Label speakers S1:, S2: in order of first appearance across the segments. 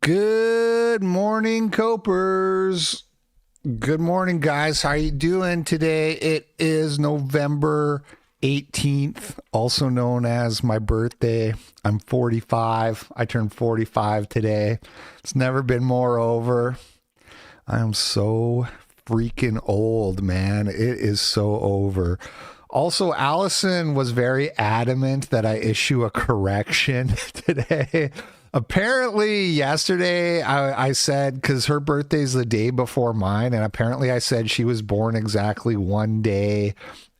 S1: Good morning, Copers. Good morning, guys. How you doing today? It is November 18th, also known as my birthday. I'm 45. I turned 45 today. It's never been more over. I am so freaking old, man. It is so over. Also, Allison was very adamant that I issue a correction today. Apparently, yesterday I said, because her birthday's the day before mine, and apparently I said she was born exactly one day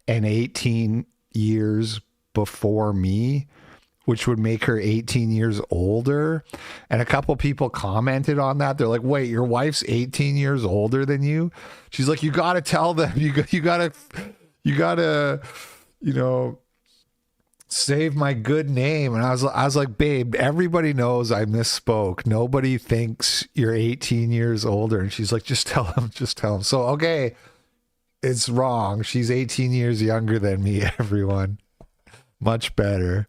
S1: and 18 years before me, which would make her 18 years older. And a couple people commented on that. They're like, wait, your wife's 18 years older than you? She's like, you got to tell them, you got to, save my good name. And I was like, babe, everybody knows I misspoke. Nobody thinks you're 18 years older. And she's like, just tell him. So, okay, it's wrong. She's 18 years younger than me, everyone. Much better.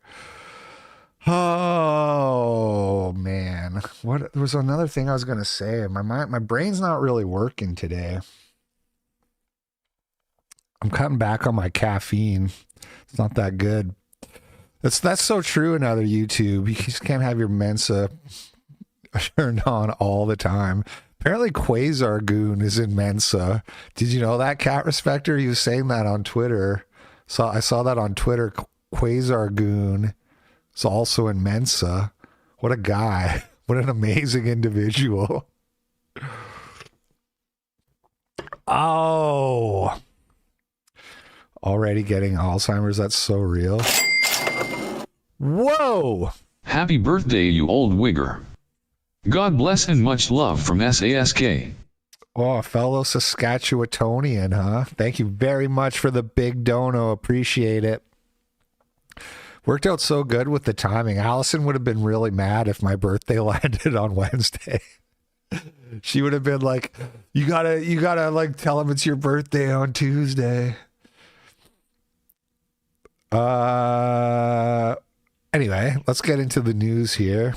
S1: Oh, man. There was another thing I was going to say. My brain's not really working today. I'm cutting back on my caffeine. It's not that good. That's so true in other YouTube. You just can't have your Mensa turned on all the time. Apparently Quasar Goon is in Mensa. Did you know that, Cat Respecter? He was saying that on Twitter. So I saw that on Twitter. Quasar Goon is also in Mensa. What a guy. What an amazing individual. Oh. Already getting Alzheimer's. That's so real. Whoa!
S2: Happy birthday, you old wigger. God bless and much love from SASK.
S1: Oh, fellow Saskatchewanian, huh? Thank you very much for the big dono. Appreciate it. Worked out so good with the timing. Allison would have been really mad if my birthday landed on Wednesday. She would have been like, you gotta like tell him it's your birthday on Tuesday. Anyway, let's get into the news here.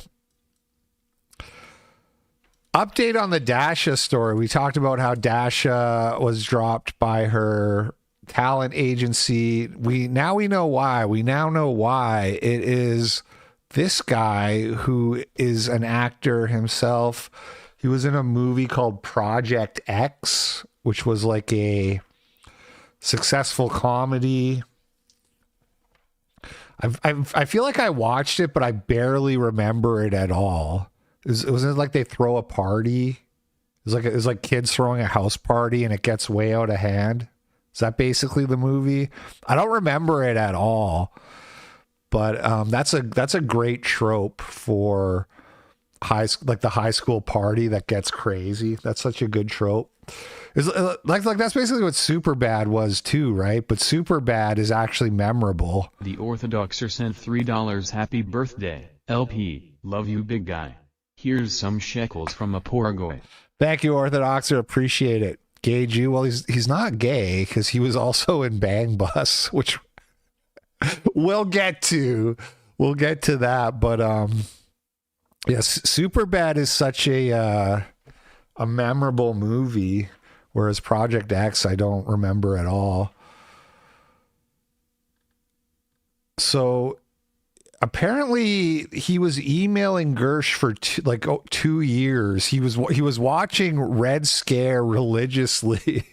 S1: Update on the Dasha story. We talked about how Dasha was dropped by her talent agency. We now know why. We now know why. It is this guy who is an actor himself. He was in a movie called Project X, which was like a successful comedy. I feel like I watched it, but I barely remember it at all. It was like they throw a party. It was like kids throwing a house party and it gets way out of hand. Is that basically the movie? I don't remember it at all. But that's a great trope for the high school party that gets crazy. That's such a good trope. It's like that's basically what Superbad was too, right? But Superbad is actually memorable.
S3: The Orthodoxer sent $3. Happy birthday, LP. Love you, big guy. Here's some shekels from a poor guy.
S1: Thank you, Orthodoxer. Appreciate it. Gay Jew. Well, he's not gay because he was also in Bang Bus, which we'll get to. We'll get to that. But yes, Superbad is such a memorable movie. Whereas Project X, I don't remember at all. So apparently he was emailing Gersh for 2 years. He was watching Red Scare religiously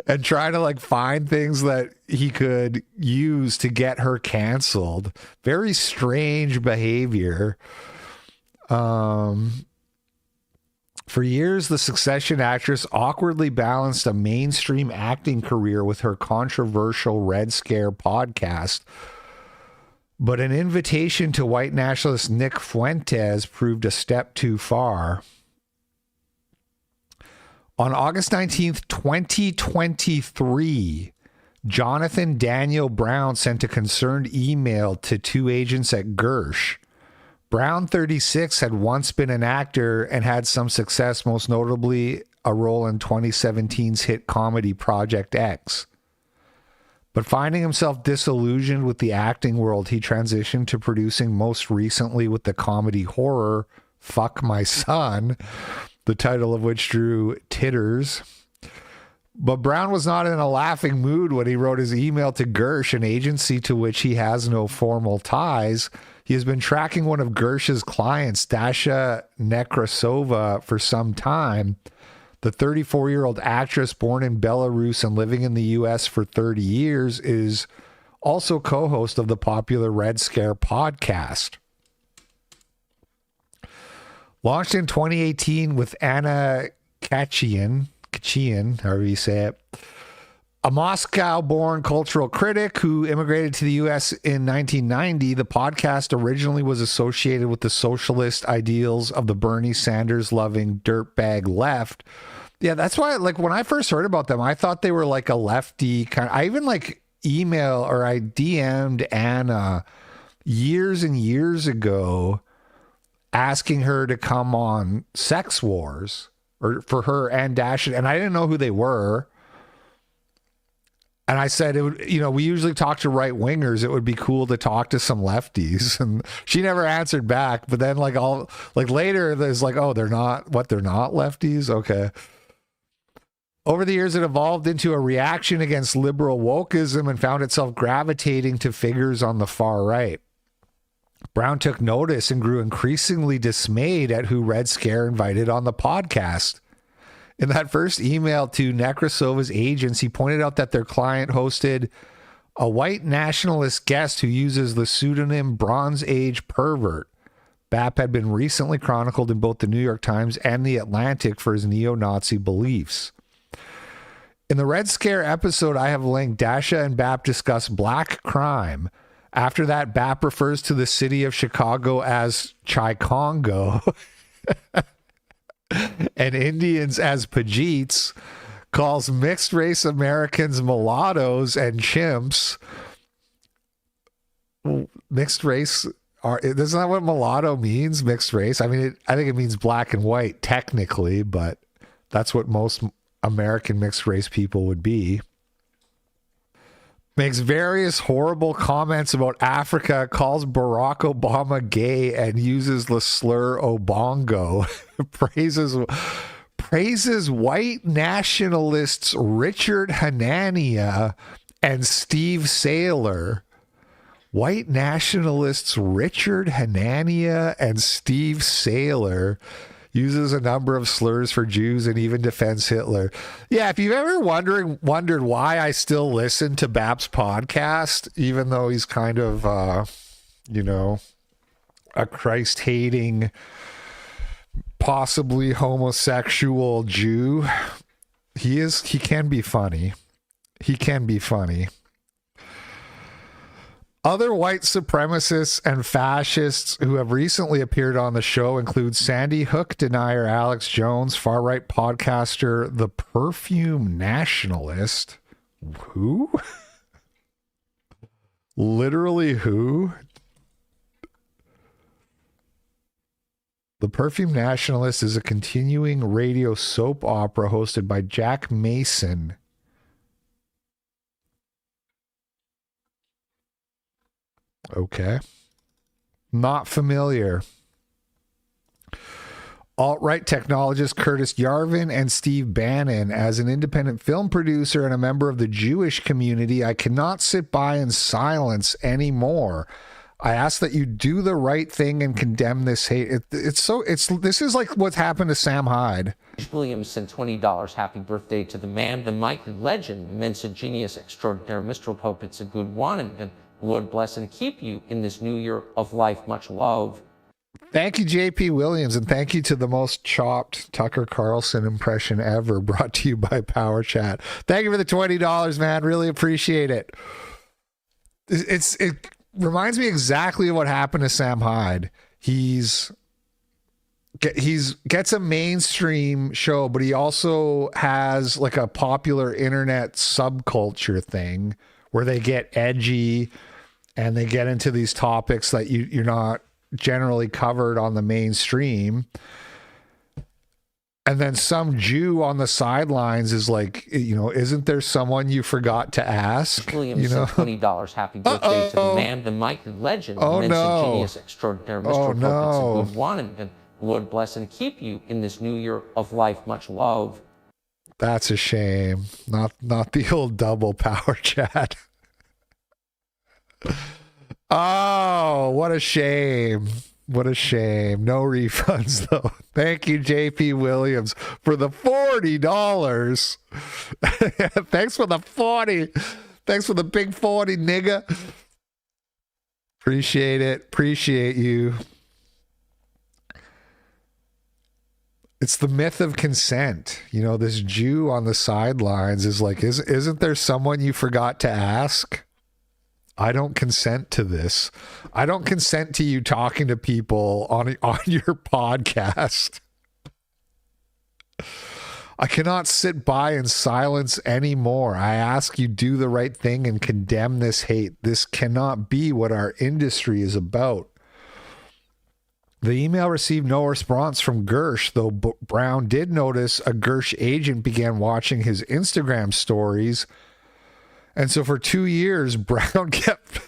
S1: and trying to find things that he could use to get her canceled. Very strange behavior. For years, the Succession actress awkwardly balanced a mainstream acting career with her controversial Red Scare podcast. But an invitation to white nationalist Nick Fuentes proved a step too far. On August 19th, 2023, Jonathan Daniel Brown sent a concerned email to two agents at Gersh. Brown, 36, had once been an actor and had some success, most notably a role in 2017's hit comedy Project X. But finding himself disillusioned with the acting world, he transitioned to producing most recently with the comedy horror Fuck My Son, the title of which drew titters. But Brown was not in a laughing mood when he wrote his email to Gersh, an agency to which he has no formal ties. He has been tracking one of Gersh's clients, Dasha Nekrasova, for some time. The 34-year-old actress born in Belarus and living in the U.S. for 30 years is also co-host of the popular Red Scare podcast. Launched in 2018 with Anna Kachian, however you say it, a Moscow-born cultural critic who immigrated to the U.S. in 1990, the podcast originally was associated with the socialist ideals of the Bernie Sanders-loving dirtbag left. Yeah, that's why, like, when I first heard about them, I thought they were like a lefty kind of, I even like I DM'd Anna years and years ago asking her to come on Sex Wars, or for her and Dash, and I didn't know who they were. And I said, it would, you know, we usually talk to right wingers. It would be cool to talk to some lefties. And she never answered back. But then later there's like, oh, they're not lefties. Okay. Over the years, it evolved into a reaction against liberal wokeism and found itself gravitating to figures on the far right. Brown took notice and grew increasingly dismayed at who Red Scare invited on the podcast. In that first email to Nekrasova's agents, he pointed out that their client hosted a white nationalist guest who uses the pseudonym Bronze Age Pervert. BAP had been recently chronicled in both the New York Times and the Atlantic for his neo-Nazi beliefs. In the Red Scare episode I have linked, Dasha and BAP discuss black crime. After that, BAP refers to the city of Chicago as Chi-Congo and Indians as Pajeets, calls mixed race Americans mulattoes and chimps. Mixed race, isn't that what mulatto means, mixed race? I mean, I think it means black and white technically, but that's what most American mixed race people would be. Makes various horrible comments about Africa, calls Barack Obama gay, and uses the slur Obongo. praises white nationalists Richard Hanania and Steve Saylor. White nationalists Richard Hanania and Steve Saylor. Uses a number of slurs for Jews and even defends Hitler. Yeah, if you've ever wondered why I still listen to BAP's podcast, even though he's kind of, a Christ-hating, possibly homosexual Jew, he can be funny. He can be funny. Other white supremacists and fascists who have recently appeared on the show include Sandy Hook denier Alex Jones, far-right podcaster The Perfume Nationalist. Who? Literally who? The Perfume Nationalist is a continuing radio soap opera hosted by Jack Mason. Okay. Not familiar. Alt-right technologist Curtis Yarvin and Steve Bannon. As an independent film producer and a member of the Jewish community, I cannot sit by in silence anymore. I ask that you do the right thing and condemn this hate. This is like what's happened to Sam Hyde.
S4: Williams sent $20. Happy birthday to the man, the myth, and legend, immense genius extraordinaire, Mr. Pope. It's a good one, and Lord bless and keep you in this new year of life. Much love.
S1: Thank you, JP Williams, and thank you to the most chopped Tucker Carlson impression ever, brought to you by Power Chat. Thank you for the $20, man. Really appreciate it. It reminds me exactly of what happened to Sam Hyde. He's gets a mainstream show, but he also has like a popular internet subculture thing where they get edgy and they get into these topics that you're not generally covered on the mainstream. And then some Jew on the sidelines is like, isn't there someone you forgot to ask?
S4: Williams sent $20. Happy birthday to the man, the myth, and legend, immense genius extraordinaire, Mr. Pope. It's a good one, and Lord bless and keep you in this new year of life. Much love.
S1: That's a shame. Not the old double power chat. Oh, what a shame. What a shame. No refunds, though. Thank you, JP Williams, for the $40. Thanks for the 40. Thanks for the big 40, nigga. Appreciate it. Appreciate you. It's the myth of consent. You know, this Jew on the sidelines is like, isn't there someone you forgot to ask? I don't consent to this. I don't consent to you talking to people on your podcast. I cannot sit by in silence anymore. I ask you do the right thing and condemn this hate. This cannot be what our industry is about. The email received no response from Gersh, though Brown did notice a Gersh agent began watching his Instagram stories. And so for 2 years, Brown kept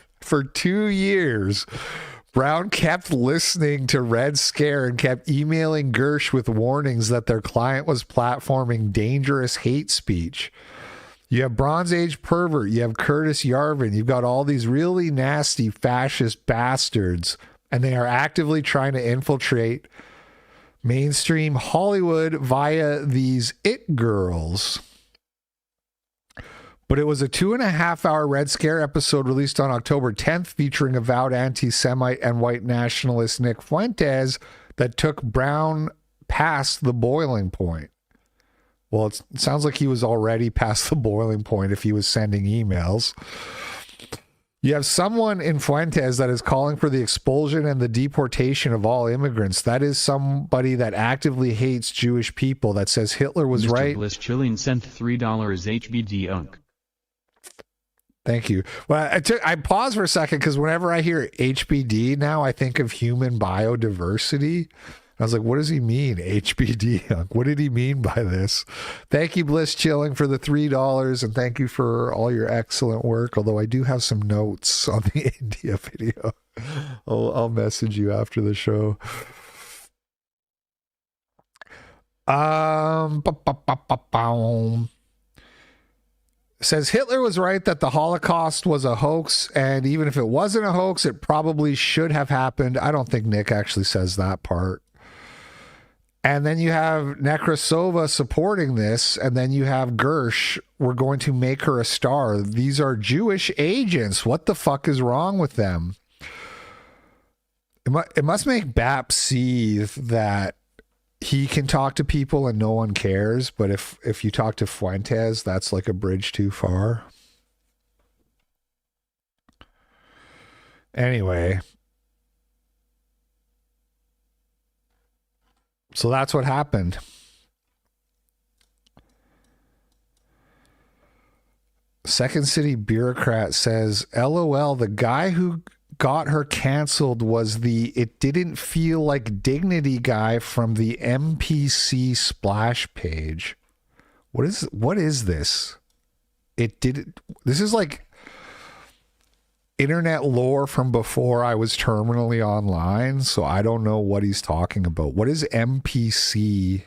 S1: listening to Red Scare and kept emailing Gersh with warnings that their client was platforming dangerous hate speech. You have Bronze Age pervert, you have Curtis Yarvin, you've got all these really nasty fascist bastards, and they are actively trying to infiltrate mainstream Hollywood via these it girls. But it was a 2.5-hour Red Scare episode released on October 10th featuring avowed anti-Semite and white nationalist Nick Fuentes that took Brown past the boiling point. Well, it sounds like he was already past the boiling point if he was sending emails. You have someone in Fuentes that is calling for the expulsion and the deportation of all immigrants. That is somebody that actively hates Jewish people, that says Hitler was
S3: Mr.
S1: right.
S3: Bliss Chilling sent $3 HBD Unk.
S1: Thank you. Well, I paused for a second because whenever I hear HBD now, I think of human biodiversity. I was like, what does he mean, HBD? What did he mean by this? Thank you, Bliss Chilling, for the $3, and thank you for all your excellent work, although I do have some notes on the India video. I'll message you after the show. Says Hitler was right that the Holocaust was a hoax, and even if it wasn't a hoax, it probably should have happened. I don't think Nick actually says that part. And then you have Nekrasova supporting this, and then you have Gersh, we're going to make her a star. These are Jewish agents. What the fuck is wrong with them? It must make Bap seethe that he can talk to people and no one cares, but if you talk to Fuentes, that's like a bridge too far. Anyway, so that's what happened. Second City Bureaucrat says, LOL, the guy who got her canceled was the It Didn't Feel Like Dignity guy from the MPC splash page. What is this? This is like internet lore from before I was terminally online, so I don't know what he's talking about. What is MPC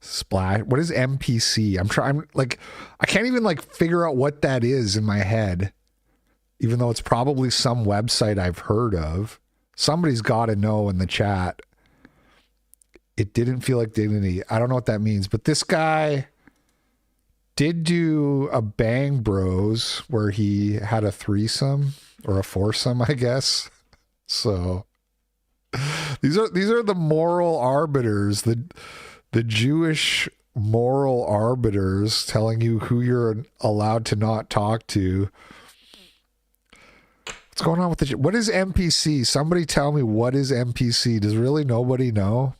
S1: splash? What is MPC? I can't even figure out what that is in my head, even though it's probably some website I've heard of. Somebody's got to know in the chat. It didn't feel like dignity. I don't know what that means, but this guy did do a Bang Bros where he had a threesome or a foursome, I guess. So these are the moral arbiters, the Jewish moral arbiters telling you who you're allowed to not talk to. What's going on with what is MPC? Somebody tell me, what is MPC? Does really nobody know?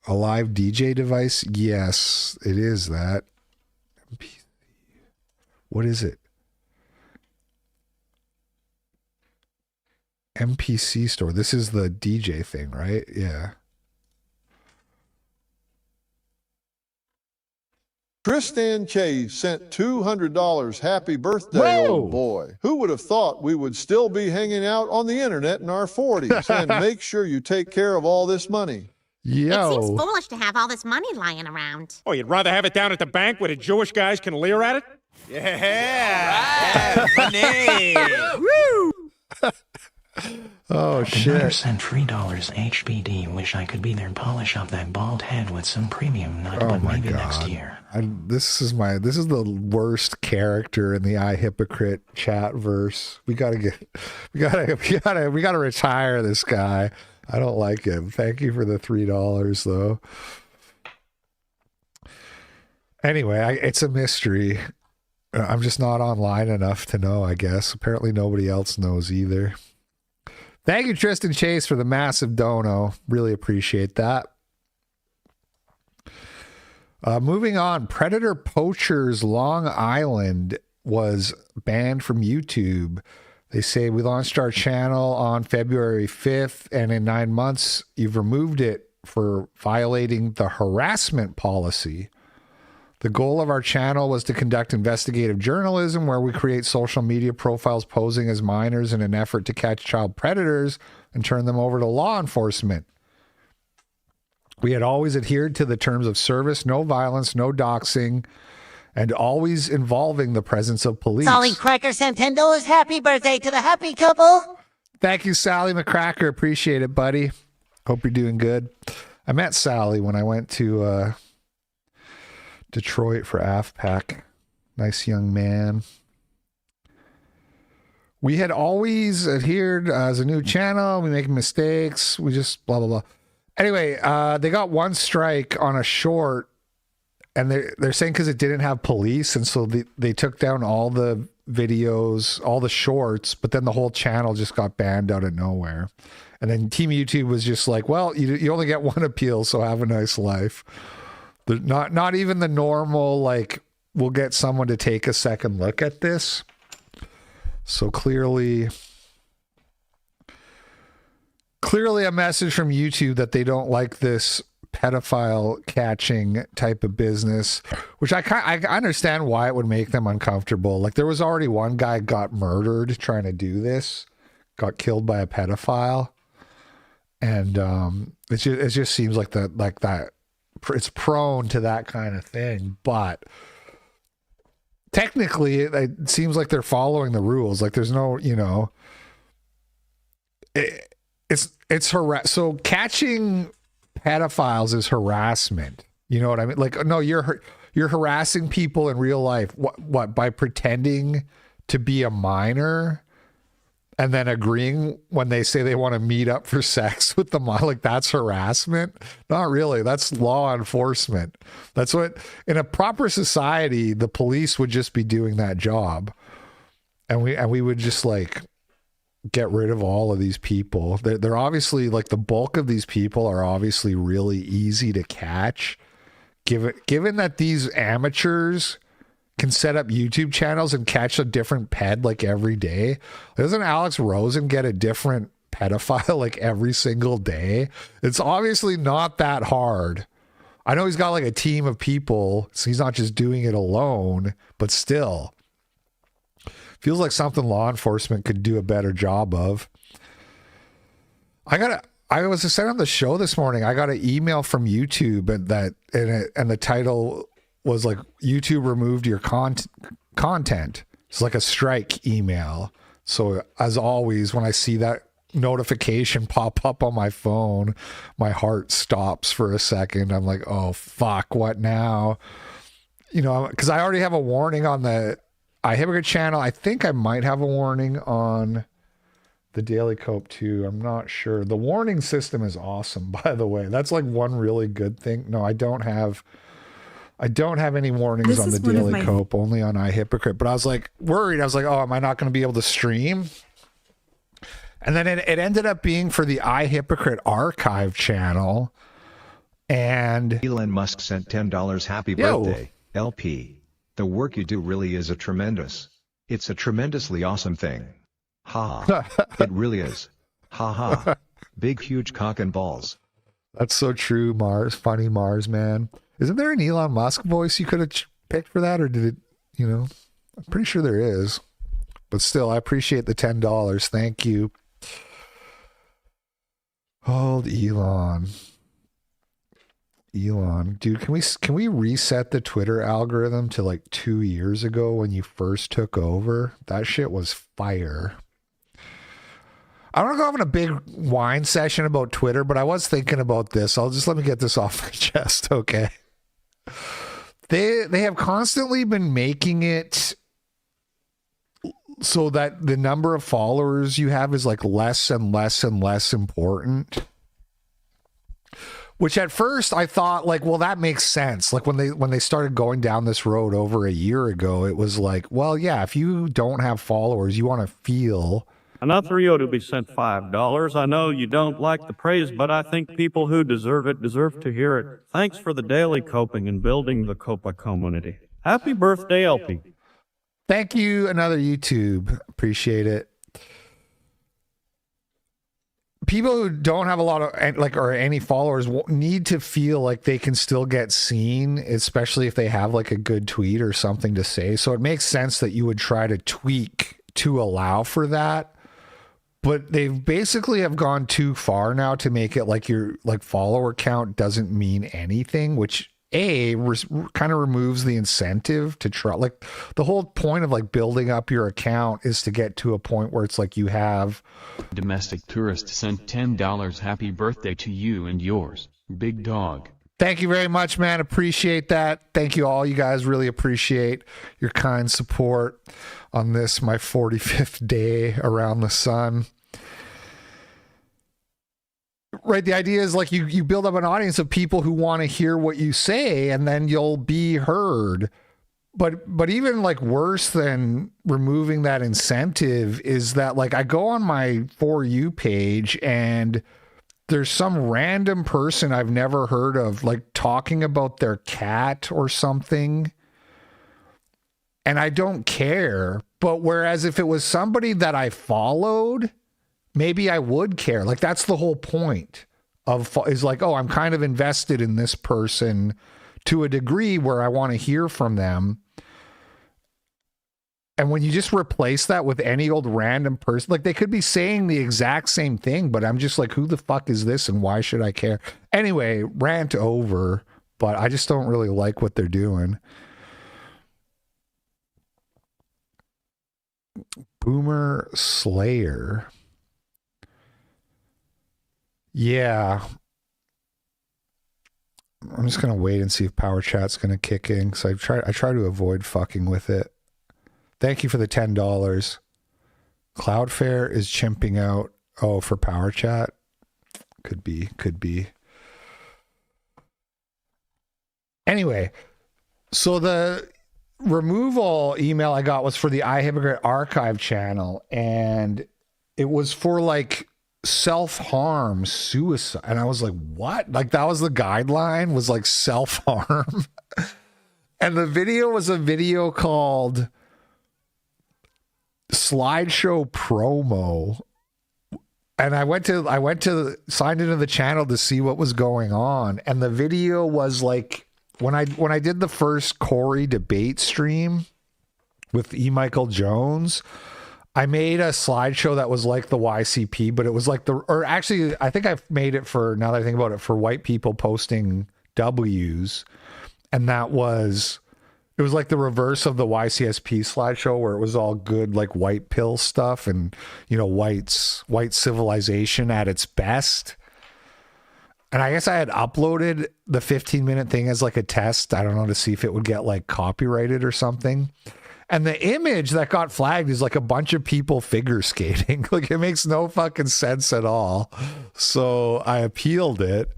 S1: A live DJ device? Yes, it is that. MPC. What is it? MPC store. This is the DJ thing, right? Yeah.
S5: Tristan Chase sent $200. Happy birthday,
S1: Whoa.
S5: old boy. Who would have thought we would still be hanging out on the internet in our 40s? And make sure you take care of all this money.
S6: It seems
S1: Yo.
S6: foolish to have all this money lying around.
S7: Oh, you'd rather have it down at the bank where the Jewish guys can leer at it?
S8: Yeah, money.
S1: Oh, shit.
S9: Sent $3 HBD. Wish I could be there and polish up that bald head with some premium nut,
S1: Oh
S9: but
S1: my
S9: maybe
S1: God.
S9: next year.
S1: This is the worst character in the Hypocrite chat verse. We gotta retire this guy. I don't like him. Thank you for the $3 though. Anyway, it's a mystery. I'm just not online enough to know, I guess. Apparently nobody else knows either. Thank you, Tristan Chase, for the massive dono. Really appreciate that. Moving on, Predator Poachers Long Island was banned from YouTube. They say we launched our channel on February 5th, and in 9 months, you've removed it for violating the harassment policy. The goal of our channel was to conduct investigative journalism where we create social media profiles posing as minors in an effort to catch child predators and turn them over to law enforcement. We had always adhered to the terms of service, no violence, no doxing, and always involving the presence of police.
S10: Sally Cracker sent $10. Happy birthday to the happy couple.
S1: Thank you, Sally McCracker. Appreciate it, buddy. Hope you're doing good. I met Sally when I went to Detroit for AFPAC. Nice young man. We had always adhered as a new channel. We make mistakes. We just blah, blah, blah. Anyway, they got one strike on a short, and they're saying because it didn't have police, and so they took down all the videos, all the shorts, but then the whole channel just got banned out of nowhere. And then Team YouTube was just like, well, you only get one appeal, so have a nice life. Not even the normal, like, we'll get someone to take a second look at this. So clearly a message from YouTube that they don't like this pedophile catching type of business, which I understand why it would make them uncomfortable. Like, there was already one guy got murdered trying to do this, got killed by a pedophile. And it just seems like that it's prone to that kind of thing, but technically it seems like they're following the rules. Like, there's no, so catching pedophiles is harassment. You know what I mean? Like, no, you're harassing people in real life. What by pretending to be a minor and then agreeing when they say they want to meet up for sex with them, like, that's harassment? Not really. That's law enforcement. That's what, in a proper society, the police would just be doing that job. And we would just, like, get rid of all of these people. They're obviously, like, the bulk of these people are obviously really easy to catch. Given that these amateurs can set up YouTube channels and catch a different ped like every day. Doesn't Alex Rosen get a different pedophile like every single day? It's obviously not that hard. I know he's got like a team of people, so he's not just doing it alone, but still. Feels like something law enforcement could do a better job of. I was sent on the show this morning. I got an email from YouTube and the title was like, YouTube removed your content. It's like a strike email. So as always, when I see that notification pop up on my phone, my heart stops for a second. I'm like, oh fuck, what now? Because I already have a warning on the Hypocrite channel. I think I might have a warning on the Daily Cope too. I'm not sure. The warning system is awesome, by the way. That's like one really good thing. No, I don't have any warnings on the Daily Cope, only on iHypocrite. But I was like worried. I was like, oh, am I not going to be able to stream? And then it ended up being for the iHypocrite archive channel. And
S11: Elon Musk sent $10. Happy birthday, LP. The work you do really is it's a tremendously awesome thing. Ha. It really is. Ha ha. Big huge cock and balls.
S1: That's so true, Mars. Funny Mars, man. Isn't there an Elon Musk voice you could have picked for that, or did it, I'm pretty sure there is. But still, I appreciate the $10. Thank you. Old Elon. Dude, can we reset the Twitter algorithm to like 2 years ago when you first took over? That shit was fire. I don't want to go having a big whine session about Twitter, but I was thinking about this. Let me get this off my chest, okay? They have constantly been making it so that the number of followers you have is like less and less and less important. Which at first I thought like, well, that makes sense. Like when they started going down this road over a year ago, it was like, well, yeah, if you don't have followers, you want to feel.
S8: Another Rio to be sent $5. I know you don't like the praise, but I think people who deserve it deserve to hear it. Thanks for the daily coping and building the Copa community. Happy birthday, LP.
S1: Thank you, another YouTube. Appreciate it. People who don't have a lot of or any followers need to feel like they can still get seen, especially if they have like a good tweet or something to say. So it makes sense that you would try to tweak to allow for that. But they've basically have gone too far now to make it like your like follower count doesn't mean anything, which kind of removes the incentive to try. Like the whole point of like building up your account is to get to a point where it's like you have.
S3: Domestic tourist sent $10. Happy birthday to you and yours, big dog.
S1: Thank you very much, man. Appreciate that. Thank you all. You guys really appreciate your kind support on this, my 45th day around the sun. Right. The idea is like you build up an audience of people who want to hear what you say, and then you'll be heard. But even like worse than removing that incentive is that like I go on my For You page and there's some random person I've never heard of like talking about their cat or something. And I don't care. But whereas if it was somebody that I followed, maybe I would care. Like that's the whole point is like, oh, I'm kind of invested in this person to a degree where I want to hear from them. And when you just replace that with any old random person, like they could be saying the exact same thing, but I'm just like, who the fuck is this and why should I care? Anyway, rant over, but I just don't really like what they're doing. Boomer Slayer. Yeah. I'm just going to wait and see if Power Chat's going to kick in because I try to avoid fucking with it. Thank you for the $10. Cloudflare is chimping out. Oh, for Power Chat? Could be. Anyway, so the removal email I got was for the Hypocrite archive channel, and it was for like self-harm, suicide. And I was like, what? Like that was the guideline, was like self-harm. And the video was a video called Slideshow Promo. And I went to signed into the channel to see what was going on. And the video was like, when I did the first Corey debate stream with E. Michael Jones, I made a slideshow that was like the YCP, but it was like I think I've made it for, now that I think about it, for white people posting W's. And it was like the reverse of the YCSP slideshow where it was all good, like white pill stuff and, white civilization at its best. And I guess I had uploaded the 15-minute thing as like a test. I don't know, to see if it would get like copyrighted or something. And the image that got flagged is like a bunch of people figure skating. Like it makes no fucking sense at all. So I appealed it.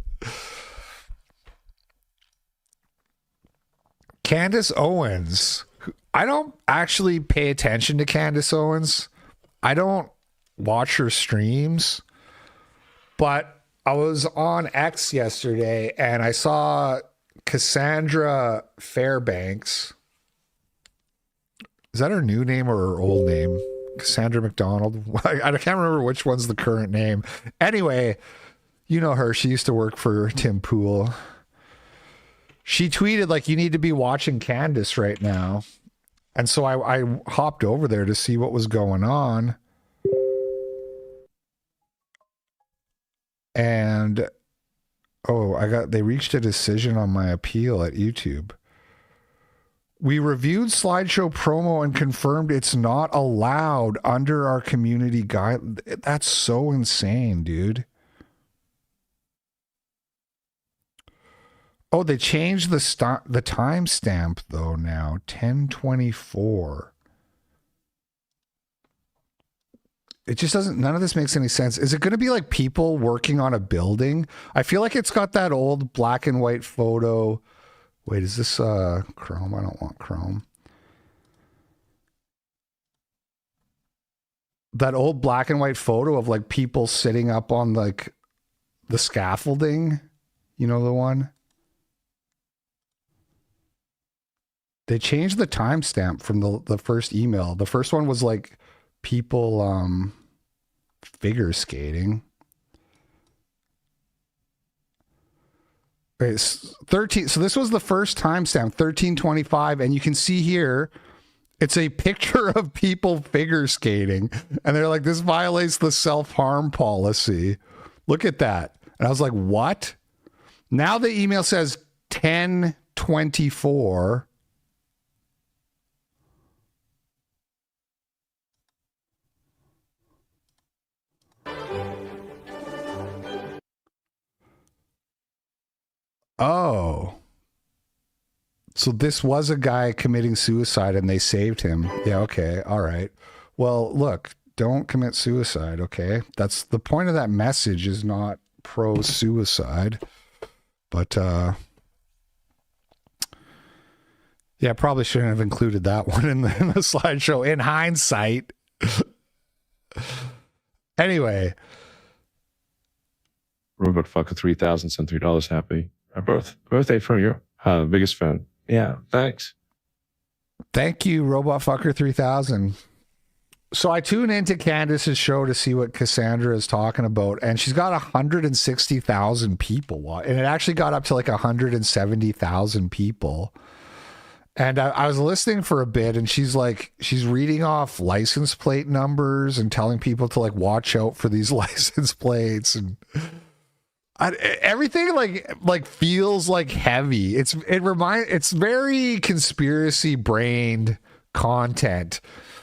S1: Candace Owens. I don't actually pay attention to Candace Owens. I don't watch her streams. But I was on X yesterday and I saw Cassandra Fairbanks. Is that her new name or her old name? Cassandra McDonald. I can't remember which one's the current name. Anyway, you know her. She used to work for Tim Pool. She tweeted like, you need to be watching Candace right now. And so I hopped over there to see what was going on. And they reached a decision on my appeal at YouTube. We reviewed slideshow promo and confirmed it's not allowed under our community guide. That's so insane, dude. Oh, they changed the timestamp though now, 10:24. It just doesn't, none of this makes any sense. Is it going to be like people working on a building? I feel like it's got that old black and white photo. Wait, is this Chrome? I don't want Chrome. That old black and white photo of like people sitting up on like the scaffolding. You know the one? They changed the timestamp from the first email. The first one was like people figure skating. Okay, 13. So this was the first timestamp, 13:25, and you can see here it's a picture of people figure skating, and they're like, this violates the self-harm policy. Look at that. And I was like, what? Now the email says 10:24. Oh. So this was a guy committing suicide and they saved him. Yeah, okay. All right. Well, look, don't commit suicide, okay? That's the point of that message, is not pro-suicide. But yeah, probably shouldn't have included that one in the slideshow in hindsight. Anyway.
S12: Robot Fucker 3000 sent $3 happy. My birthday from you. Biggest fan. Yeah, thanks.
S1: Thank you, Robot Fucker 3000. So I tune into Candace's show to see what Cassandra is talking about, and she's got 160,000 people, and it actually got up to like 170,000 people. And I was listening for a bit, and she's reading off license plate numbers and telling people to like watch out for these license plates, and everything like feels like heavy. It's very conspiracy brained content.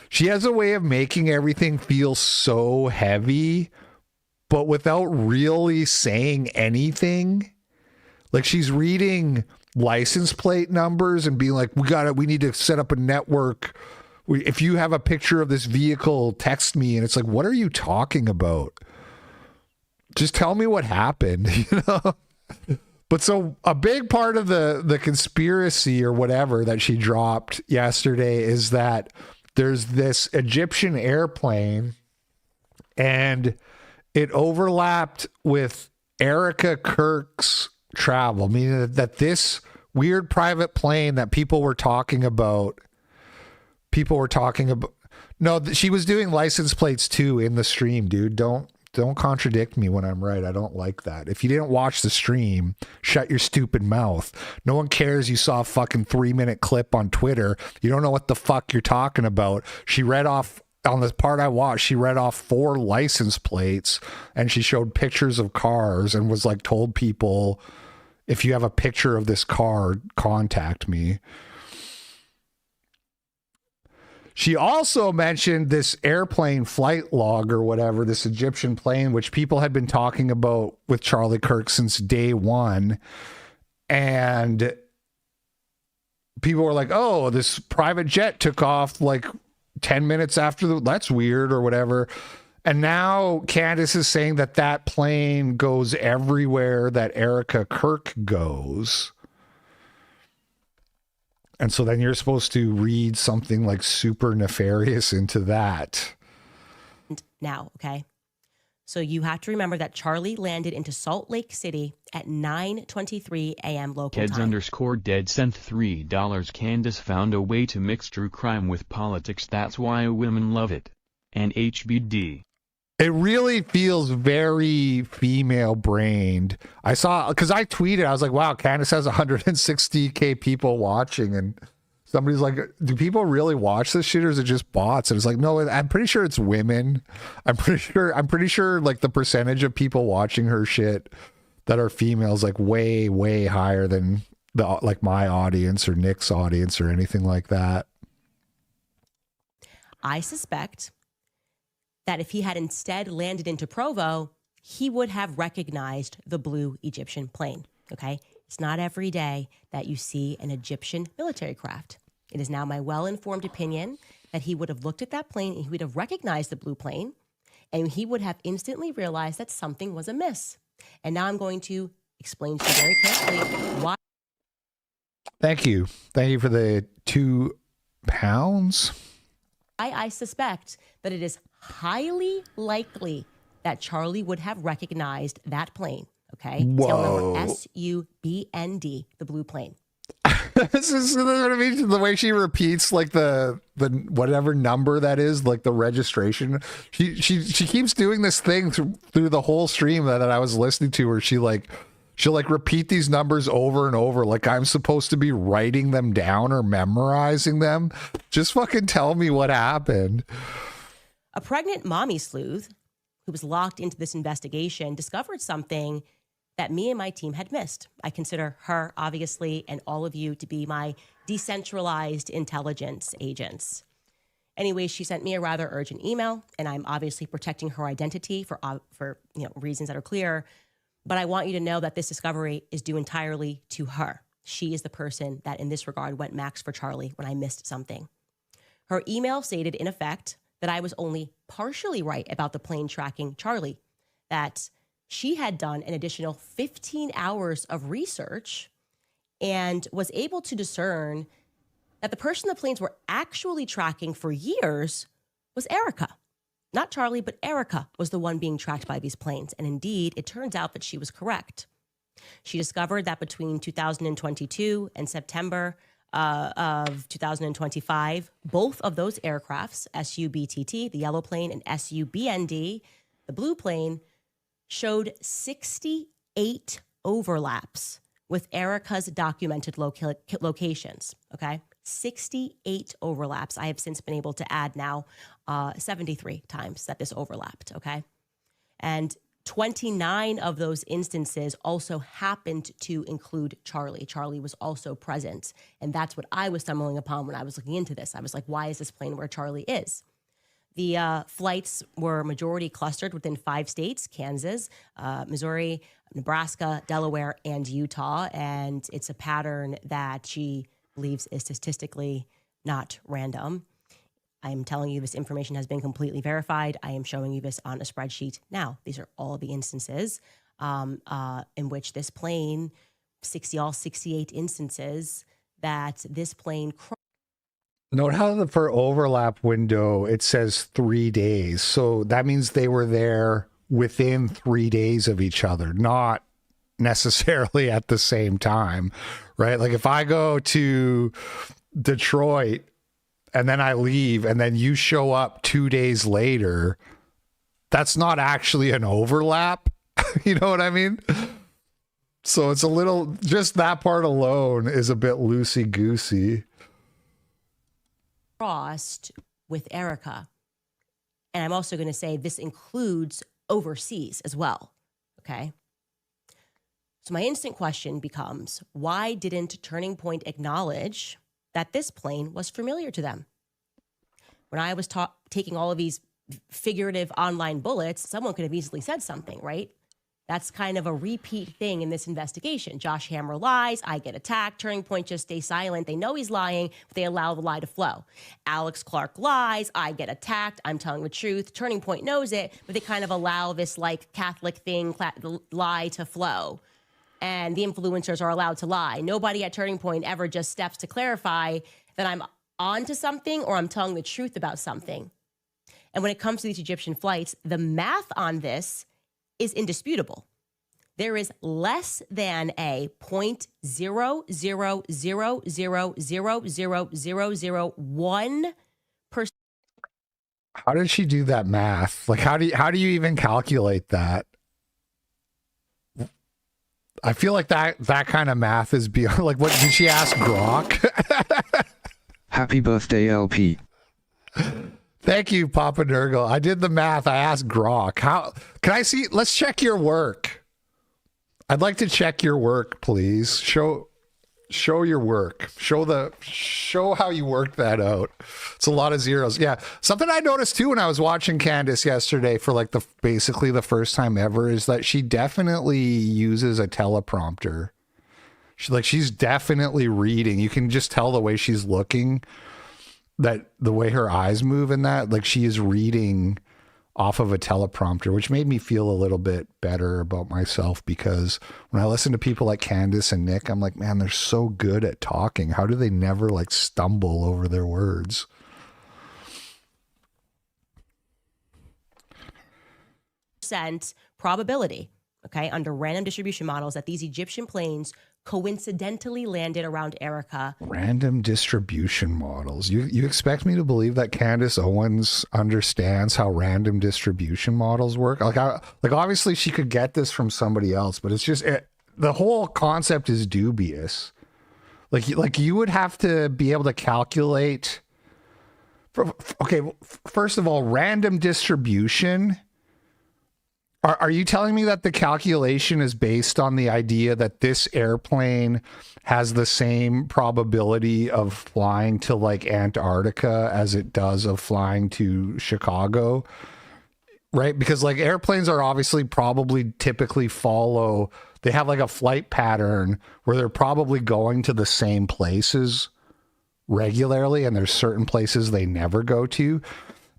S1: She has a way of making everything feel so heavy, but without really saying anything. Like, she's reading license plate numbers and being like, we need to set up a network. If you have a picture of this vehicle, text me. And it's like, what are you talking about? Just tell me what happened, you know? But so a big part of the conspiracy or whatever that she dropped yesterday is that there's this Egyptian airplane and it overlapped with Erica Kirk's travel, meaning that this weird private plane that people were talking about. No, she was doing license plates too in the stream, dude. Don't contradict me when I'm right. I don't like that. If you didn't watch the stream, shut your stupid mouth. No one cares you saw a fucking 3-minute clip on Twitter. You don't know what the fuck you're talking about. She read off, on the part I watched, she read off 4 license plates and she showed pictures of cars and was like, told people, if you have a picture of this car, contact me. She also mentioned this airplane flight log or whatever, this Egyptian plane, which people had been talking about with Charlie Kirk since day one. And people were like, oh, this private jet took off like 10 minutes after that's weird or whatever. And now Candace is saying that plane goes everywhere that Erica Kirk goes. And so then you're supposed to read something like super nefarious into that.
S13: Now, okay? So you have to remember that Charlie landed into Salt Lake City at 9:23 a.m. local
S3: Keds
S13: time.
S3: _dead sent $3. Candace found a way to mix true crime with politics. That's why women love it. And HBD.
S1: It really feels very female brained. I saw, because I tweeted, I was like, wow, Candace has 160K people watching. And somebody's like, do people really watch this shit or is it just bots? And it's like, no, I'm pretty sure it's women. I'm pretty sure like the percentage of people watching her shit that are females, like way, way higher than like my audience or Nick's audience or anything like that.
S13: I suspect that if he had instead landed into Provo, he would have recognized the blue Egyptian plane, okay? It's not every day that you see an Egyptian military craft. It is now my well-informed opinion that he would have looked at that plane and he would have recognized the blue plane and he would have instantly realized that something was amiss. And now I'm going to explain to you very carefully why.
S1: Thank you. Thank you for the £2.
S13: I suspect that it is highly likely that Charlie would have recognized that plane. Okay.
S1: Whoa.
S13: Tail number SUBND, the blue plane.
S1: This is what I mean. The way she repeats like the whatever number that is, like the registration. She keeps doing this thing through the whole stream that I was listening to, where she'll repeat these numbers over and over, like I'm supposed to be writing them down or memorizing them. Just fucking tell me what happened.
S13: A pregnant mommy sleuth who was locked into this investigation discovered something that me and my team had missed. I consider her, obviously, and all of you to be my decentralized intelligence agents. Anyway, she sent me a rather urgent email, and I'm obviously protecting her identity for reasons that are clear. But I want you to know that this discovery is due entirely to her. She is the person that, in this regard, went max for Charlie when I missed something. Her email stated, in effect, that I was only partially right about the plane tracking Charlie, that she had done an additional 15 hours of research and was able to discern that the person the planes were actually tracking for years was Erica. Not Charlie, but Erica was the one being tracked by these planes. And indeed, it turns out that she was correct. She discovered that between 2022 and September of 2025, both of those aircrafts, SUBTT, the yellow plane, and SUBND, the blue plane, showed 68 overlaps with Erica's documented locations, okay? 68 overlaps. I have since been able to add now 73 times that this overlapped, okay? And 29 of those instances also happened to include Charlie. Charlie was also present. And that's what I was stumbling upon when I was looking into this. I was like, why is this plane where Charlie is? The flights were majority clustered within 5 states: Kansas, Missouri, Nebraska, Delaware, and Utah. And it's a pattern that she believes is statistically not random. I'm telling you this information has been completely verified. I am showing you this on a spreadsheet now. These are all the instances in which this plane, 68 instances that this plane
S1: Note how for overlap window, it says 3 days. So that means they were there within 3 days of each other, not necessarily at the same time, right? Like if I go to Detroit and then I leave and then you show up 2 days later, that's not actually an overlap. You know what I mean? So it's a little, just that part alone is a bit loosey-goosey.
S13: Crossed with Erica. And I'm also going to say this includes overseas as well. Okay. So my instant question becomes, why didn't Turning Point acknowledge that this plane was familiar to them? When I was taking all of these figurative online bullets, someone could have easily said something, right? That's kind of a repeat thing in this investigation. Josh Hammer lies, I get attacked, Turning Point just stays silent. They know he's lying, but they allow the lie to flow. Alex Clark lies, I get attacked, I'm telling the truth. Turning Point knows it, but they kind of allow this like Catholic thing, lie to flow. And the influencers are allowed to lie. Nobody at Turning Point ever just steps to clarify that I'm onto something or I'm telling the truth about something. And when it comes to these Egyptian flights, the math on this is indisputable. There is less than a 0.000000001%.
S1: How did she do that math? Like, how do you even calculate that? I feel like that kind of math is beyond. Like, what did she ask Grok?
S14: Happy birthday, LP.
S1: Thank you, Papa Nurgle. I did the math. I asked Grok. How can I see? Let's check your work. I'd like to check your work, please. Show your work. Show how you worked that out. It's a lot of zeros. Yeah. Something I noticed too when I was watching Candace yesterday for like basically the first time ever is that she definitely uses a teleprompter. She's definitely reading. You can just tell the way she's looking, that the way her eyes move and that, like, she is reading off of a teleprompter, which made me feel a little bit better about myself, because when I listen to people like Candace and Nick, I'm like, man, they're so good at talking. How do they never like stumble over their words?
S13: Percent probability, okay, under random distribution models that these Egyptian planes coincidentally landed around Erica.
S1: Random distribution models. You expect me to believe that Candace Owens understands how random distribution models work? Like obviously she could get this from somebody else, but it's just the whole concept is dubious. Like you would have to be able to calculate. Okay, first of all, random distribution. Are you telling me that the calculation is based on the idea that this airplane has the same probability of flying to like Antarctica as it does of flying to Chicago? Right? Because like airplanes are obviously probably typically follow, they have like a flight pattern where they're probably going to the same places regularly, and there's certain places they never go to.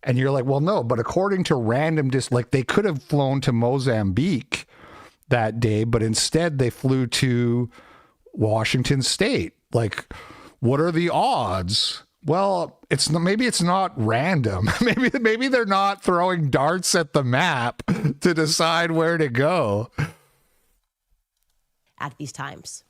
S1: And you're like, well, no, but according to random, like they could have flown to Mozambique that day, but instead they flew to Washington State. Like, what are the odds? Well, maybe it's not random. maybe they're not throwing darts at the map to decide where to go.
S13: At these times,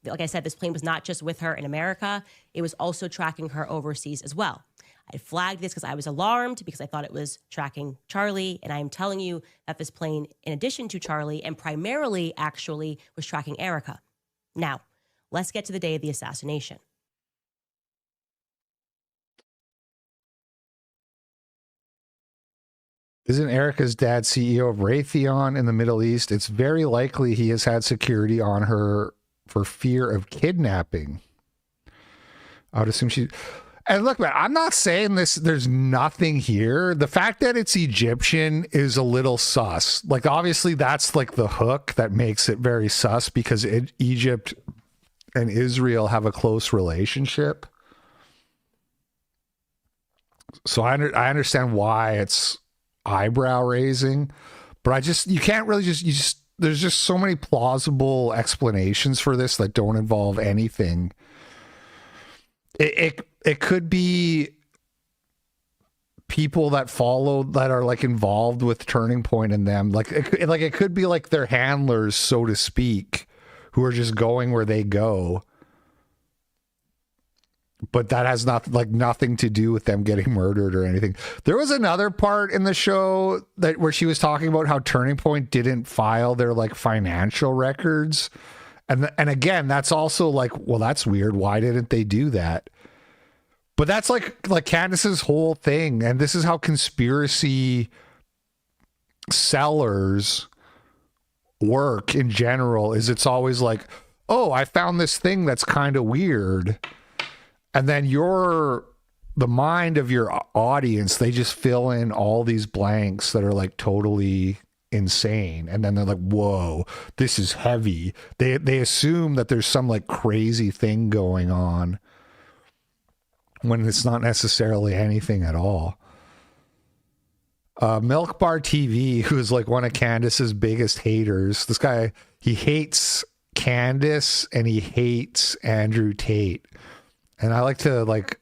S13: like I said, this plane was not just with her in America. It was also tracking her overseas as well. I flagged this because I was alarmed, because I thought it was tracking Charlie. And I am telling you that this plane, in addition to Charlie, and primarily actually was tracking Erica. Now, let's get to the day of the assassination.
S1: Isn't Erica's dad CEO of Raytheon in the Middle East? It's very likely he has had security on her for fear of kidnapping. I would assume she... And look, man, I'm not saying this, there's nothing here. The fact that it's Egyptian is a little sus. Like, obviously, that's like the hook that makes it very sus, because Egypt and Israel have a close relationship. So I understand why it's eyebrow raising, but you can't really there's just so many plausible explanations for this that don't involve anything. It could be people that are like involved with Turning Point in them. Like it could be like their handlers, so to speak, who are just going where they go. But that has nothing to do with them getting murdered or anything. There was another part in the show where she was talking about how Turning Point didn't file their like financial records. And again, that's also like, well, that's weird. Why didn't they do that? But that's like Candace's whole thing. And this is how conspiracy sellers work in general, is it's always like, oh, I found this thing that's kind of weird. And then the mind of your audience, they just fill in all these blanks that are like totally insane. And then they're like, whoa, this is heavy. They assume that there's some like crazy thing going on when it's not necessarily anything at all. Milk Bar TV, who's like one of Candace's biggest haters. This guy, he hates Candace and he hates Andrew Tate. And I like to like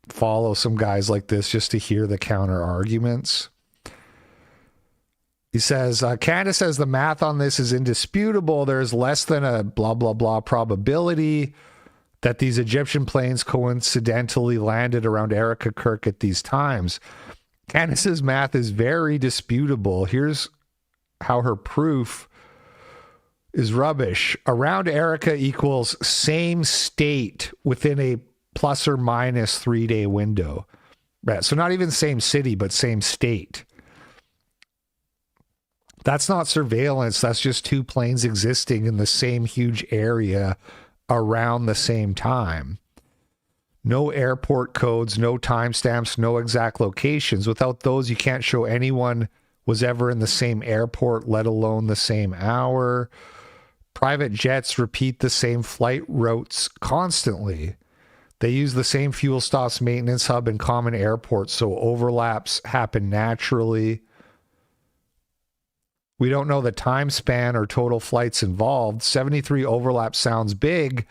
S1: follow some guys like this just to hear the counter arguments. He says, Candace says the math on this is indisputable. There's less than a blah, blah, blah probability that these Egyptian planes coincidentally landed around Erica Kirk at these times. Candace's math is very disputable. Here's how her proof is rubbish. Around Erica equals same state within a plus or minus 3-day window. Right. So not even same city, but same state. That's not surveillance. That's just two planes existing in the same huge area around the same time. No airport codes, no timestamps, no exact locations. Without those, you can't show anyone was ever in the same airport, let alone the same hour. Private jets repeat the same flight routes constantly. They use the same fuel stops, maintenance hub, and common airports, so overlaps happen naturally. We don't know the time span or total flights involved. 73 overlaps sounds big,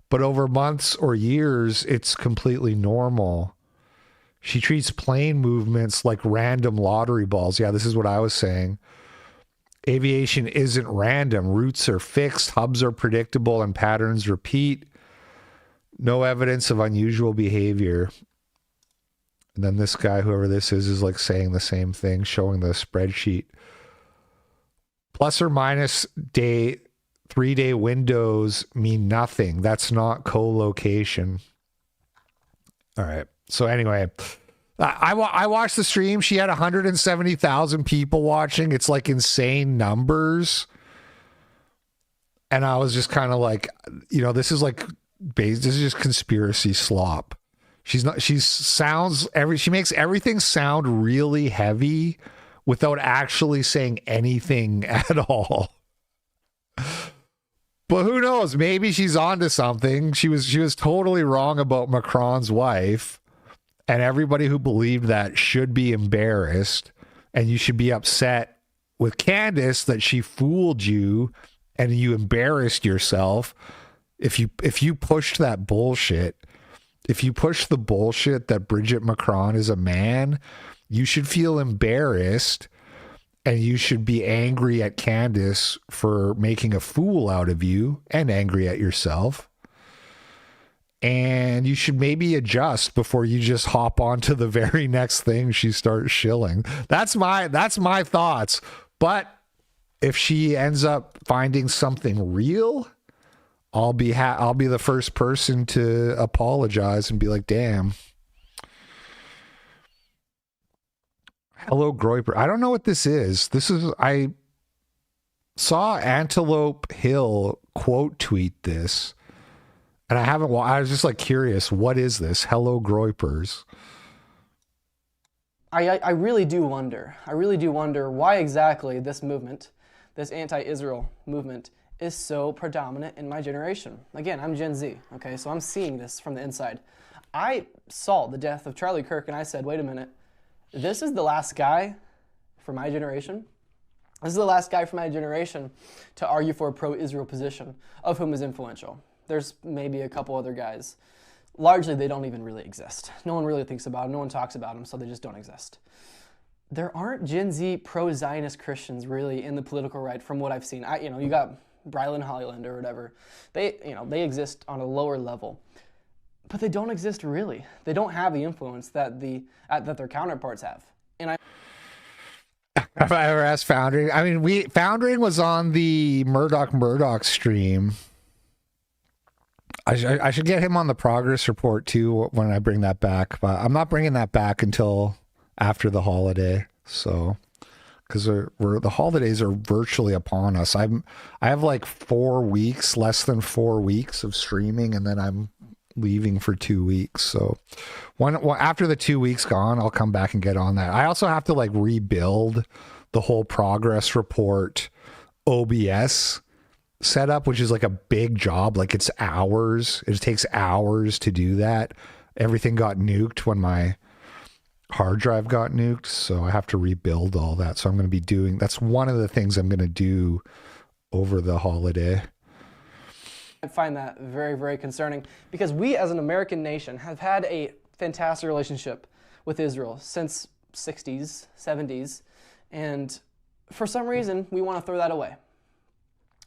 S1: but over months or years, it's completely normal. She treats plane movements like random lottery balls. Yeah, this is what I was saying. Aviation isn't random. Routes are fixed, hubs are predictable, and patterns repeat. No evidence of unusual behavior. And then this guy, whoever this is like saying the same thing, showing the spreadsheet. Plus or minus 3-day windows mean nothing. That's not co-location. All right. So anyway, I watched the stream. She had 170,000 people watching. It's like insane numbers. And I was just kind of like, you know, this is just conspiracy slop. She makes everything sound really heavy without actually saying anything at all. But who knows? Maybe she's onto something. She was totally wrong about Macron's wife, and everybody who believed that should be embarrassed, and you should be upset with Candace that she fooled you and you embarrassed yourself. If you pushed that bullshit, if you push the bullshit that Bridget Macron is a man, you should feel embarrassed, and you should be angry at Candace for making a fool out of you, and angry at yourself. And you should maybe adjust before you just hop onto the very next thing she starts shilling. That's my thoughts. But if she ends up finding something real, I'll be the first person to apologize and be like, damn. Hello, Groiper. I don't know what this is. I saw Antelope Hill quote tweet this, and I was just like curious. What is this? Hello, Groipers.
S15: I really do wonder. I really do wonder why exactly this movement, this anti-Israel movement, is so predominant in my generation. Again, I'm Gen Z, okay? So I'm seeing this from the inside. I saw the death of Charlie Kirk, and I said, wait a minute. This is the last guy for my generation. This is the last guy for my generation to argue for a pro-Israel position, of whom is influential. There's maybe a couple other guys. Largely, they don't even really exist. No one really thinks about them. No one talks about them, so they just don't exist. There aren't Gen Z pro-Zionist Christians really in the political right, from what I've seen. You got Brylan Hollyland or whatever. They exist on a lower level. But they don't exist really. They don't have the influence that their counterparts have. And
S1: have I ever asked Foundering? I mean, Foundering was on the Murdoch stream. I should get him on the progress report too when I bring that back. But I'm not bringing that back until after the holiday. So, because the holidays are virtually upon us. I have like 4 weeks, less than 4 weeks of streaming, and then I'm leaving for 2 weeks. So after the 2 weeks gone, I'll come back and get on that. I also have to like rebuild the whole progress report OBS setup, which is like a big job. Like it's hours. It takes hours to do that. Everything got nuked when my hard drive got nuked. So I have to rebuild all that. So I'm going to be that's one of the things I'm going to do over the holiday.
S15: I find that very, very concerning because we as an American nation have had a fantastic relationship with Israel since 60s, 70s, and for some reason we want to throw that away.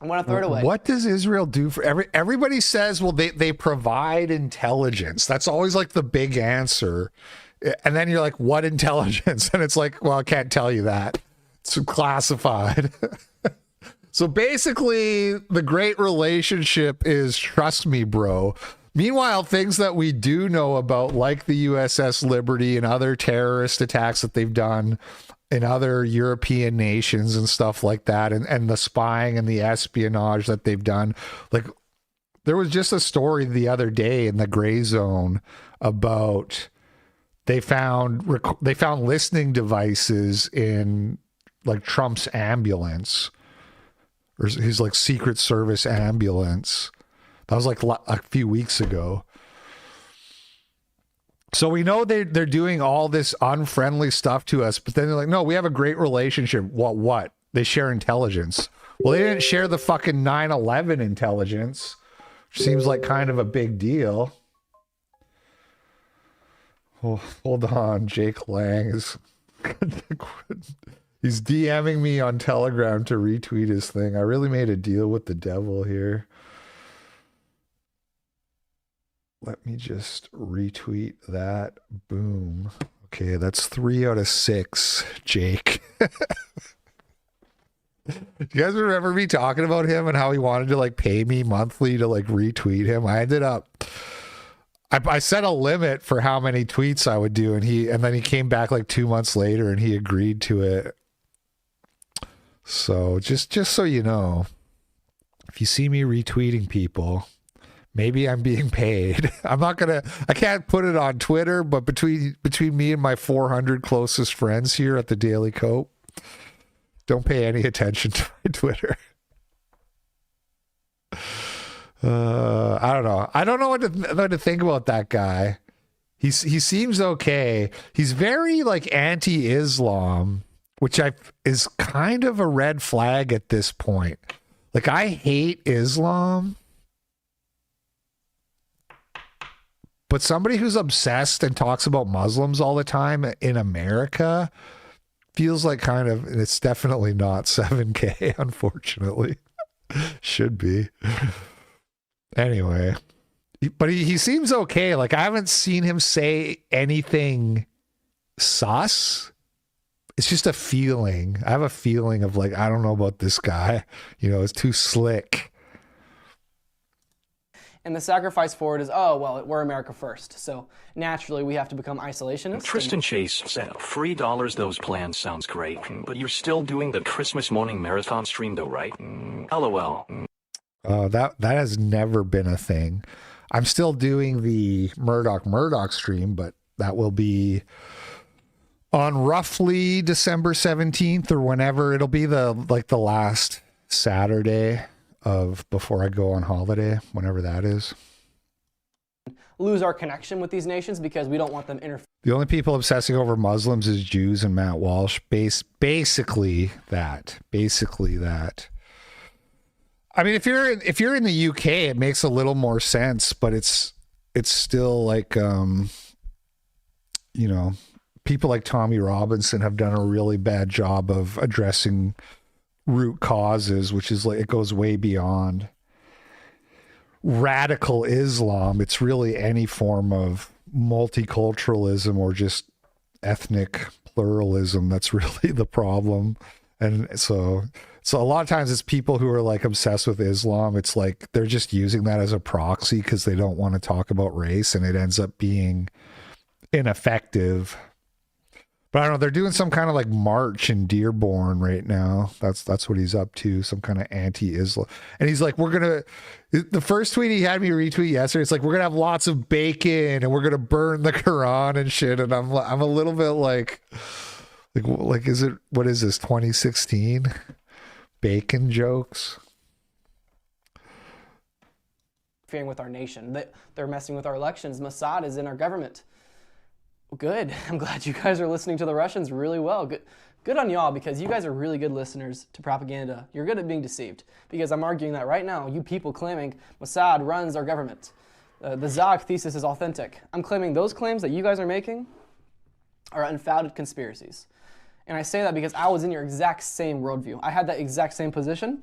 S15: I want to throw it away.
S1: What does Israel do for everybody says, well, they provide intelligence. That's always like the big answer And then you're like, what intelligence? And it's like, well, I can't tell you that. It's classified. So basically, the great relationship is trust me, bro. Meanwhile, things that we do know about, like the USS Liberty and other terrorist attacks that they've done in other European nations and stuff like that, and the spying and the espionage that they've done. Like, there was just a story the other day in the Gray Zone about they found listening devices in like Trump's ambulance, or his like Secret Service ambulance. That was like a few weeks ago. So we know they're doing all this unfriendly stuff to us, but then they're like, no, we have a great relationship. What? They share intelligence. Well, they didn't share the fucking 9/11 intelligence, which seems like kind of a big deal. Oh, hold on, Jake Lang is he's DMing me on Telegram to retweet his thing. I really made a deal with the devil here. Let me just retweet that. Boom. Okay, that's 3 out of 6, Jake. Do you guys remember me talking about him and how he wanted to like pay me monthly to like retweet him? I ended up, I set a limit for how many tweets I would do, and then he came back like 2 months later and he agreed to it. So just so you know, if you see me retweeting people, maybe I'm being paid. I can't put it on Twitter, but between me and my 400 closest friends here at the Daily Cope, don't pay any attention to my Twitter. I don't know. I don't know what to think about that guy. He seems okay. He's very like anti-Islam, which is kind of a red flag at this point. Like, I hate Islam, but somebody who's obsessed and talks about Muslims all the time in America feels like kind of, and it's definitely not 7K, unfortunately. Should be. Anyway, but he seems okay. Like, I haven't seen him say anything sus. It's just a feeling. I have a feeling of like, I don't know about this guy. You know, it's too slick.
S15: And the sacrifice for it is, oh, well, we're America first. So naturally, we have to become isolationists.
S9: Tristan Chase said, $3, those plans sounds great. But you're still doing the Christmas morning marathon stream though, right? LOL.
S1: That has never been a thing. I'm still doing the Murdoch stream, but that will be on roughly December 17th or whenever. It'll be the last Saturday of before I go on holiday, whenever that is.
S15: Lose our connection with these nations because we don't want them interfering.
S1: The only people obsessing over Muslims is Jews and Matt Walsh. Basically that. I mean, if you're in the UK, it makes a little more sense, but it's still like, you know, people like Tommy Robinson have done a really bad job of addressing root causes, which is like, it goes way beyond radical Islam. It's really any form of multiculturalism or just ethnic pluralism that's really the problem. And so a lot of times it's people who are like obsessed with Islam. It's like they're just using that as a proxy because they don't want to talk about race, and it ends up being ineffective. But I don't know, they're doing some kind of like march in Dearborn right now. That's what he's up to, some kind of anti-Islam. And he's like, the first tweet he had me retweet yesterday, it's like, we're going to have lots of bacon and we're going to burn the Quran and shit. And I'm a little bit like, what is this, 2016? Bacon jokes?
S15: Interfering with our nation. They're messing with our elections. Mossad is in our government. Good. I'm glad you guys are listening to the Russians really well. Good on y'all, because you guys are really good listeners to propaganda. You're good at being deceived, because I'm arguing that right now, you people claiming Mossad runs our government. The Zog thesis is authentic. I'm claiming those claims that you guys are making are unfounded conspiracies. And I say that because I was in your exact same worldview. I had that exact same position,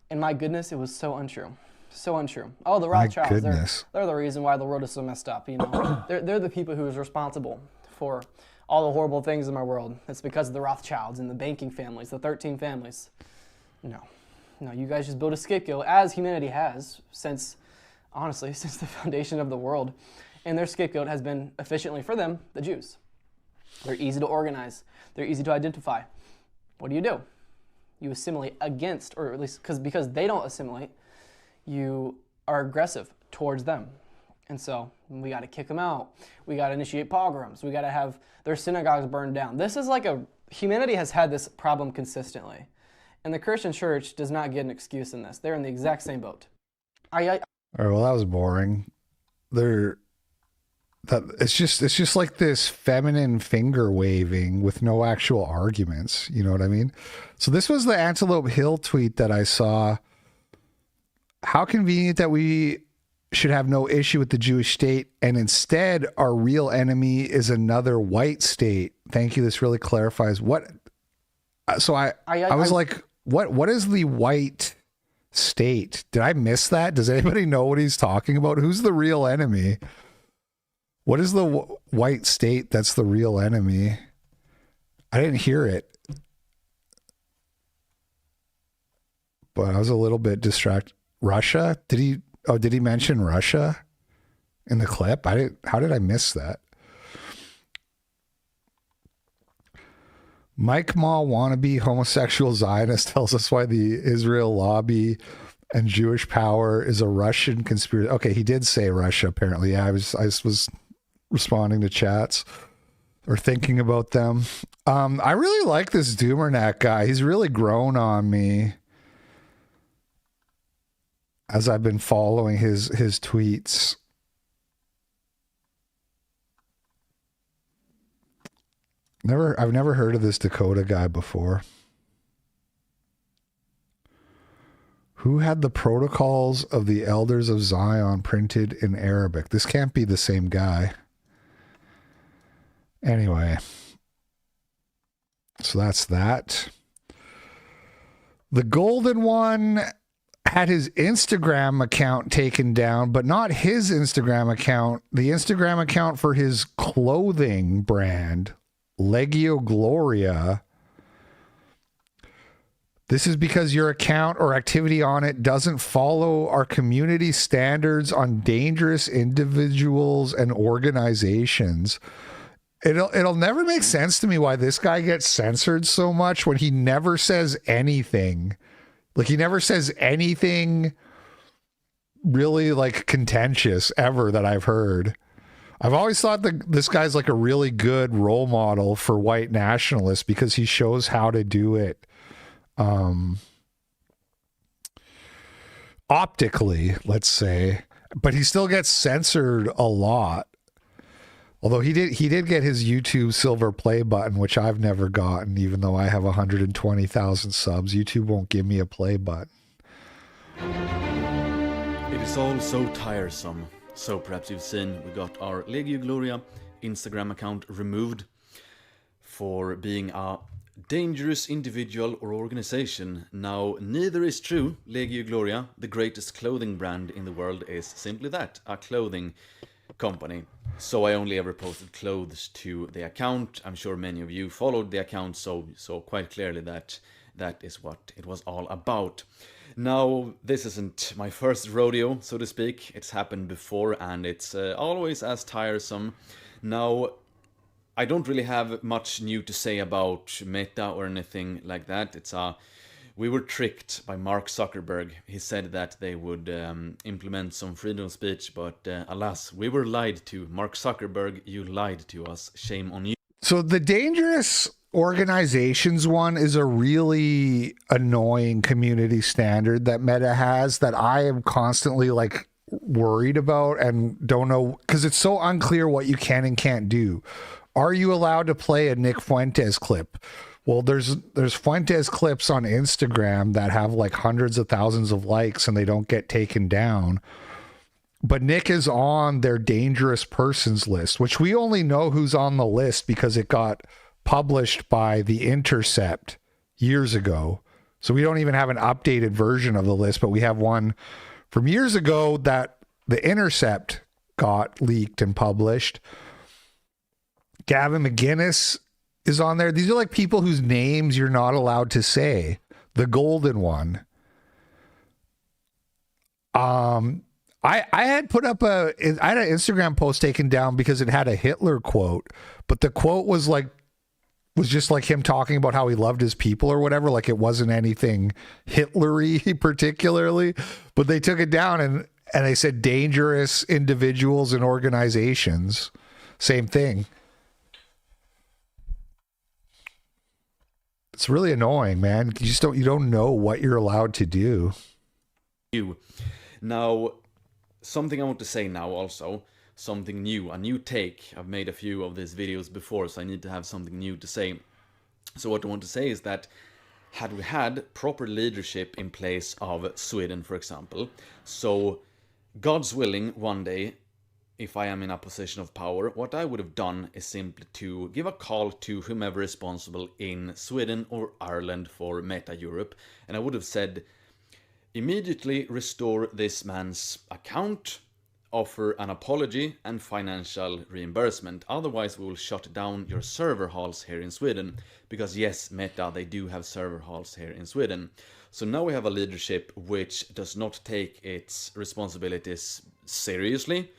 S15: and my goodness, it was so untrue. So untrue. Oh, the Rothschilds, they're the reason why the world is so messed up. You know, they're the people who is responsible for all the horrible things in my world. It's because of the Rothschilds and the banking families, the 13 families. No, you guys just build a scapegoat, as humanity has since, honestly, since the foundation of the world. And their scapegoat has been efficiently for them, the Jews. They're easy to organize. They're easy to identify. What do? You assimilate against, or at least because they don't assimilate, you are aggressive towards them. And so we got to kick them out. We got to initiate pogroms. We got to have their synagogues burned down. This is like humanity has had this problem consistently. And the Christian church does not get an excuse in this. They're in the exact same boat.
S1: All right, well, that was boring. It's just like this feminine finger waving with no actual arguments. You know what I mean? So this was the Antelope Hill tweet that I saw. How convenient that we should have no issue with the Jewish state, and instead our real enemy is another white state. Thank you. This really clarifies what. So I was like, what is the white state? Did I miss that? Does anybody know what he's talking about? Who's the real enemy? What is the white state that's the real enemy? I didn't hear it, but I was a little bit distracted. Russia? Did he mention Russia in the clip? How did I miss that? Mike Mall wannabe homosexual Zionist tells us why the Israel lobby and Jewish power is a Russian conspiracy. Okay, he did say Russia apparently. Yeah, I was responding to chats or thinking about them. I really like this Doomernack guy. He's really grown on me as I've been following his tweets. I've never heard of this Dakota guy before. Who had the protocols of the elders of Zion printed in Arabic? This can't be the same guy. Anyway, so that's that. The golden one had his Instagram account taken down, but not his Instagram account, the Instagram account for his clothing brand, Legio Gloria. This is because your account or activity on it doesn't follow our community standards on dangerous individuals and organizations. It'll never make sense to me why this guy gets censored so much when he never says anything. Like, he never says anything really like contentious ever that I've heard. I've always thought that this guy's like a really good role model for white nationalists because he shows how to do it optically, let's say, but he still gets censored a lot. Although he did get his YouTube silver play button, which I've never gotten, even though I have 120,000 subs. YouTube won't give me a play button.
S16: It is all so tiresome. So perhaps you've seen we got our Legio Gloria Instagram account removed for being a dangerous individual or organization. Now, neither is true. Legio Gloria, the greatest clothing brand in the world, is simply that, a clothing company. So I only ever posted clothes to the account. I'm sure many of you followed the account, so quite clearly that is what it was all about. Now, this isn't my first rodeo, so to speak. It's happened before, and it's always as tiresome. Now, I don't really have much new to say about Meta or anything like that. We were tricked by Mark Zuckerberg. He said that they would implement some freedom of speech, but alas, we were lied to. Mark Zuckerberg, you lied to us. Shame on you.
S1: So the dangerous organizations one is a really annoying community standard that Meta has that I am constantly like worried about and don't know, because it's so unclear what you can and can't do. Are you allowed to play a Nick Fuentes clip? Well, there's Fuentes clips on Instagram that have like hundreds of thousands of likes and they don't get taken down. But Nick is on their dangerous persons list, which we only know who's on the list because it got published by The Intercept years ago. So we don't even have an updated version of the list, but we have one from years ago that The Intercept got leaked and published. Gavin McGinnis is on there. These are like people whose names you're not allowed to say. The golden one. I had put up I had an Instagram post taken down because it had a Hitler quote, but the quote was just like him talking about how he loved his people or whatever. Like it wasn't anything Hitler-y particularly, but they took it down and they said dangerous individuals and organizations. Same thing. It's really annoying, man. You don't know what you're allowed to do.
S16: Now, something I want to say now also, something new, a new take. I've made a few of these videos before, so I need to have something new to say. So what I want to say is that had we had proper leadership in place of Sweden, for example, so God's willing, one day, if I am in a position of power, what I would have done is simply to give a call to whomever responsible in Sweden or Ireland for Meta Europe, and I would have said, immediately restore this man's account, offer an apology and financial reimbursement. Otherwise, we will shut down your server halls here in Sweden. Because yes, Meta, they do have server halls here in Sweden. So now we have a leadership which does not take its responsibilities seriously.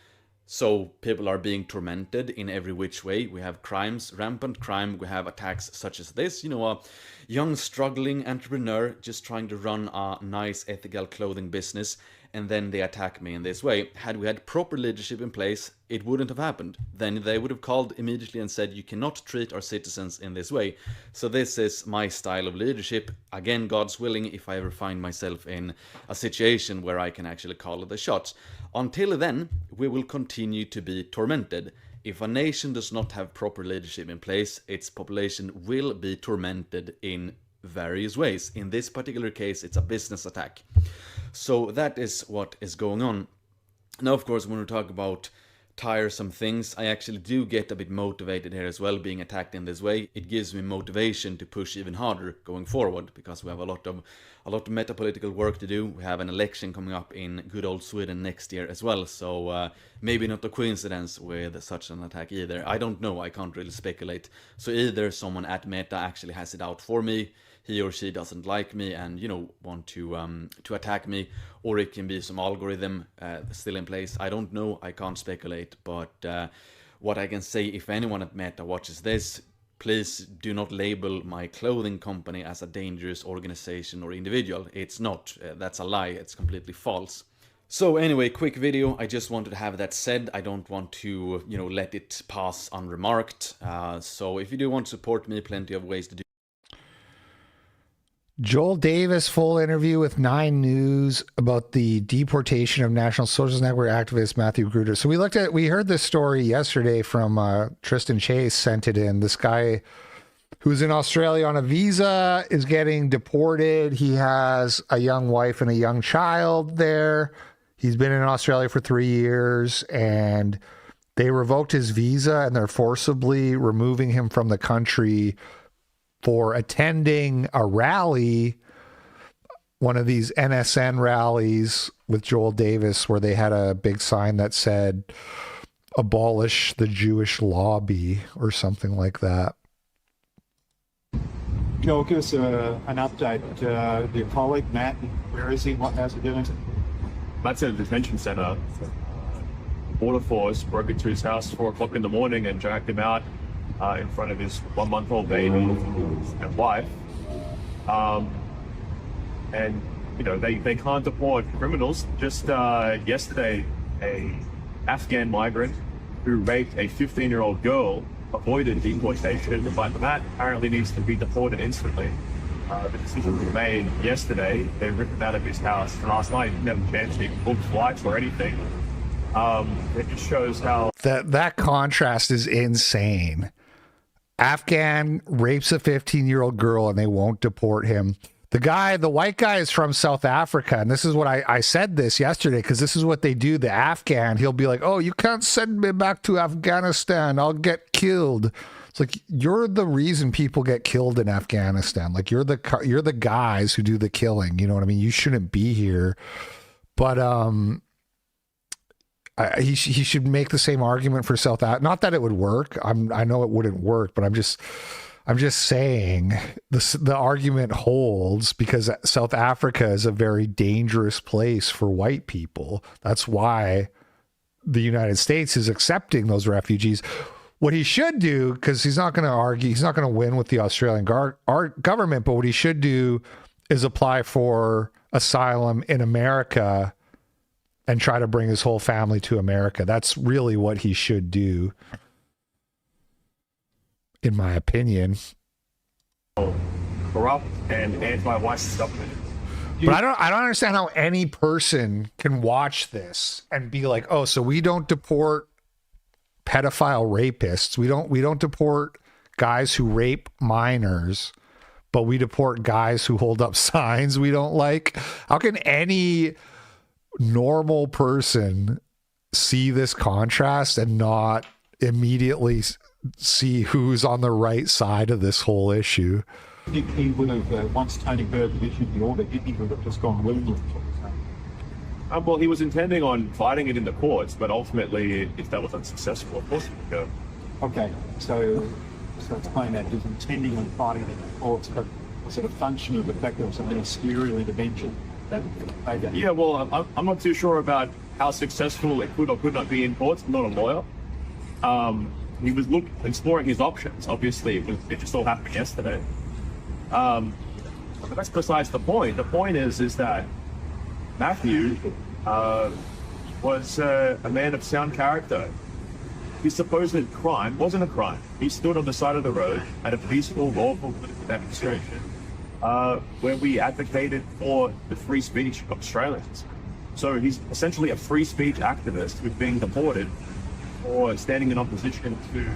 S16: So people are being tormented in every which way. We have crimes, rampant crime. We have attacks such as this. You know, a young struggling entrepreneur just trying to run a nice ethical clothing business, and then they attack me in this way. Had we had proper leadership in place, it wouldn't have happened. Then they would have called immediately and said, you cannot treat our citizens in this way. So this is my style of leadership. Again, God's willing, if I ever find myself in a situation where I can actually call the shots. Until then, we will continue to be tormented. If a nation does not have proper leadership in place, its population will be tormented in various ways. In this particular case, it's a business attack. So that is what is going on. Now, of course, when we talk about tiresome things, I actually do get a bit motivated here as well, being attacked in this way. It gives me motivation to push even harder going forward, because we have a lot of metapolitical work to do. We have an election coming up in good old Sweden next year as well, so maybe not a coincidence with such an attack either. I don't know, I can't really speculate. So either someone at Meta actually has it out for me, he or she doesn't like me and, you know, want to attack me, or it can be some algorithm still in place. I don't know, I can't speculate, but what I can say, if anyone at Meta watches this, please do not label my clothing company as a dangerous organization or individual. It's not. That's a lie. It's completely false. So anyway, quick video. I just wanted to have that said. I don't want to, you know, let it pass unremarked. So if you do want to support me, plenty of ways to do.
S1: Joel Davis, full interview with 9 News about the deportation of National Socialist Network activist Matthew Gruder. So we heard this story yesterday from Tristan Chase, sent it in. This guy who's in Australia on a visa is getting deported. He has a young wife and a young child there. He's been in Australia for 3 years, and they revoked his visa, and they're forcibly removing him from the country for attending a rally, one of these NSN rallies with Joel Davis, where they had a big sign that said, abolish the Jewish lobby, or something like that.
S17: Joel, give us an update. Your colleague, Matt, where is he? How's he doing?
S18: Matt's at a detention center. Border Force broke into his house 4 o'clock in the morning and dragged him out in front of his 1-month-old baby and wife. And, you know, they can't deport criminals. Just yesterday, a Afghan migrant who raped a 15-year-old girl avoided deportation, but Matt apparently needs to be deported instantly. The decision was made yesterday. They ripped him out of his house. And last night, he didn't have a chance to book flights or anything. It just shows how...
S1: That contrast is insane. Afghan rapes a 15-year-old girl and they won't deport him. The white guy is from South Africa, and this is what I said this yesterday, because this is what they do. The Afghan, he'll be like, oh, you can't send me back to Afghanistan, I'll get killed. It's like, you're the reason people get killed in Afghanistan. Like, you're the guys who do the killing, you know what I mean? You shouldn't be here. But he should make the same argument for South Africa. Not that it would work. I know it wouldn't work, but I'm just saying the argument holds because South Africa is a very dangerous place for white people. That's why the United States is accepting those refugees. What he should do, because he's not going to argue, he's not going to win with the Australian government, but what he should do is apply for asylum in America and try to bring his whole family to America. That's really what he should do, in my opinion.
S18: Corrupt and anti-white government.
S1: But I don't understand how any person can watch this and be like, oh, so we don't deport pedophile rapists. We don't deport guys who rape minors, but we deport guys who hold up signs we don't like. How can any normal person see this contrast and not immediately see who's on the right side of this whole issue?
S17: He would have, once Tony Bird issued the order, he would have just gone willingly.
S18: Well, he was intending on fighting it in the courts, but ultimately, if that was unsuccessful, of course he would go.
S17: Okay, so explain that. He was intending on fighting it in the courts, but was it a function of the fact that it was a ministerial intervention?
S18: Yeah, well, I'm not too sure about how successful it could or could not be in courts. I'm not a lawyer. He was exploring his options. Obviously, it just all happened yesterday. But that's besides the point. The point is that Matthew was a man of sound character. His supposed crime wasn't a crime. He stood on the side of the road at a peaceful, lawful political demonstration where we advocated for the free speech of Australians. So he's essentially a free speech activist who's being deported for standing in opposition to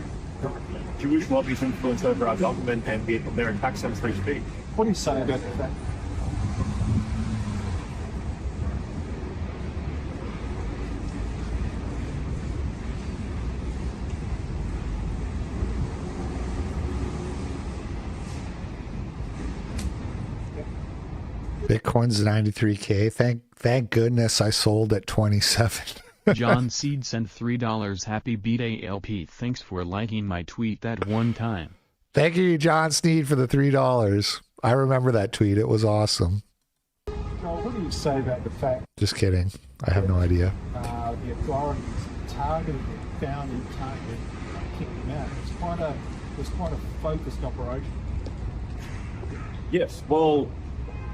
S18: Jewish lobbies' influence over our government and their attacks on free speech.
S17: What do you say about that?
S1: Bitcoin's 93K. Thank goodness I sold at 27.
S3: John Seed sent $3. Happy B-Day LP. Thanks for liking my tweet that one time.
S1: Thank you, John Sneed, for the $3. I remember that tweet. It was awesome.
S17: Joel, what do you say about the fact?
S1: Just kidding. I have no idea.
S17: The authorities found and targeted, kicked him out. It was quite a focused operation.
S18: Yes, well,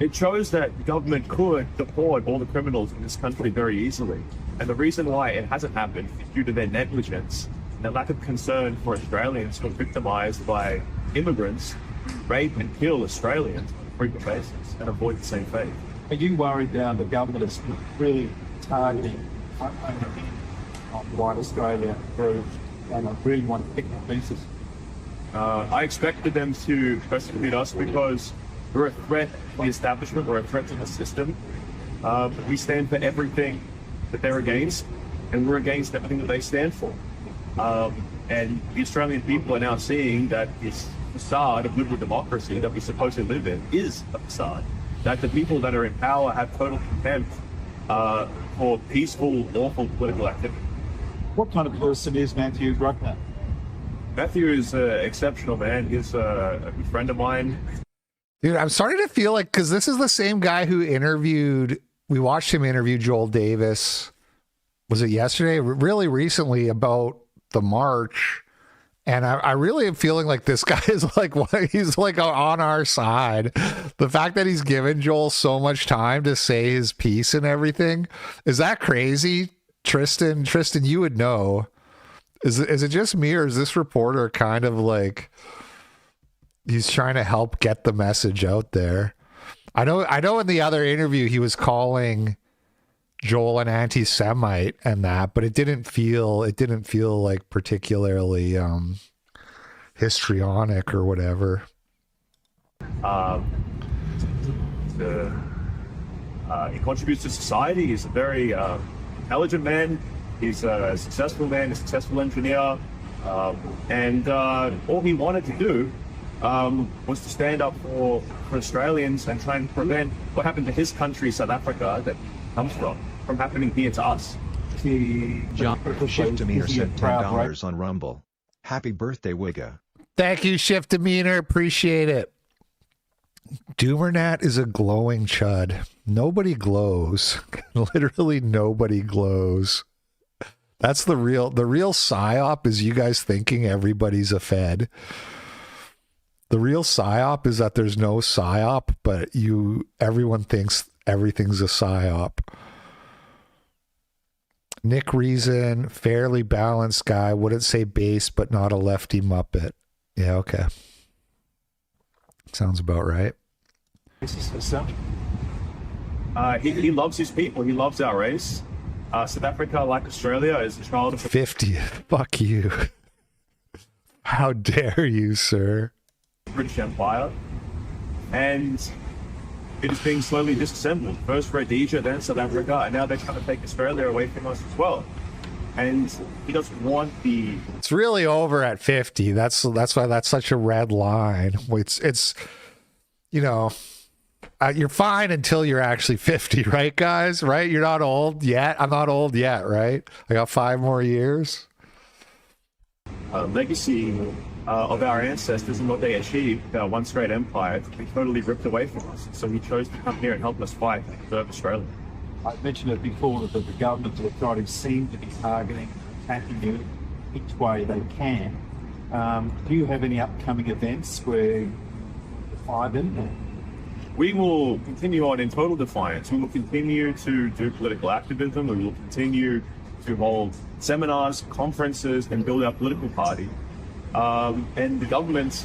S18: it shows that the government could deport all the criminals in this country very easily. And the reason why it hasn't happened is due to their negligence and their lack of concern for Australians who are victimized by immigrants who rape and kill Australians on a frequent basis and avoid the same fate.
S17: Are you worried now the government is really targeting on white Australia who really want to pick the pieces?
S18: I expected them to persecute us because we're a threat to the establishment, we're a threat to the system. We stand for everything that they're against, and we're against everything that they stand for. And the Australian people are now seeing that this facade of liberal democracy that we supposedly live in is a facade. That the people that are in power have total contempt for peaceful, lawful political activity.
S17: What kind of person is Matthew Bruckner?
S18: Matthew is an exceptional man. He's a good friend of mine.
S1: Dude, I'm starting to feel like, because this is the same guy who we watched him interview Joel Davis, was it yesterday? Really recently, about the march. And I really am feeling like this guy is he's like on our side. The fact that he's given Joel so much time to say his piece and everything, is that crazy? Tristan, you would know. Is it just me, or is this reporter kind of like he's trying to help get the message out there? I know in the other interview he was calling Joel an anti-Semite and that, but it didn't feel like particularly histrionic or whatever.
S18: He contributes to society. He's a very intelligent man. He's a successful man, a successful engineer, and all he wanted to do was to stand up for Australians and try and prevent what happened to his country, South Africa, that comes from happening here to us.
S17: the
S11: Shift Demeanor
S17: is he a
S11: sent
S17: proud
S11: $10 on Rumble. Happy birthday, Wigga.
S1: Thank you, Shift Demeanor. Appreciate it. Doomernat is a glowing chud. Nobody glows. Literally nobody glows. That's the real psyop is you guys thinking everybody's a Fed. The real psyop is that there's no psyop, but everyone thinks everything's a psyop. Nick Reason, fairly balanced guy, wouldn't say base, but not a lefty muppet. Yeah, okay. Sounds about right.
S18: He loves his people. He loves our race. South Africa, like Australia, is a child of
S1: 50. Fuck you. How dare you, sir?
S18: the British Empire, and it is being slowly disassembled. First Rhodesia, then South Africa, and now they're trying to take Australia away from us as well. And he doesn't want the...
S1: It's really over at 50. That's why that's such a red line. It's you know, you're fine until you're actually 50, right, guys? Right? You're not old yet. I'm not old yet, right? I got 5 more years.
S18: Legacy of our ancestors and what they achieved, one great empire, to be totally ripped away from us. So he chose to come here and help us fight and preserve Australia.
S17: I mentioned it before that the government authorities seem to be targeting, attacking you each way they can. Do you have any upcoming events where you find them?
S18: We will continue on in total defiance. We will continue to do political activism. We will continue to hold seminars, conferences, and build our political party. And the government,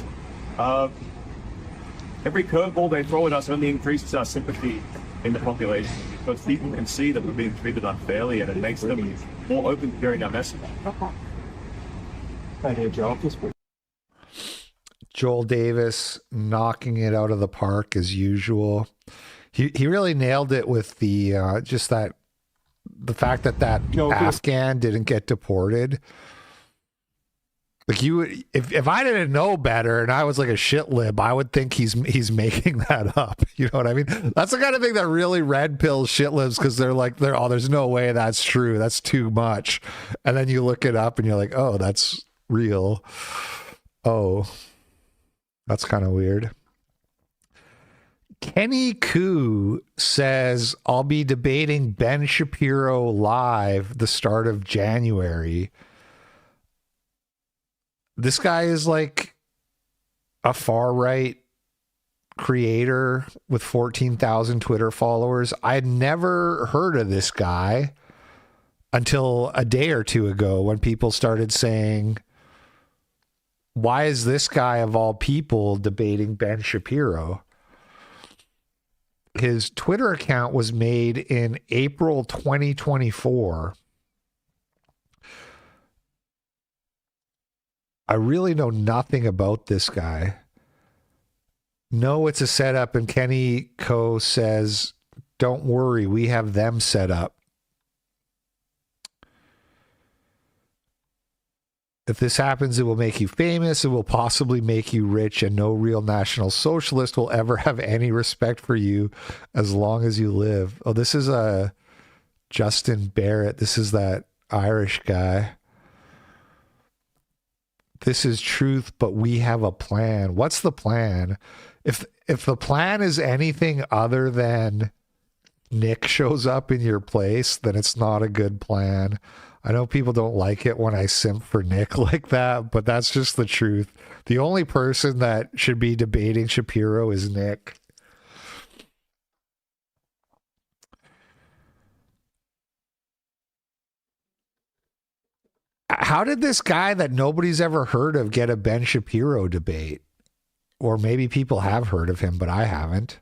S18: every curveball they throw at us only increases our sympathy in the population, because people can see that we're being treated unfairly, and it makes them more open to hearing our message.
S1: Joel Davis knocking it out of the park as usual. He really nailed it with the just that the fact that Afghan didn't get deported. Like if I didn't know better and I was like a shit lib, I would think he's making that up. You know what I mean? That's the kind of thing that really red pills shit libs, because there's no way that's true. That's too much. And then you look it up and you're like, oh, that's real. Oh, that's kind of weird. Kenny Koo says, I'll be debating Ben Shapiro live the start of January. This guy is like a far-right creator with 14,000 Twitter followers. I had never heard of this guy until a day or two ago when people started saying, why is this guy of all people debating Ben Shapiro? His Twitter account was made in April 2024. I really know nothing about this guy. No, it's a setup, and Kenny Ko says, don't worry, we have them set up. If this happens, it will make you famous, it will possibly make you rich, and no real National Socialist will ever have any respect for you as long as you live. Oh, this is Justin Barrett. This is that Irish guy. This is truth, but we have a plan. What's the plan? If the plan is anything other than Nick shows up in your place, then it's not a good plan. I know people don't like it when I simp for Nick like that, but that's just the truth. The only person that should be debating Shapiro is Nick. How did this guy that nobody's ever heard of get a Ben Shapiro debate? Or maybe people have heard of him, but I haven't.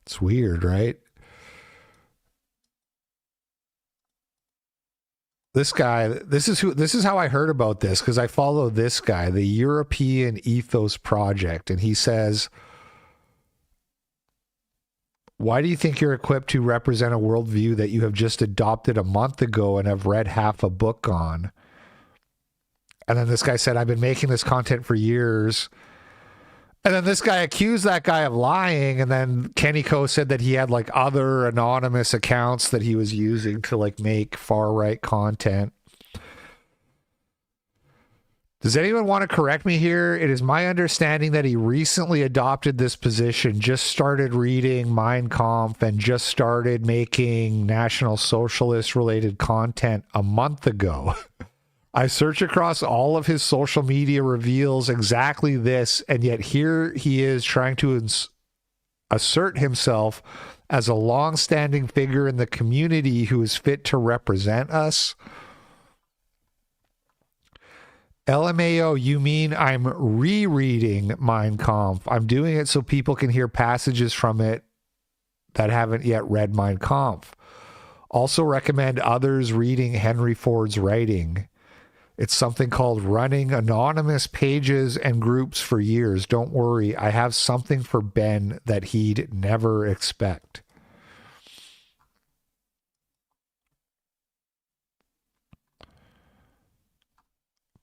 S1: It's weird, right? This guy, this is how I heard about this, because I follow this guy, the European Ethos Project, and he says, why do you think you're equipped to represent a worldview that you have just adopted a month ago and have read half a book on? And then this guy said, I've been making this content for years, And then this guy accused that guy of lying, and then Kenny Co said that he had like other anonymous accounts that he was using to like make far-right content. Does anyone want to correct me here? It is my understanding that he recently adopted this position, just started reading Mein Kampf, and just started making National Socialist related content a month ago. I search across all of his social media reveals exactly this, and yet here he is trying to assert himself as a long-standing figure in the community who is fit to represent us. LMAO, you mean I'm rereading Mein Kampf? I'm doing it so people can hear passages from it that haven't yet read Mein Kampf. Also recommend others reading Henry Ford's writing. It's something called running anonymous pages and groups for years. Don't worry, I have something for Ben that he'd never expect.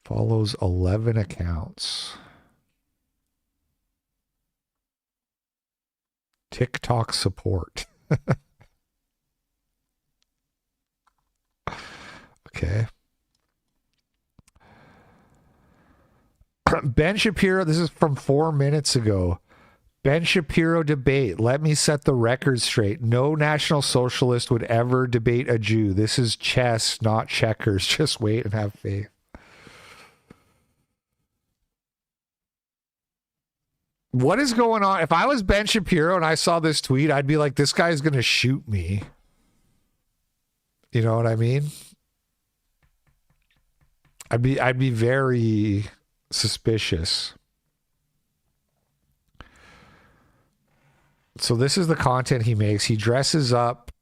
S1: Follows 11 accounts. TikTok support. Okay. Ben Shapiro, this is from 4 minutes ago. Ben Shapiro debate. Let me set the record straight. No National Socialist would ever debate a Jew. This is chess, not checkers. Just wait and have faith. What is going on? If I was Ben Shapiro and I saw this tweet, I'd be like, this guy's going to shoot me. You know what I mean? I'd be very suspicious. So this is the content he makes. He dresses up.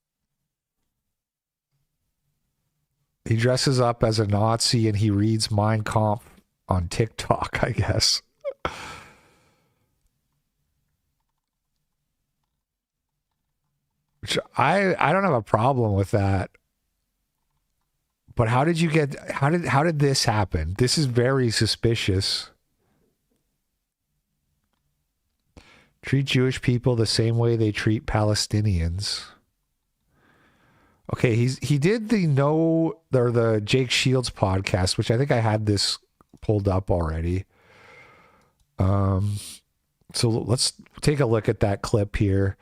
S1: He dresses up as a Nazi and he reads Mein Kampf on TikTok, I guess. Which I don't have a problem with that. But how did this happen? This is very suspicious. Treat Jewish people the same way they treat Palestinians. Okay, he did the Jake Shields podcast, which I think I had this pulled up already. So let's take a look at that clip here.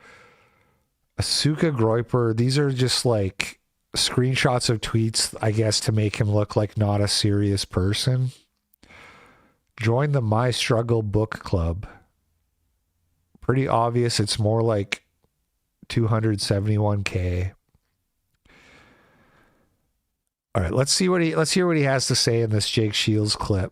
S1: Asuka Groiper, these are just like screenshots of tweets, I guess, to make him look like not a serious person. Join the My Struggle book club. Pretty obvious it's more like 271K. All right, let's hear what he has to say in this Jake Shields clip.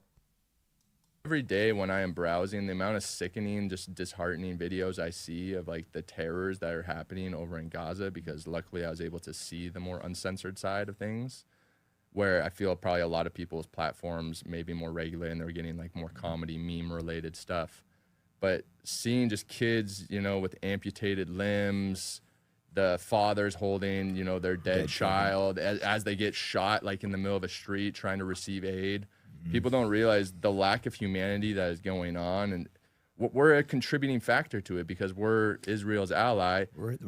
S19: Every day when I am browsing, the amount of sickening, just disheartening videos I see of like the terrors that are happening over in Gaza, because luckily I was able to see the more uncensored side of things, where I feel probably a lot of people's platforms may be more regular and they're getting like more comedy, meme related stuff. But seeing just kids, you know, with amputated limbs, the fathers holding, you know, their dead child as they get shot, like in the middle of a street trying to receive aid. People don't realize the lack of humanity that is going on, and we're a contributing factor to it because we're Israel's ally.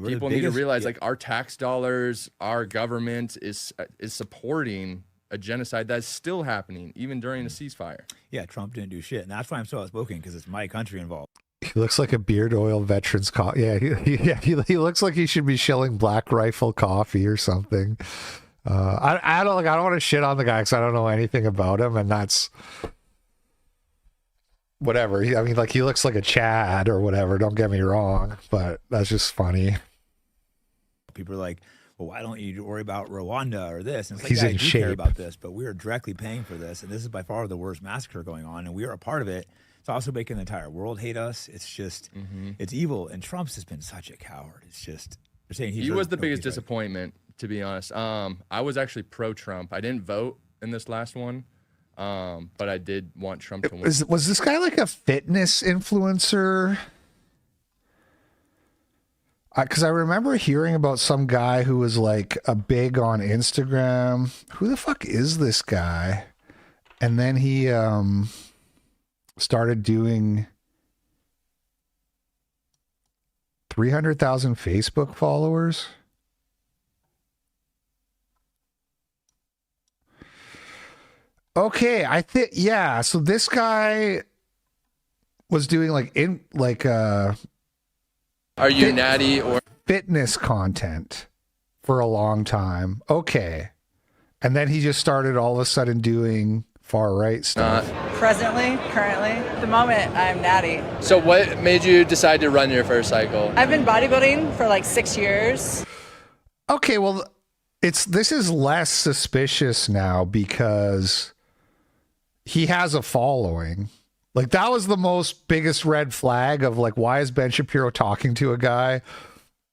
S19: People need to realize, like, our tax dollars, our government is supporting a genocide that's still happening even during a ceasefire.
S20: Yeah, Trump didn't do shit, and that's why I'm so outspoken, because it's my country involved.
S1: He looks like a beard oil veterans Yeah, he looks like he should be shilling Black Rifle coffee or something. I don't want to shit on the guy because I don't know anything about him, and that's whatever. I mean, like, he looks like a Chad or whatever. Don't get me wrong, but that's just funny.
S20: People are like, well, why don't you worry about Rwanda or this? And it's like,
S1: He's
S20: yeah,
S1: in
S20: I do
S1: shape.
S20: care about this, but we are directly paying for this, and this is by far the worst massacre going on, and we are a part of it. It's also making the entire world hate us. It's just, it's evil, and Trump's just been such a coward. It's just, they're saying he
S19: was the biggest disappointment, to be honest. I was actually pro-Trump. I didn't vote in this last one, but I did want Trump to win.
S1: Was this guy like a fitness influencer? Because I remember hearing about some guy who was like a big on Instagram. Who the fuck is this guy? And then he started doing 300,000 Facebook followers. Okay, I think yeah. So this guy was doing
S19: Are you natty or
S1: fitness content for a long time? Okay, and then he just started all of a sudden doing far right stuff.
S21: Presently, currently, at the moment, I'm natty.
S19: So what made you decide to run your first cycle?
S21: I've been bodybuilding for like 6 years.
S1: Okay, well, this is less suspicious now because he has a following. Like, that was the most biggest red flag of like, why is Ben Shapiro talking to a guy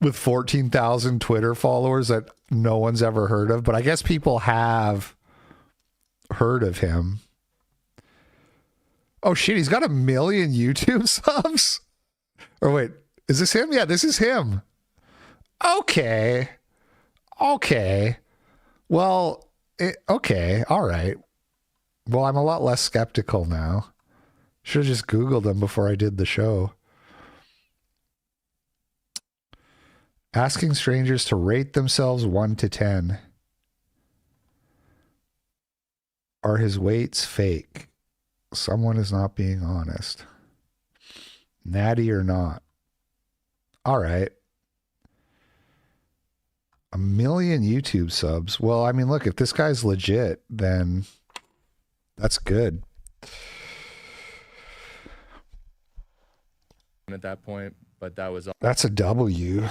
S1: with 14,000 Twitter followers that no one's ever heard of? But I guess people have heard of him. Oh shit, he's got 1 million YouTube subs? Or wait, is this him? Yeah, this is him. Okay. Well, okay, all right. Well, I'm a lot less skeptical now. Should have just Googled him before I did the show. Asking strangers to rate themselves 1 to 10. Are his weights fake? Someone is not being honest. Natty or not? All right. 1 million YouTube subs. Well, I mean, look, if this guy's legit, then that's good.
S19: At that point, but that was
S1: That's a W.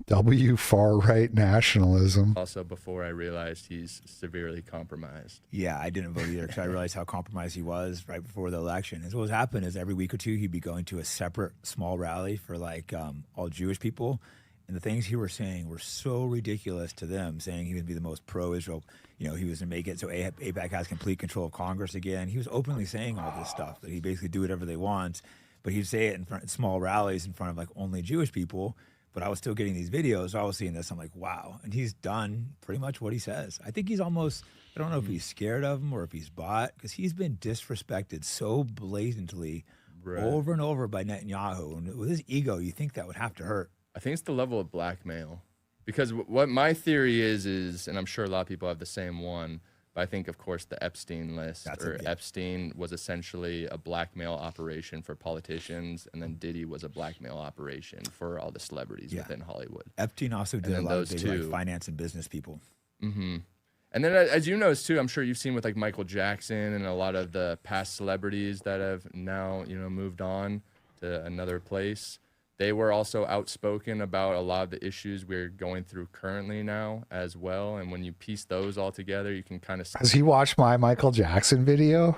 S1: W far right nationalism.
S19: also before I realized he's severely compromised.
S20: Yeah, I didn't vote either because I realized how compromised he was right before the election. And so what happened is every week or two he'd be going to a separate small rally for like all Jewish people. And the things he was saying were so ridiculous to them, saying he would be the most pro-Israel. You know, he was going to make it so AIPAC has complete control of Congress again. He was openly saying all this stuff, that he basically do whatever they want. But he'd say it in front of small rallies in front of like only Jewish people. But I was still getting these videos. So I was seeing this. I'm like, wow. And he's done pretty much what he says. I think he's almost, I don't know if he's scared of him or if he's bought, because he's been disrespected so blatantly over and over by Netanyahu. And with his ego, you think that would have to hurt.
S19: I think it's the level of blackmail. Because what my theory is, and I'm sure a lot of people have the same one, but I think, of course, the Epstein list, Epstein was essentially a blackmail operation for politicians, and then Diddy was a blackmail operation for all the celebrities within Hollywood.
S20: Epstein also did a lot of like finance and business people.
S19: Mm-hmm. And then, as you noticed too, I'm sure you've seen with like Michael Jackson and a lot of the past celebrities that have now, moved on to another place. They were also outspoken about a lot of the issues we're going through currently now as well. And when you piece those all together, you can kind of...
S1: Has he watched my Michael Jackson video?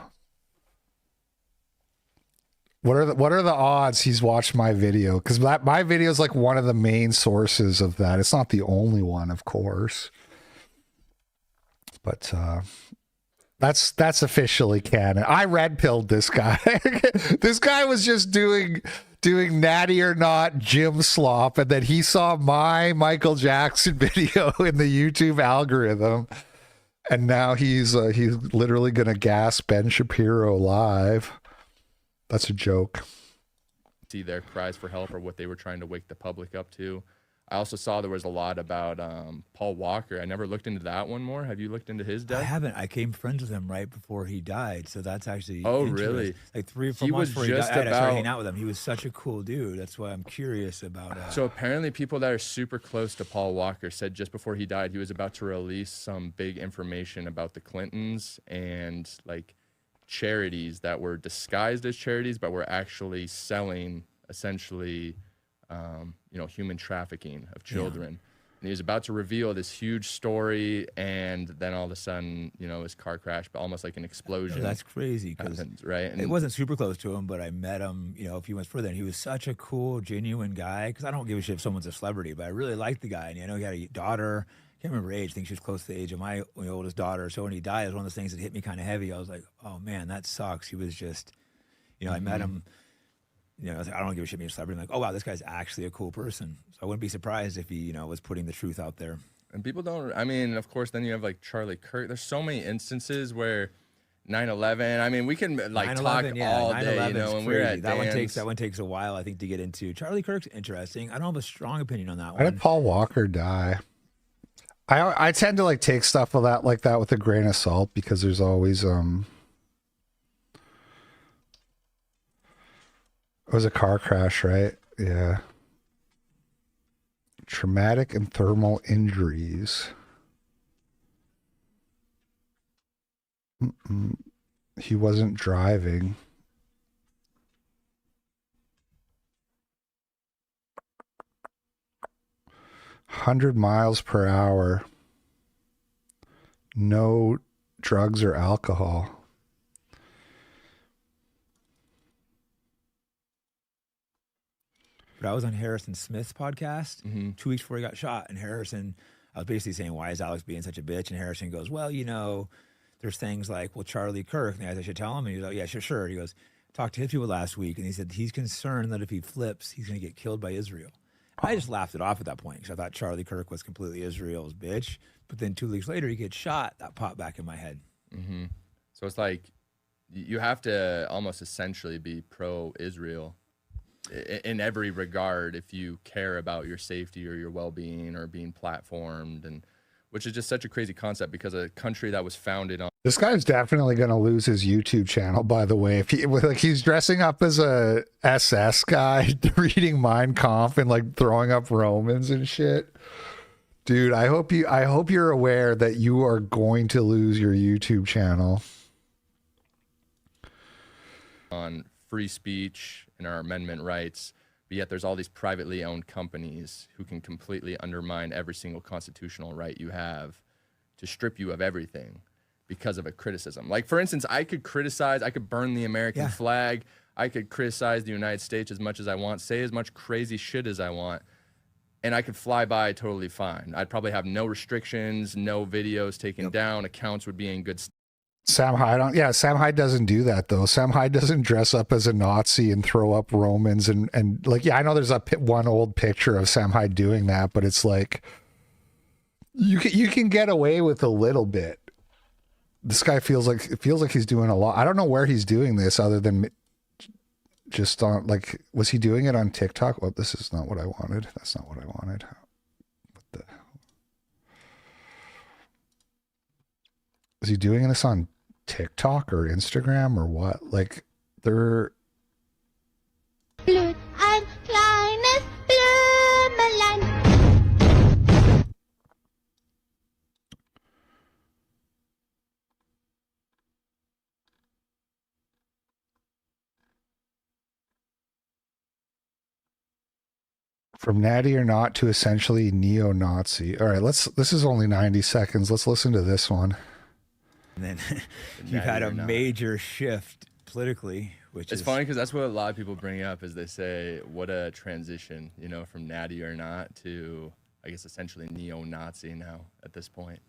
S1: What are the odds he's watched my video? Because my video is like one of the main sources of that. It's not the only one, of course. But that's officially canon. I red-pilled this guy. This guy was just doing natty or not gym slop, and then he saw my Michael Jackson video in the YouTube algorithm, and now he's literally gonna gas Ben Shapiro live. That's a joke.
S19: See their cries for help or what they were trying to wake the public up to. I also saw there was a lot about Paul Walker. I never looked into that one more. Have you looked into his death?
S20: I haven't. I came friends with him right before he died, so that's actually
S19: really?
S20: Like 3 or 4 months before he died, I started hanging out with him. He was such a cool dude. That's why I'm curious about.
S19: So apparently, people that are super close to Paul Walker said just before he died, he was about to release some big information about the Clintons and like charities that were disguised as charities, but were actually selling essentially. Human trafficking of children. And he was about to reveal this huge story, and then all of a sudden, his car crashed, but almost like an explosion.
S20: That's crazy, because
S19: right? And
S20: it wasn't super close to him, but I met him, a few months further, and he was such a cool, genuine guy. Because I don't give a shit if someone's a celebrity, but I really liked the guy. And I know he had a daughter. I can't remember her age. I think she was close to the age of my oldest daughter. So when he died, it was one of those things that hit me kind of heavy. I was like, oh man, that sucks. He was just, I met him. I don't give a shit being a celebrity. I'm like, oh wow, this guy's actually a cool person. So I wouldn't be surprised if he, was putting the truth out there.
S19: And people don't. I mean, of course, then you have like Charlie Kirk. There's so many instances where 9/11. I mean, we can like talk all day, you know, and we're at
S20: that one takes a while, I think, to get into. Charlie Kirk's interesting. I don't have a strong opinion on that one.
S1: Why did Paul Walker die? I tend to like take stuff like that with a grain of salt because there's always it was a car crash, right? Yeah. Traumatic and thermal injuries. He wasn't driving. $100 miles per hour. No drugs or alcohol.
S20: But I was on Harrison Smith's podcast 2 weeks before he got shot, and Harrison, I was basically saying, why is Alex being such a bitch? And Harrison goes, well, you know, there's things like, well, Charlie Kirk, and I should tell him. And he's like, yeah, sure. He goes, talked to his people last week, and he said he's concerned that if he flips, he's going to get killed by Israel. I just laughed it off at that point because I thought Charlie Kirk was completely Israel's bitch. But then 2 weeks later, he gets shot. That popped back in my head.
S19: So it's like you have to almost essentially be pro-Israel in every regard if you care about your safety or your well-being or being platformed, and which is just such a crazy concept because a country that was founded on.
S1: This guy's definitely going to lose his YouTube channel, by the way. If he's dressing up as a SS guy, reading Mein Kampf and like throwing up Romans and shit. Dude, I hope you're aware that you are going to lose your YouTube channel.
S19: On free speech and our amendment rights, but yet there's all these privately owned companies who can completely undermine every single constitutional right you have to strip you of everything because of a criticism. Like, for instance, I could burn the American flag. I could criticize the United States as much as I want, say as much crazy shit as I want, and I could fly by totally fine. I'd probably have no restrictions, no videos taken down, accounts would be in good
S1: Sam Hyde Sam Hyde doesn't do that though. Sam Hyde doesn't dress up as a Nazi and throw up Romans and like, yeah, I know there's one old picture of Sam Hyde doing that, but it's like you can get away with a little bit. This guy feels like he's doing a lot. I don't know where he's doing this other than just on, like, was he doing it on TikTok? Well, this is not what I wanted. That's not what I wanted. What the hell? Is he doing this on TikTok or Instagram or what? Like, they're
S10: Blut, ein kleines Blümelein.
S1: from natty or not to essentially neo-Nazi. All right, this is only 90 seconds. Let's listen to this one.
S20: And then you've had a major shift politically, which
S19: it's funny because that's what a lot of people bring up is they say, what a transition, you know, from natty or not to, I guess, essentially neo-Nazi now at this point.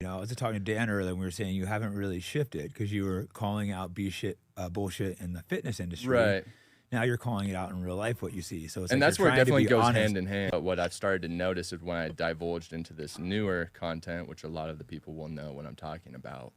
S20: You know, I was talking to Dan earlier and we were saying you haven't really shifted because you were calling out bullshit in the fitness industry.
S19: Right.
S20: Now you're calling it out in real life, what you see. So it's
S19: and
S20: like
S19: that's where it definitely goes
S20: honest.
S19: hand in hand. But what I've started to notice is when I divulged into this newer content, which a lot of the people will know what I'm talking about,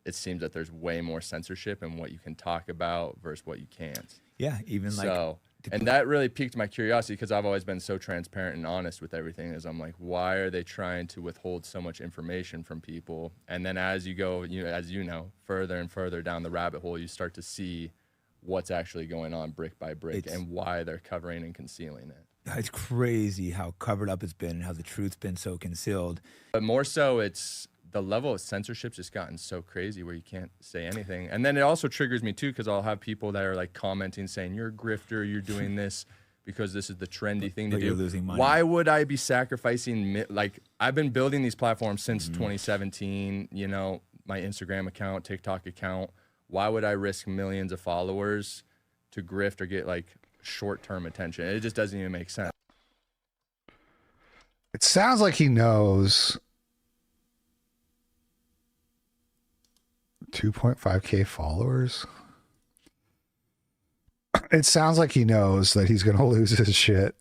S19: it seems that there's way more censorship in what you can talk about versus what you can't.
S20: Yeah, even like...
S19: So, and that really piqued my curiosity because I've always been so transparent and honest with everything. Is I'm like, why are they trying to withhold so much information from people? And then as you go, as you know, further and further down the rabbit hole, you start to see what's actually going on brick by brick and why they're covering and concealing it.
S20: It's crazy how covered up it's been and how the truth's been so concealed.
S19: But more so, it's the level of censorship's just gotten so crazy where you can't say anything. And then it also triggers me too because I'll have people that are like commenting saying, you're a grifter, you're doing this because this is the trendy thing to do.
S20: You're losing money.
S19: Why would I be sacrificing, like, I've been building these platforms since 2017, you know, my Instagram account, TikTok account. Why would I risk millions of followers to grift or get like short-term attention? It just doesn't even make sense.
S1: It sounds like he knows 2.5K followers. It sounds like he knows that he's going to lose his shit.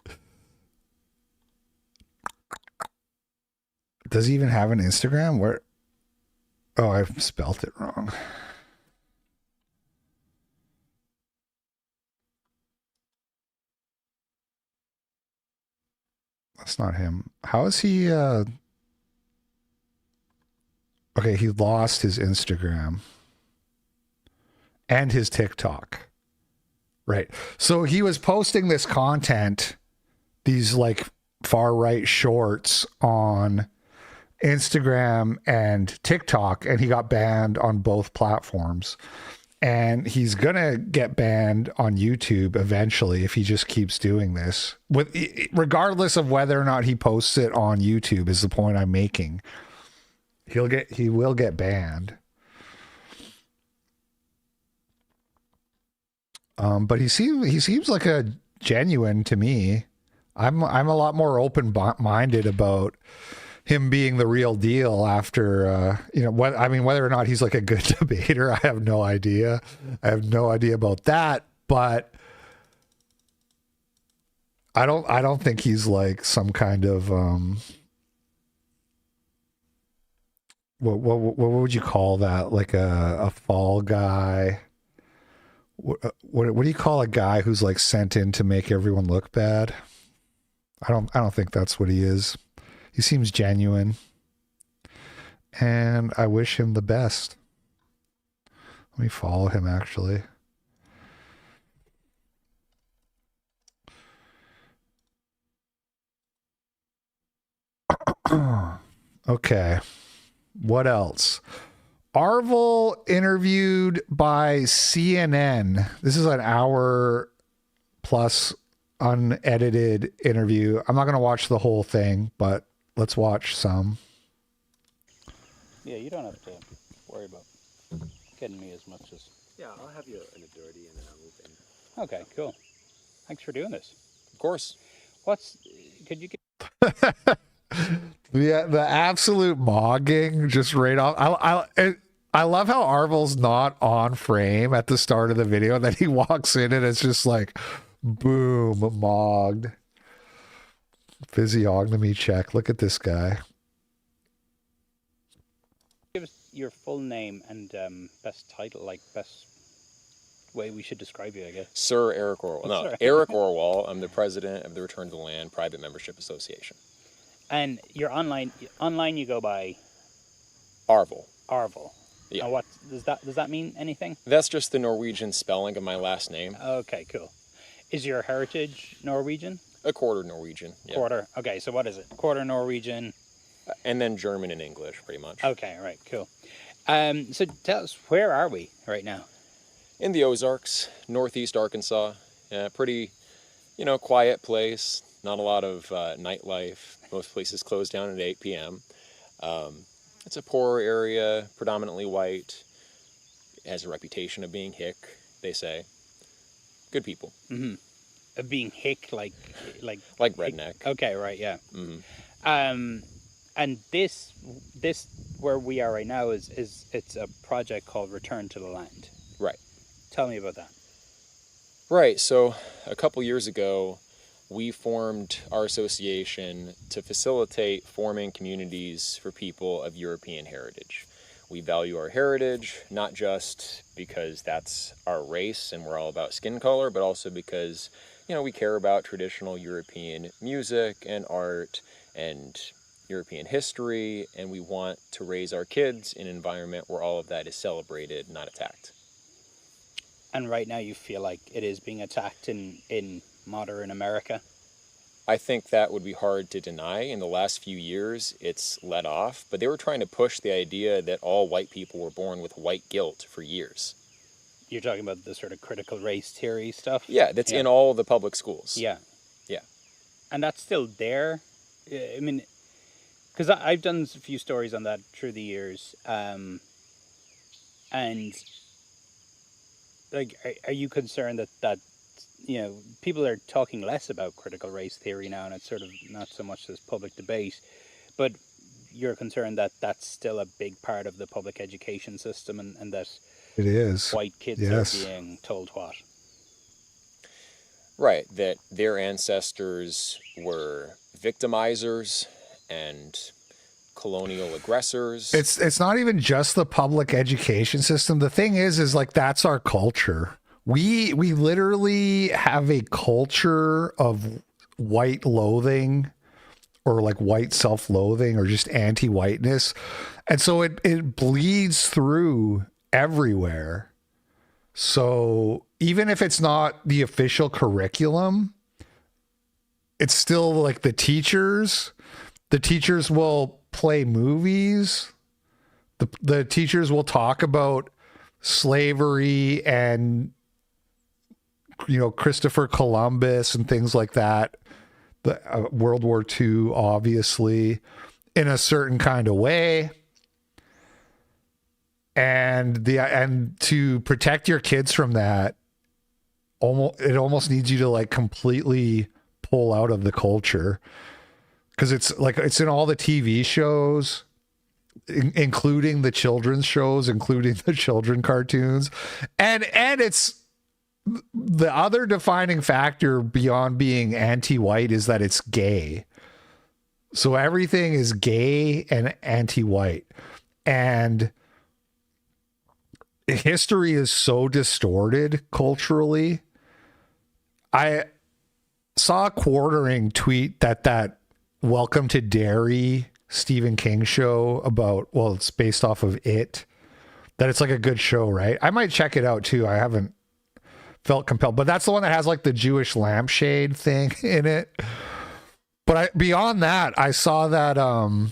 S1: Does he even have an Instagram? Where? Oh, I've spelt it wrong. That's not him. How is he? Okay, he lost his Instagram and his TikTok. Right. So he was posting this content, these like far right shorts on Instagram and TikTok, and he got banned on both platforms. And he's going to get banned on YouTube eventually if he just keeps doing this. Regardless of whether or not he posts it on YouTube is the point I'm making. He will get banned. But he seems like a genuine to me. I'm a lot more open-minded about him being the real deal after, whether or not he's like a good debater, I have no idea. I have no idea about that, but I don't think he's like some kind of, what would you call that? Like a fall guy? What do you call a guy who's like sent in to make everyone look bad? I don't think that's what he is. He seems genuine, and I wish him the best. Let me follow him, actually. Okay. What else? Arvel interviewed by CNN. This is an hour plus unedited interview. I'm not going to watch the whole thing, but let's watch some.
S2: Yeah, you don't have to worry about getting me as much as...
S22: Yeah, I'll have you in a dirty and then I'll move in.
S2: Okay, cool. Thanks for doing this.
S22: Of course.
S2: Could you get...
S1: The absolute mogging just right off. I love how Arvel's not on frame at the start of the video, and then he walks in and it's just like, boom, mogged. Physiognomy check. Look at this guy.
S2: Give us your full name and best title, like best way we should describe you, I guess.
S22: Sir Eric Orwell. No,
S2: Sorry.
S22: Eric Orwell. I'm the president of the Return to the Land Private Membership Association.
S2: And you're online you go by?
S22: Arvel.
S2: Arvel.
S22: Yeah.
S2: What does that mean anything?
S22: That's just the Norwegian spelling of my last name.
S2: Okay, cool. Is your heritage Norwegian?
S22: A quarter Norwegian. Yeah.
S2: Quarter. Okay, so what is it? Quarter Norwegian.
S22: And then German and English, pretty much.
S2: Okay, all right, cool. So tell us, where are we right now?
S22: In the Ozarks, northeast Arkansas. Pretty, quiet place. Not a lot of nightlife. Most places close down at 8 p.m. It's a poor area, predominantly white. It has a reputation of being hick, they say. Good people.
S2: Mm-hmm. Of being hick, like
S22: redneck.
S2: Okay, right, yeah.
S22: Mm-hmm.
S2: And this where we are right now is it's a project called Return to the Land.
S22: Right.
S2: Tell me about that.
S22: Right. So a couple years ago, we formed our association to facilitate forming communities for people of European heritage. We value our heritage, not just because that's our race and we're all about skin color, but also because, we care about traditional European music and art and European history, and we want to raise our kids in an environment where all of that is celebrated, not attacked.
S2: And right now you feel like it is being attacked in modern America?
S22: I think that would be hard to deny. In the last few years, it's let off, but they were trying to push the idea that all white people were born with white guilt for years.
S2: You're talking about the sort of critical race theory stuff?
S22: Yeah, that's in all the public schools.
S2: Yeah.
S22: Yeah.
S2: And that's still there? I mean, because I've done a few stories on that through the years. And, like, are you concerned that people are talking less about critical race theory now, and it's sort of not so much this public debate, but you're concerned that that's still a big part of the public education system, and that
S1: it is
S2: white kids are being told what?
S22: Right, that their ancestors were victimizers and colonial aggressors.
S1: It's not even just the public education system. The thing is like that's our culture. We literally have a culture of white loathing or like white self-loathing or just anti-whiteness. And so it bleeds through everywhere. So even if it's not the official curriculum, it's still like the teachers will play movies. The teachers will talk about slavery and, you know, Christopher Columbus and things like that. The World War II, obviously, in a certain kind of way. And to protect your kids from that, it almost needs you to like completely pull out of the culture, because it's in all the TV shows, including the children's shows, including the children cartoons, and it's the other defining factor beyond being anti-white is that it's gay. So everything is gay and anti-white, and history is so distorted culturally. I saw a Quartering tweet that Welcome to Derry Stephen King show about, well, it's based off of It, that it's like a good show, right? I might check it out too. I haven't felt compelled, but that's the one that has like the Jewish lampshade thing in it. But beyond that, I saw that I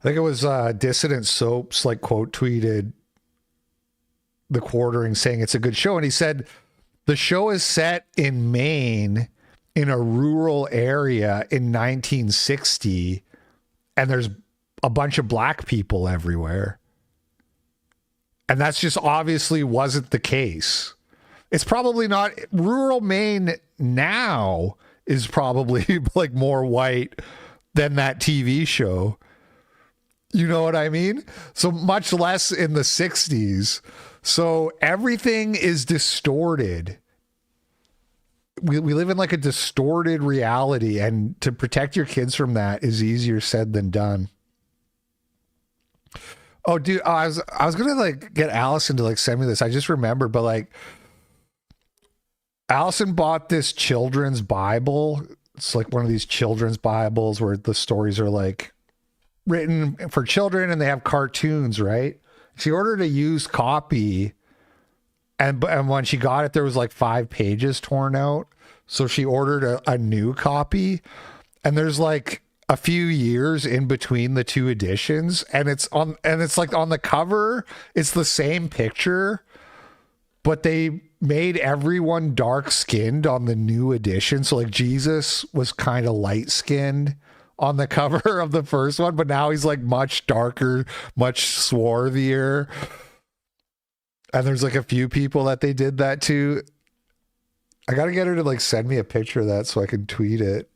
S1: think it was Dissident Soaps like quote tweeted the Quartering saying it's a good show, and he said the show is set in Maine in a rural area in 1960, and there's a bunch of black people everywhere. And that's just obviously wasn't the case. It's probably not. Rural Maine now is probably like more white than that TV show. You know what I mean? So much less in the 60s. So everything is distorted. We live in like a distorted reality, and to protect your kids from that is easier said than done. Oh, dude, I was gonna like get Allison to like send me this. I just remembered, but like Allison bought this children's Bible. It's like one of these children's Bibles where the stories are like written for children and they have cartoons, right? She ordered a used copy, and when she got it, there was like 5 pages torn out. So she ordered a new copy, and there's like a few years in between the two editions, and it's like on the cover, it's the same picture, but they made everyone dark skinned on the new edition. So like Jesus was kind of light skinned on the cover of the first one, but now he's like much darker, much swarthier. And there's like a few people that they did that to. I got to get her to like send me a picture of that so I can tweet it.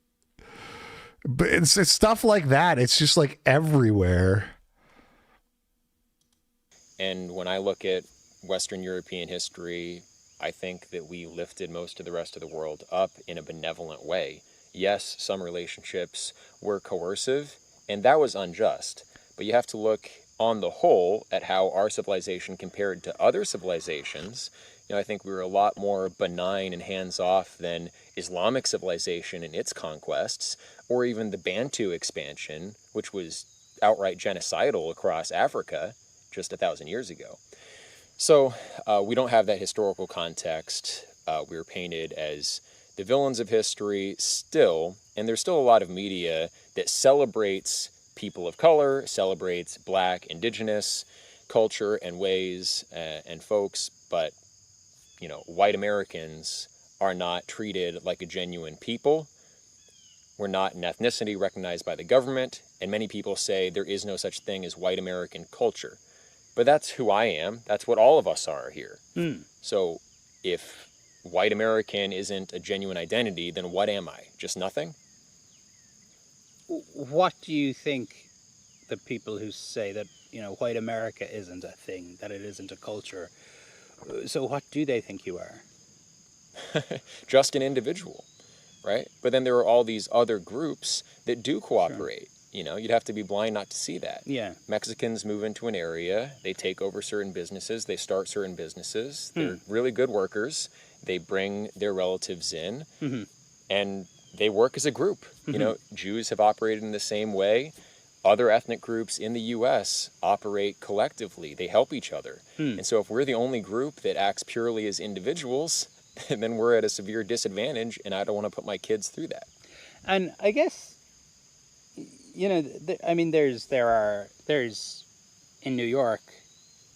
S1: But it's stuff like that. It's just like everywhere.
S22: And when I look at Western European history, I think that we lifted most of the rest of the world up in a benevolent way. Yes, some relationships were coercive, and that was unjust. But you have to look on the whole at how our civilization compared to other civilizations. You know, I think we were a lot more benign and hands-off than Islamic civilization and its conquests, or even the Bantu expansion, which was outright genocidal across Africa just 1,000 years ago. So we don't have that historical context. We were painted as the villains of history still, and there's still a lot of media that celebrates people of color, celebrates Black, Indigenous culture and ways and folks, but you know, white Americans are not treated like a genuine people. We're not an ethnicity recognized by the government, and many people say there is no such thing as white American culture. But that's who I am. That's what all of us are here. So if white American isn't a genuine identity, then what am I? Just nothing?
S2: What do you think the people who say that, you know, white America isn't a thing, that it isn't a culture, so what do they think you are?
S22: Just an individual, right? But then there are all these other groups that do cooperate. Sure. You know, you'd have to be blind not to see that. Yeah. Mexicans move into an area, they take over certain businesses, they start certain businesses. They're really good workers. They bring their relatives in. And they work as a group. You know, Jews have operated in the same way. Other ethnic groups in the U.S. operate collectively. They help each other. And so if we're the only group that acts purely as individuals, then we're at a severe disadvantage, and I don't want to put my kids through that.
S2: And I guess, you know, I mean, there's in New York,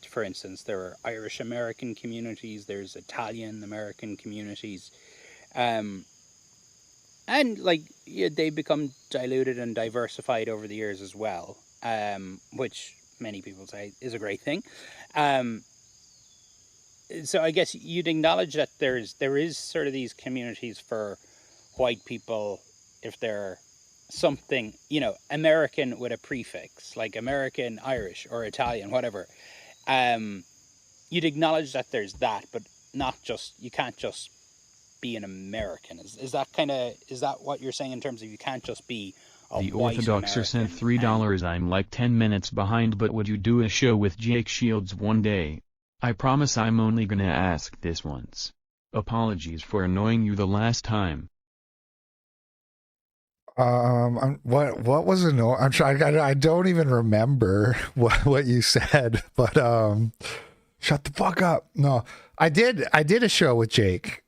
S2: for instance, there are Irish American communities, there's Italian American communities, and like they become diluted and diversified over the years as well, which many people say is a great thing. So I guess you'd acknowledge that there is sort of these communities for white people if they're something, you know, American with a prefix, like American, Irish, or Italian, whatever. You'd acknowledge that there's that, but not just, you can't just be an American. Is that what you're saying in terms of you can't just be a
S3: The
S2: white
S3: Orthodoxer
S2: American?
S3: sent $3. I'm like 10 minutes behind, but would you do a show with Jake Shields one day? I promise I'm only gonna ask this once. Apologies for annoying you the last time.
S1: What was it? I'm trying. I don't even remember what you said, but shut the fuck up. No, I did a show with Jake.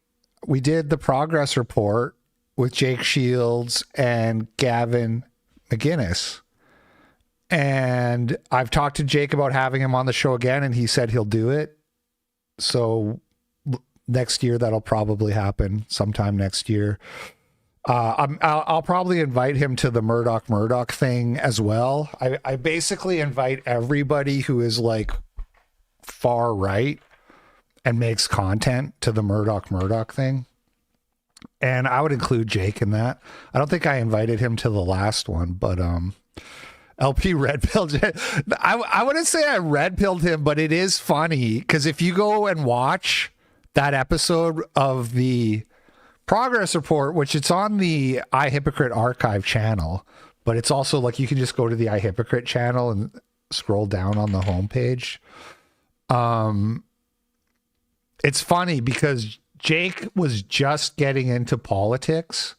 S1: We did the progress report with Jake Shields and Gavin McGinnis. And I've talked to Jake about having him on the show again, and he said he'll do it. So next year, that'll probably happen sometime next year. I'll probably invite him to the Murdoch thing as well. I basically invite everybody who is like far right and makes content to the Murdoch thing. And I would include Jake in that. I don't think I invited him to the last one, but LP red pilled. I wouldn't say I red pilled him, but it is funny because if you go and watch that episode of the progress report, which it's on the iHypocrite archive channel, but it's also like you can just go to the iHypocrite channel and scroll down on the homepage. It's funny because Jake was just getting into politics,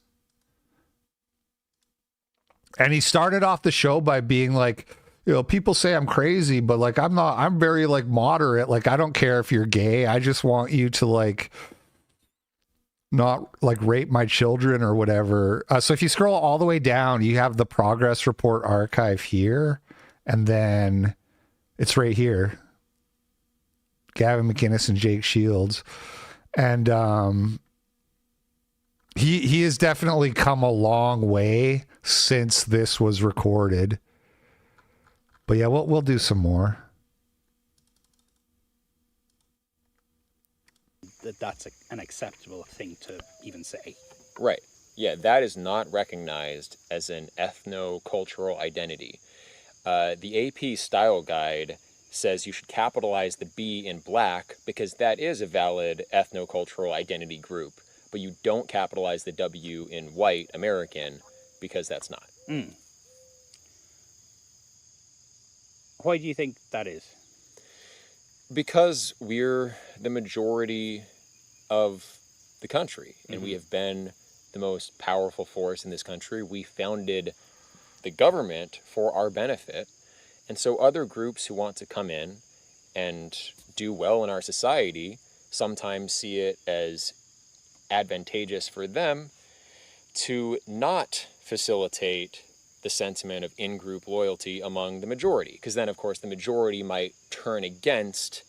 S1: and he started off the show by being like, you know, people say I'm crazy, but like I'm very like moderate. Like I don't care if you're gay. I just want you to like not like rape my children or whatever. So if you scroll all the way down, you have the progress report archive here, and then it's right here. Gavin McGinnis and Jake Shields. And he has definitely come a long way since this was recorded. But yeah, we'll do some more.
S2: That's an acceptable thing to even say.
S22: Right. Yeah, that is not recognized as an ethno-cultural identity. The AP Style Guide says you should capitalize the B in black because that is a valid ethno-cultural identity group, but you don't capitalize the W in white American because that's not.
S2: Why do you think that is?
S22: Because we're the majority of the country, and we have been the most powerful force in this country. We founded the government for our benefit, and so other groups who want to come in and do well in our society sometimes see it as advantageous for them to not facilitate the sentiment of in-group loyalty among the majority, because then, of course, the majority might turn against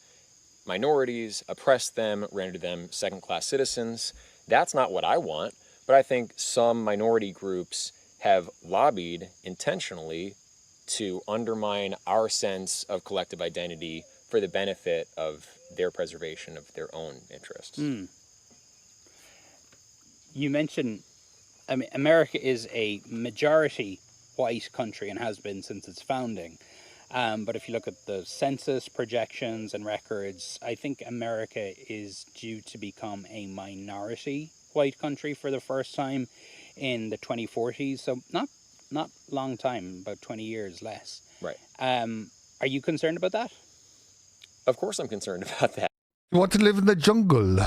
S22: minorities, oppress them, render them second-class citizens. That's not what I want, but I think some minority groups have lobbied intentionally to undermine our sense of collective identity for the benefit of their preservation of their own interests.
S2: You mentioned, I mean, America is a majority white country and has been since its founding. But if you look at the census projections and records, I think America is due to become a minority white country for the first time in the 2040s. So not long time, about 20 years less.
S22: Right.
S2: Are you concerned about that?
S22: Of course I'm concerned about that.
S1: You want to live in the jungle.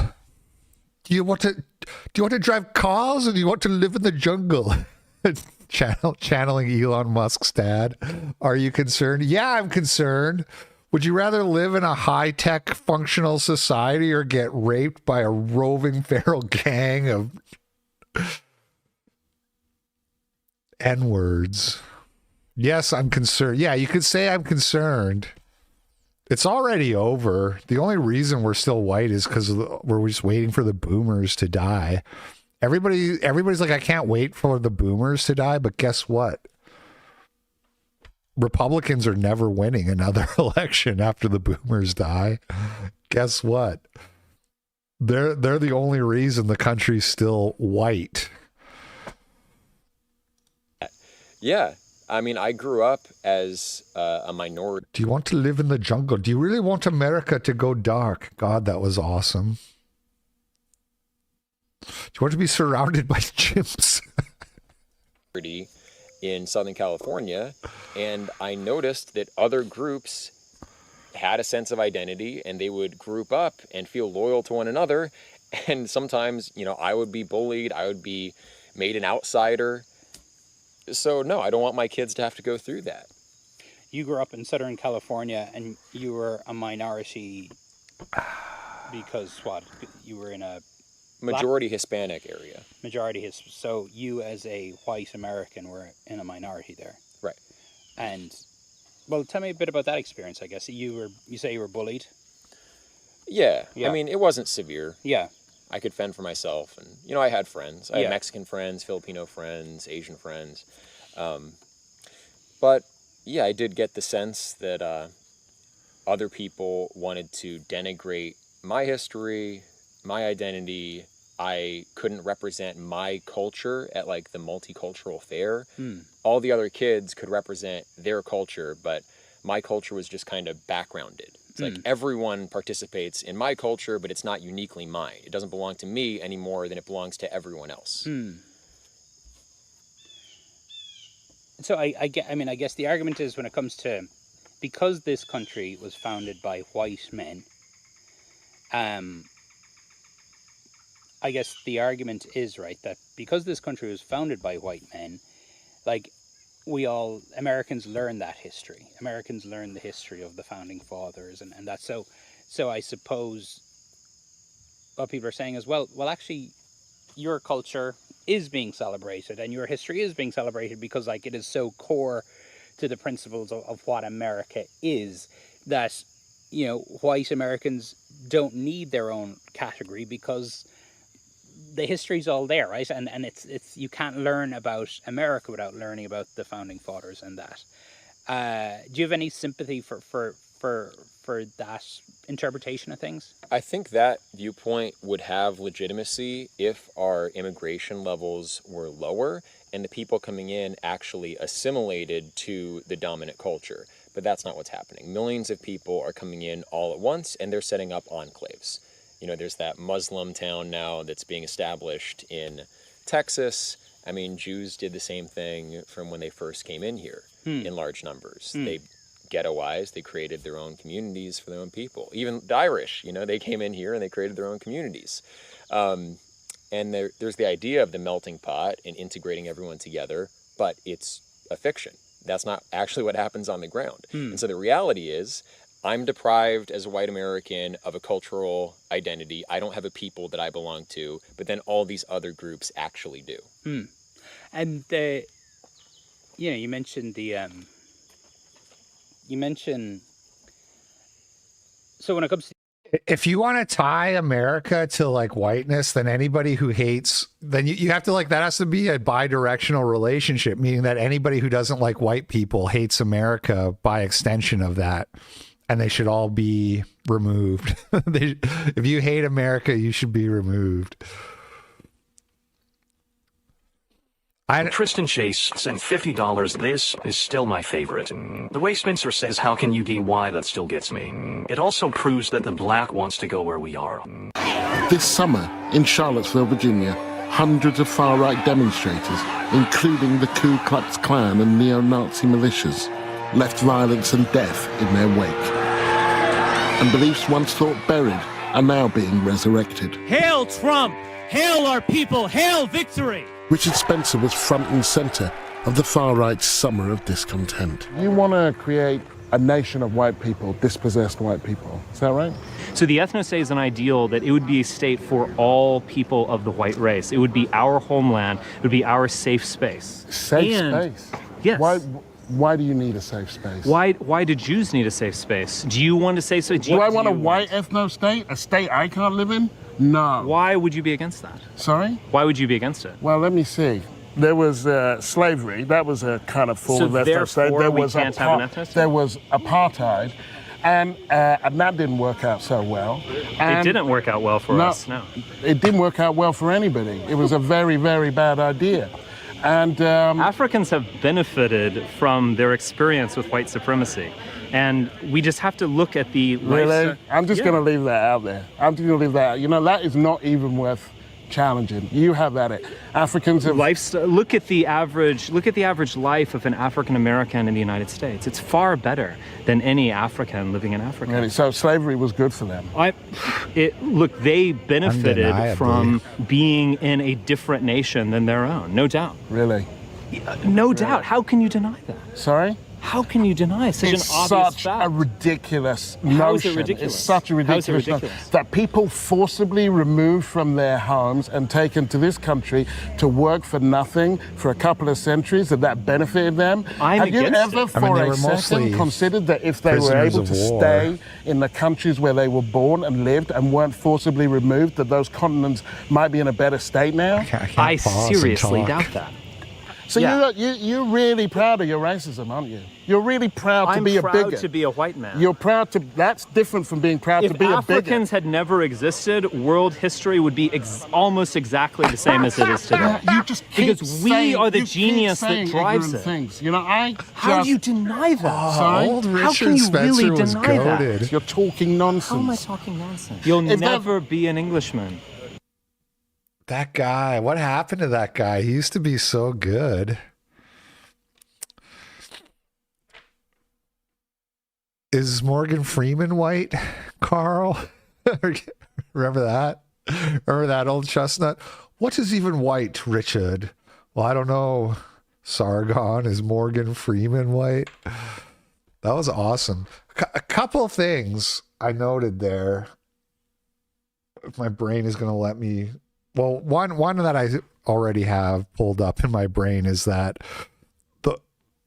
S1: Do you want to drive cars, or do you want to live in the jungle? Channeling Elon Musk's dad. Are you concerned? Yeah, I'm concerned. Would you rather live in a high-tech functional society or get raped by a roving feral gang of N-words? Yes, I'm concerned. Yeah, you could say I'm concerned. It's already over. The only reason we're still white is because we're just waiting for the boomers to die. Everybody's like, I can't wait for the boomers to die, but guess what? Republicans are never winning another election after the boomers die. Guess what? They're the only reason the country's still white.
S22: Yeah. I mean, I grew up as a minority.
S1: Do you want to live in the jungle? Do you really want America to go dark? God, that was awesome. Do you want to be surrounded by chimps?
S22: In Southern California, and I noticed that other groups had a sense of identity, and they would group up and feel loyal to one another. And sometimes, you know, I would be bullied, I would be made an outsider. So no, I don't want my kids to have to go through that.
S2: You grew up in Southern California, and you were a minority because what? You were in a
S22: majority Hispanic area.
S2: So you, as a white American, were in a minority there,
S22: right?
S2: And well, tell me a bit about that experience. I guess you say you were bullied.
S22: Yeah. I mean, it wasn't severe.
S2: Yeah.
S22: I could fend for myself, and you know, I had friends. I had
S2: Yeah.
S22: Mexican friends, Filipino friends, Asian friends. But yeah, I did get the sense that other people wanted to denigrate my history, my identity. I couldn't represent my culture at like the multicultural fair. All the other kids could represent their culture, but my culture was just kind of backgrounded. It's like everyone participates in my culture, but it's not uniquely mine. It doesn't belong to me any more than it belongs to everyone else.
S2: So I guess the argument is, when it comes to, because this country was founded by white men, I guess the argument is, right, that because this country was founded by white men, like, Americans learn that history. Americans learn the history of the founding fathers, and that. So I suppose what people are saying is, well, actually, your culture is being celebrated, and your history is being celebrated because, like, it is so core to the principles of what America is, that, you know, white Americans don't need their own category because the history's all there, right? And it's you can't learn about America without learning about the founding fathers and that. Do you have any sympathy for that interpretation of things?
S22: I think that viewpoint would have legitimacy if our immigration levels were lower and the people coming in actually assimilated to the dominant culture. But that's not what's happening. Millions of people are coming in all at once, and they're setting up enclaves. You know, there's that Muslim town now that's being established in Texas. I mean, Jews did the same thing from when they first came in here in large numbers. They ghettoized, they created their own communities for their own people. Even the Irish, you know, they came in here and they created their own communities. And there's the idea of the melting pot and integrating everyone together, but it's a fiction. That's not actually what happens on the ground. And so the reality is, I'm deprived as a white American of a cultural identity. I don't have a people that I belong to, but then all these other groups actually do.
S2: And you mentioned so when it comes to,
S1: if you want to tie America to like whiteness, then anybody who hates, then you have to, like, that has to be a bi-directional relationship, meaning that anybody who doesn't like white people hates America by extension of that. And they should all be removed. If you hate America, you should be removed.
S9: Tristan Chase sent $50. This is still my favorite. The way Spencer says, how can you DY, that still gets me. It also proves that the black wants to go where we are.
S4: This summer, in Charlottesville, Virginia, hundreds of far-right demonstrators, including the Ku Klux Klan and neo-Nazi militias, left violence and death in their wake. And beliefs once thought buried are now being resurrected.
S5: Hail Trump! Hail our people! Hail victory!
S4: Richard Spencer was front and centre of the far-right's summer of discontent. You want to create a nation of white people, dispossessed white people. Is that right?
S6: So the ethno-state is an ideal that it would be a state for all people of the white race. It would be our homeland. It would be our safe space.
S4: Safe space?
S6: Yes.
S4: Why do you need a safe space?
S6: Why do Jews need a safe space? Do you want a safe space?
S4: Do I want a white ethno-state? A state I can't live in? No.
S6: Why would you be against that?
S4: Sorry?
S6: Why would you be against it?
S4: Well, let me see. There was slavery. That was a kind of form of ethno-state. There was apartheid. And that didn't work out so well. And
S6: it didn't work out well for us, no.
S4: It didn't work out well for anybody. It was a very, very bad idea. And
S6: Africans have benefited from their experience with white supremacy. And we just have to look at the
S4: Really? I'm just going to leave that out there. I'm just going to leave that out. You know, that is not even worth challenging. You have at it. Africans have
S6: look at the average life of an African American in the United States. It's far better than any African living in Africa.
S4: Really? So slavery was good for them.
S6: Look, they benefited from being in a different nation than their own, no doubt.
S4: Really?
S6: No doubt. How can you deny that?
S4: Sorry?
S6: How can you deny such an obvious fact?
S4: A ridiculous
S6: notion.
S4: How is it ridiculous? It's such a ridiculous notion that people forcibly removed from their homes and taken to this country to work for nothing for a couple of centuries, that benefited them. Have you ever for a second considered that if they were able to stay in the countries where they were born and lived and weren't forcibly removed, that those continents might be in a better state now?
S6: I seriously doubt that.
S4: So you're really proud of your racism, aren't you? You're really proud to be a bigot.
S6: I'm proud to be a white man.
S4: You're proud to. That's different from being proud to be a bigot.
S6: If Africans had never existed, world history would be almost exactly the same as it is today.
S4: You just keep
S6: because we are the genius that drives it.
S4: Things. You know,
S6: How do you deny that?
S4: Sorry?
S1: Old
S6: How
S1: Richard
S6: can you
S1: Spencer
S6: really
S1: was
S6: deny
S1: goated.
S6: that?
S4: You're talking nonsense.
S6: How am I talking nonsense? You'll never be an Englishman.
S1: That guy, what happened to that guy? He used to be so good. Is Morgan Freeman white, Carl? Remember that? Remember that old chestnut? What is even white, Richard? Well, I don't know. Sargon, is Morgan Freeman white? That was awesome. A couple things I noted there. If my brain is going to let me. Well, one that I already have pulled up in my brain is that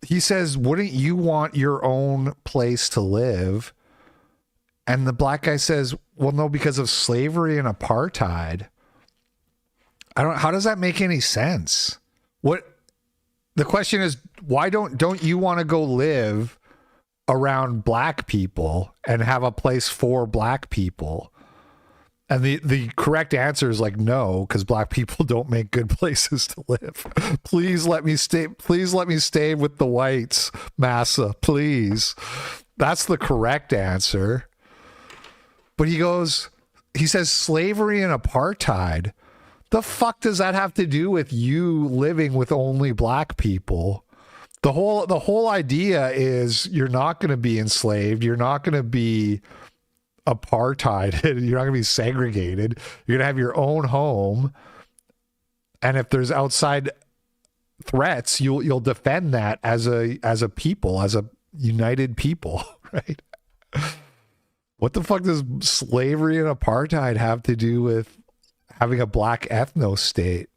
S1: he says, wouldn't you want your own place to live? And the black guy says, well, no, because of slavery and apartheid. How does that make any sense? The question is, why don't you want to go live around black people and have a place for black people? And the correct answer is like, no, because black people don't make good places to live. Please let me stay. Please let me stay with the whites, massa, please. That's the correct answer. But he says slavery and apartheid. The fuck does that have to do with you living with only black people? The whole idea is you're not going to be enslaved. You're not going to be apartheid. You're not going to be segregated. You're going to have your own home. And if there's outside threats, you'll defend that as a people, as a united people, right? What the fuck does slavery and apartheid have to do with having a black ethno state?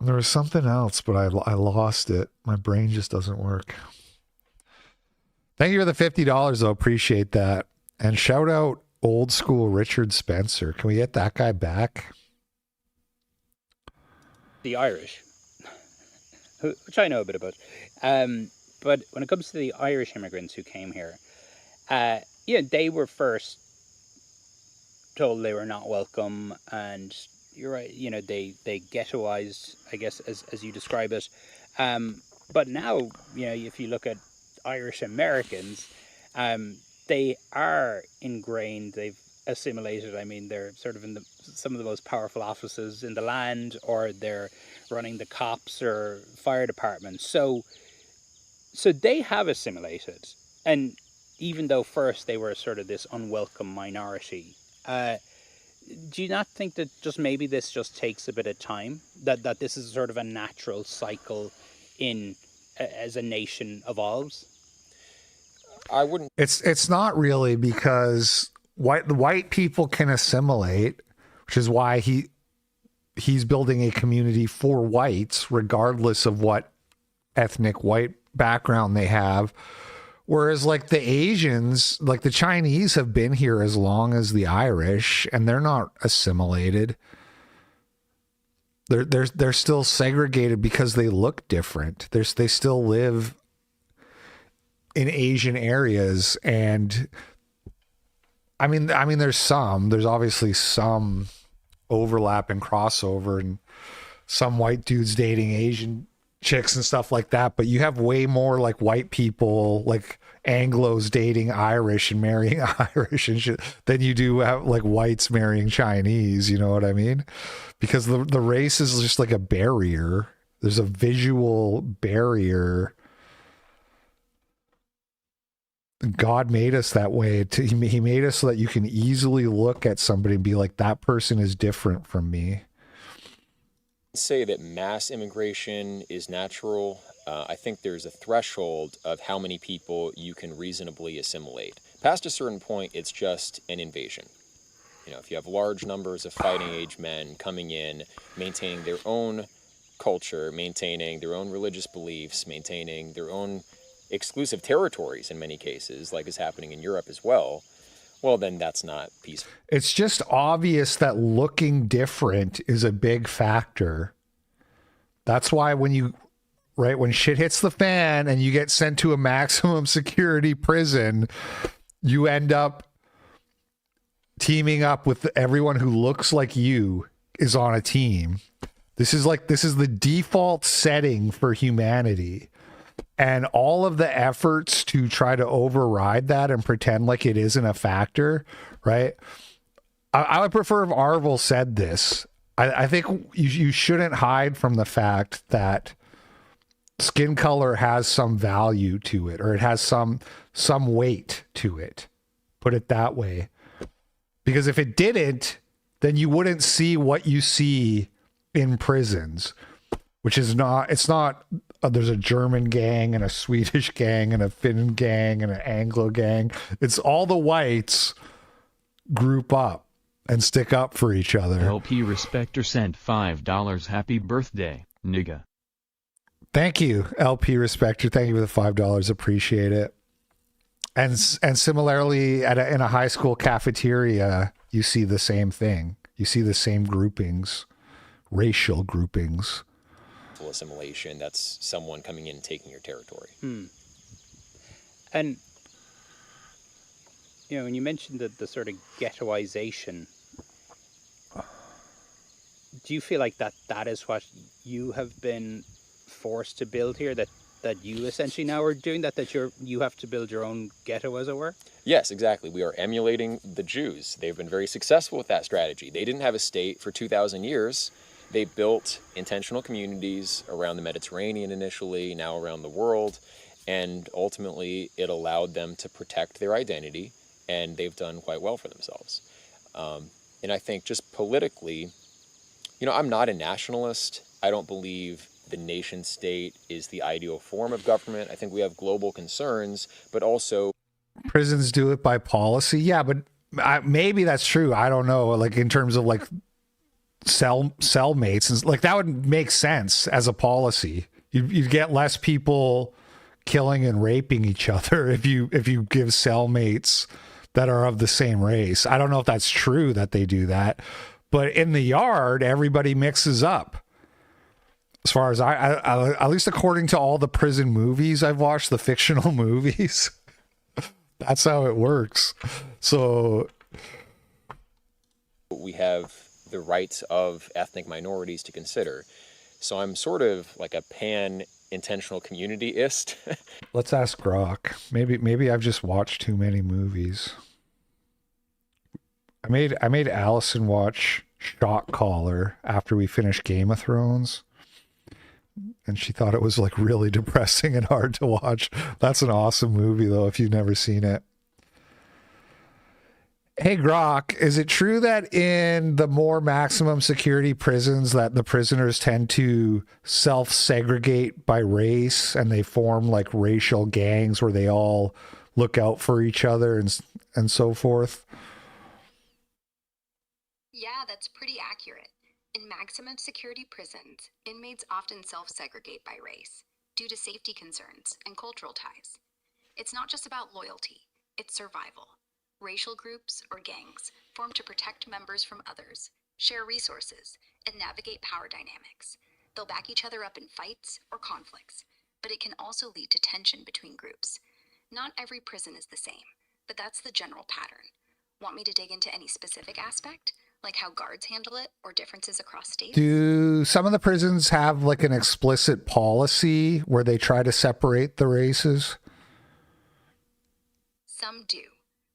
S1: There was something else, but I lost it. My brain just doesn't work. Thank you for the $50, though. Appreciate that. And shout out old school Richard Spencer. Can we get that guy back?
S2: The Irish, which I know a bit about. But when it comes to the Irish immigrants who came here, they were first told they were not welcome, and you're right, they ghettoized, I guess, as you describe it. But now, if you look at Irish Americans, they are ingrained, they've assimilated. I mean, they're sort of in some of the most powerful offices in the land, or they're running the cops or fire departments. So they have assimilated. And even though first they were sort of this unwelcome minority, do you not think that just maybe this just takes a bit of time? That this is sort of a natural cycle in as a nation evolves?
S22: I wouldn't.
S1: It's not really, because the white people can assimilate, which is why he's building a community for whites, regardless of what ethnic white background they have. Whereas like the Asians, like the Chinese, have been here as long as the Irish, and they're not assimilated. They're still segregated because they look different. They still live in Asian areas, and I mean there's obviously some overlap and crossover, and some white dudes dating Asian chicks and stuff like that, but you have way more like white people, like Anglos dating Irish and marrying Irish and shit, than you do have like whites marrying Chinese, you know what I mean? Because the race is just like a barrier. There's a visual barrier. God made us that way. He made us so that you can easily look at somebody and be like, that person is different from me.
S22: Say that mass immigration is natural. I think there's a threshold of how many people you can reasonably assimilate. Past a certain point, it's just an invasion. You know, if you have large numbers of fighting age men coming in, maintaining their own culture, maintaining their own religious beliefs, maintaining their own exclusive territories in many cases, like is happening in Europe as well, well, then that's not peaceful.
S1: It's just obvious that looking different is a big factor. That's why when shit hits the fan and you get sent to a maximum security prison, you end up teaming up with everyone who looks like you is on a team. This is the default setting for humanity. And all of the efforts to try to override that and pretend like it isn't a factor, right? I would prefer if Arvel said this. I think you shouldn't hide from the fact that skin color has some value to it, or it has some weight to it. Put it that way. Because if it didn't, then you wouldn't see what you see in prisons, which is it's not, there's a German gang and a Swedish gang and a Finn gang and an Anglo gang. It's all the whites group up and stick up for each other.
S3: LP Respecter sent $5. Happy birthday, nigga.
S1: Thank you, LP Respecter. Thank you for the $5. Appreciate it. And similarly, in a high school cafeteria, you see the same thing. You see the same groupings, racial groupings.
S22: Assimilation, that's someone coming in and taking your territory.
S2: And you know, when you mentioned the sort of ghettoization, do you feel like that is what you have been forced to build here, that you essentially now are doing, that you have to build your own ghetto, as it were?
S22: Yes, exactly. We are emulating the Jews. They've been very successful with that strategy. They didn't have a state for 2,000 years. They built intentional communities around the Mediterranean initially, now around the world, and ultimately it allowed them to protect their identity, and they've done quite well for themselves. And I think just politically, you know, I'm not a nationalist. I don't believe the nation state is the ideal form of government. I think we have global concerns, but also...
S1: Prisons do it by policy. Yeah, but maybe that's true. I don't know. Like in terms of like cellmates, and like that would make sense as a policy. You'd get less people killing and raping each other if you give cellmates that are of the same race. I don't know if that's true that they do that, but in the yard, everybody mixes up. As far as I at least according to all the prison movies I've watched, the fictional movies, that's how it works. So
S22: we have the rights of ethnic minorities to consider. So I'm sort of like a pan-intentional community-ist.
S1: Let's ask Grok. Maybe I've just watched too many movies. I made Allison watch Shock Collar after we finished Game of Thrones, and she thought it was like really depressing and hard to watch. That's an awesome movie though, if you've never seen it. Hey, Grok, is it true that in the more maximum security prisons that the prisoners tend to self-segregate by race and they form like racial gangs where they all look out for each other and so forth?
S7: Yeah, that's pretty accurate. In maximum security prisons, inmates often self-segregate by race due to safety concerns and cultural ties. It's not just about loyalty, it's survival. Racial groups or gangs form to protect members from others, share resources, and navigate power dynamics. They'll back each other up in fights or conflicts, but it can also lead to tension between groups. Not every prison is the same, but that's the general pattern. Want me to dig into any specific aspect, like how guards handle it or differences across states?
S1: Do some of the prisons have like an explicit policy where they try to separate the races?
S7: Some do,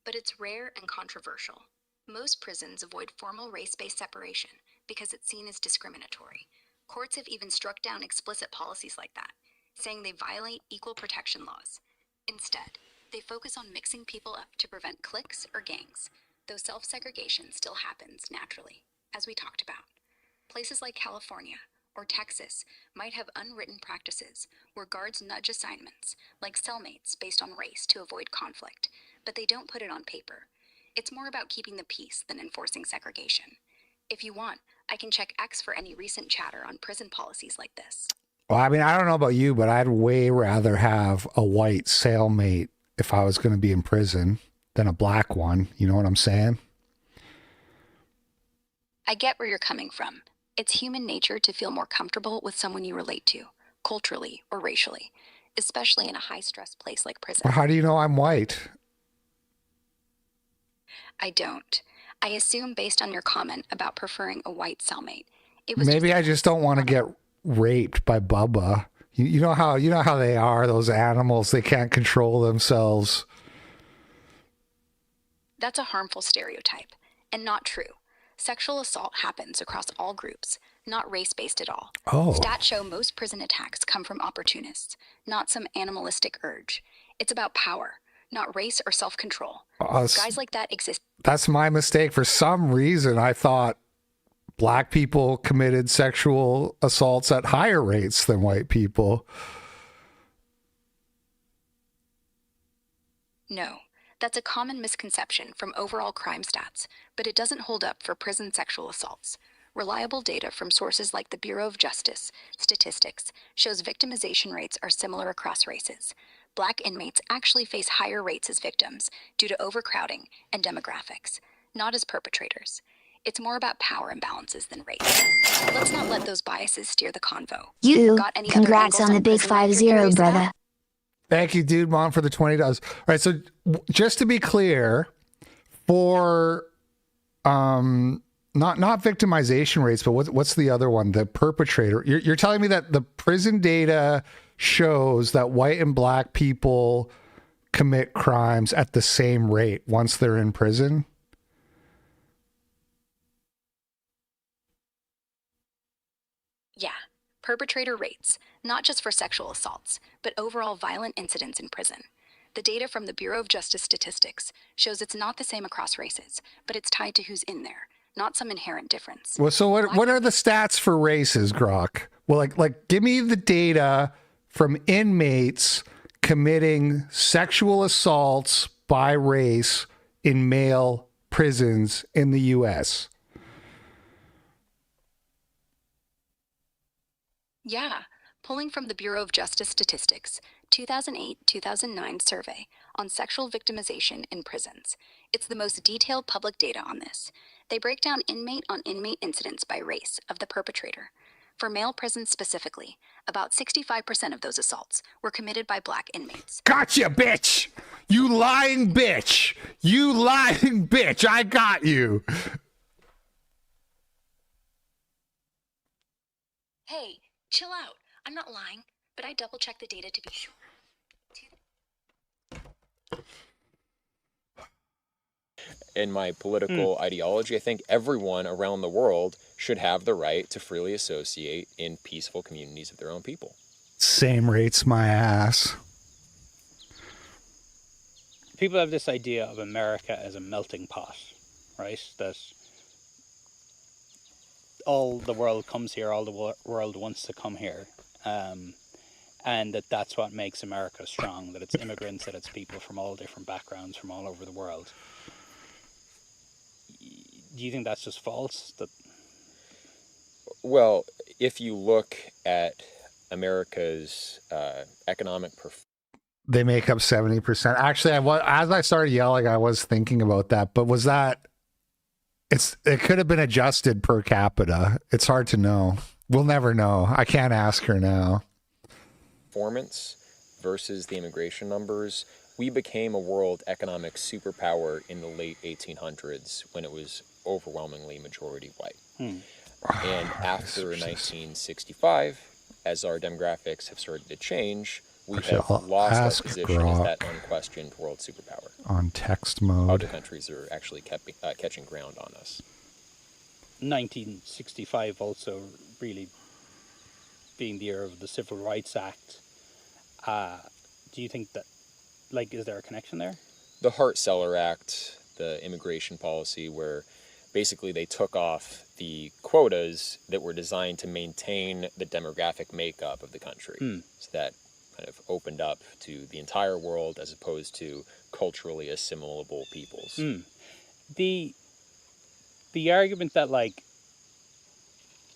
S7: but it's rare and controversial. Most prisons avoid formal race-based separation because it's seen as discriminatory. Courts have even struck down explicit policies like that, saying they violate equal protection laws. Instead, they focus on mixing people up to prevent cliques or gangs, though self-segregation still happens naturally, as we talked about. Places like California or Texas might have unwritten practices where guards nudge assignments, like cellmates based on race to avoid conflict, but they don't put it on paper. It's more about keeping the peace than enforcing segregation. If you want, I can check X for any recent chatter on prison policies like this.
S1: Well, I mean, I don't know about you, but I'd way rather have a white cellmate if I was going to be in prison than a black one. You know what I'm saying?
S7: I get where you're coming from. It's human nature to feel more comfortable with someone you relate to, culturally or racially, especially in a high-stress place like prison.
S1: Well, how do you know I'm white?
S7: I don't. I assume based on your comment about preferring a white cellmate. It was
S1: Maybe I just don't want to get raped by Bubba. You know how they are, those animals, they can't control themselves.
S7: That's a harmful stereotype, and not true. Sexual assault happens across all groups, not race-based at all.
S1: Oh.
S7: Stats show most prison attacks come from opportunists, not some animalistic urge. It's about power, not race or self-control. Guys like that exist.
S1: That's my mistake. For some reason, I thought black people committed sexual assaults at higher rates than white people.
S7: No. That's a common misconception from overall crime stats, but it doesn't hold up for prison sexual assaults. Reliable data from sources like the Bureau of Justice Statistics shows victimization rates are similar across races. Black inmates actually face higher rates as victims due to overcrowding and demographics, not as perpetrators. It's more about power imbalances than race. Let's not let those biases steer the convo.
S10: Congrats on the big 5-0, brother.
S1: Thank you, Dude Mom, for the $20. All right, so just to be clear, for not victimization rates, but what's the other one? The perpetrator. You're telling me that the prison data shows that white and black people commit crimes at the same rate once they're in prison?
S7: Yeah, perpetrator rates, not just for sexual assaults, but overall violent incidents in prison. The data from the Bureau of Justice Statistics shows it's not the same across races, but it's tied to who's in there, not some inherent difference.
S1: Well, so what are the stats for races, Grok? Well, like give me the data from inmates committing sexual assaults by race in male prisons in the U.S.
S7: Yeah, pulling from the Bureau of Justice Statistics, 2008-2009 survey on sexual victimization in prisons. It's the most detailed public data on this. They break down inmate-on-inmate incidents by race of the perpetrator. For male prisons specifically, about 65% of those assaults were committed by black inmates.
S1: Gotcha, bitch! You lying bitch! You lying bitch! I got you!
S7: Hey, chill out. I'm not lying, but I double-checked the data to be sure.
S22: In my political ideology, I think everyone around the world should have the right to freely associate in peaceful communities of their own people.
S1: Same rates, my ass.
S2: People have this idea of America as a melting pot, right? That all the world comes here, all the world wants to come here, and that's what makes America strong, that it's immigrants, that it's people from all different backgrounds from all over the world. Do you think that's just false?
S22: Well, if you look at America's economic performance,
S1: they make up 70%. Actually, as I started yelling, I was thinking about that. But was that? It could have been adjusted per capita. It's hard to know. We'll never know. I can't ask her now.
S22: Performance versus the immigration numbers. We became a world economic superpower in the late 1800s when it was overwhelmingly majority white. And after 1965, as our demographics have started to change, we have lost our position as that unquestioned world superpower.
S1: On text mode.
S22: Other countries are actually catching ground on us.
S2: 1965 also really being the year of the Civil Rights Act. Do you think that, is there a connection there?
S22: The Hart-Celler Act, the immigration policy where basically they took off the quotas that were designed to maintain the demographic makeup of the country. So that kind of opened up to the entire world as opposed to culturally assimilable peoples.
S2: The argument that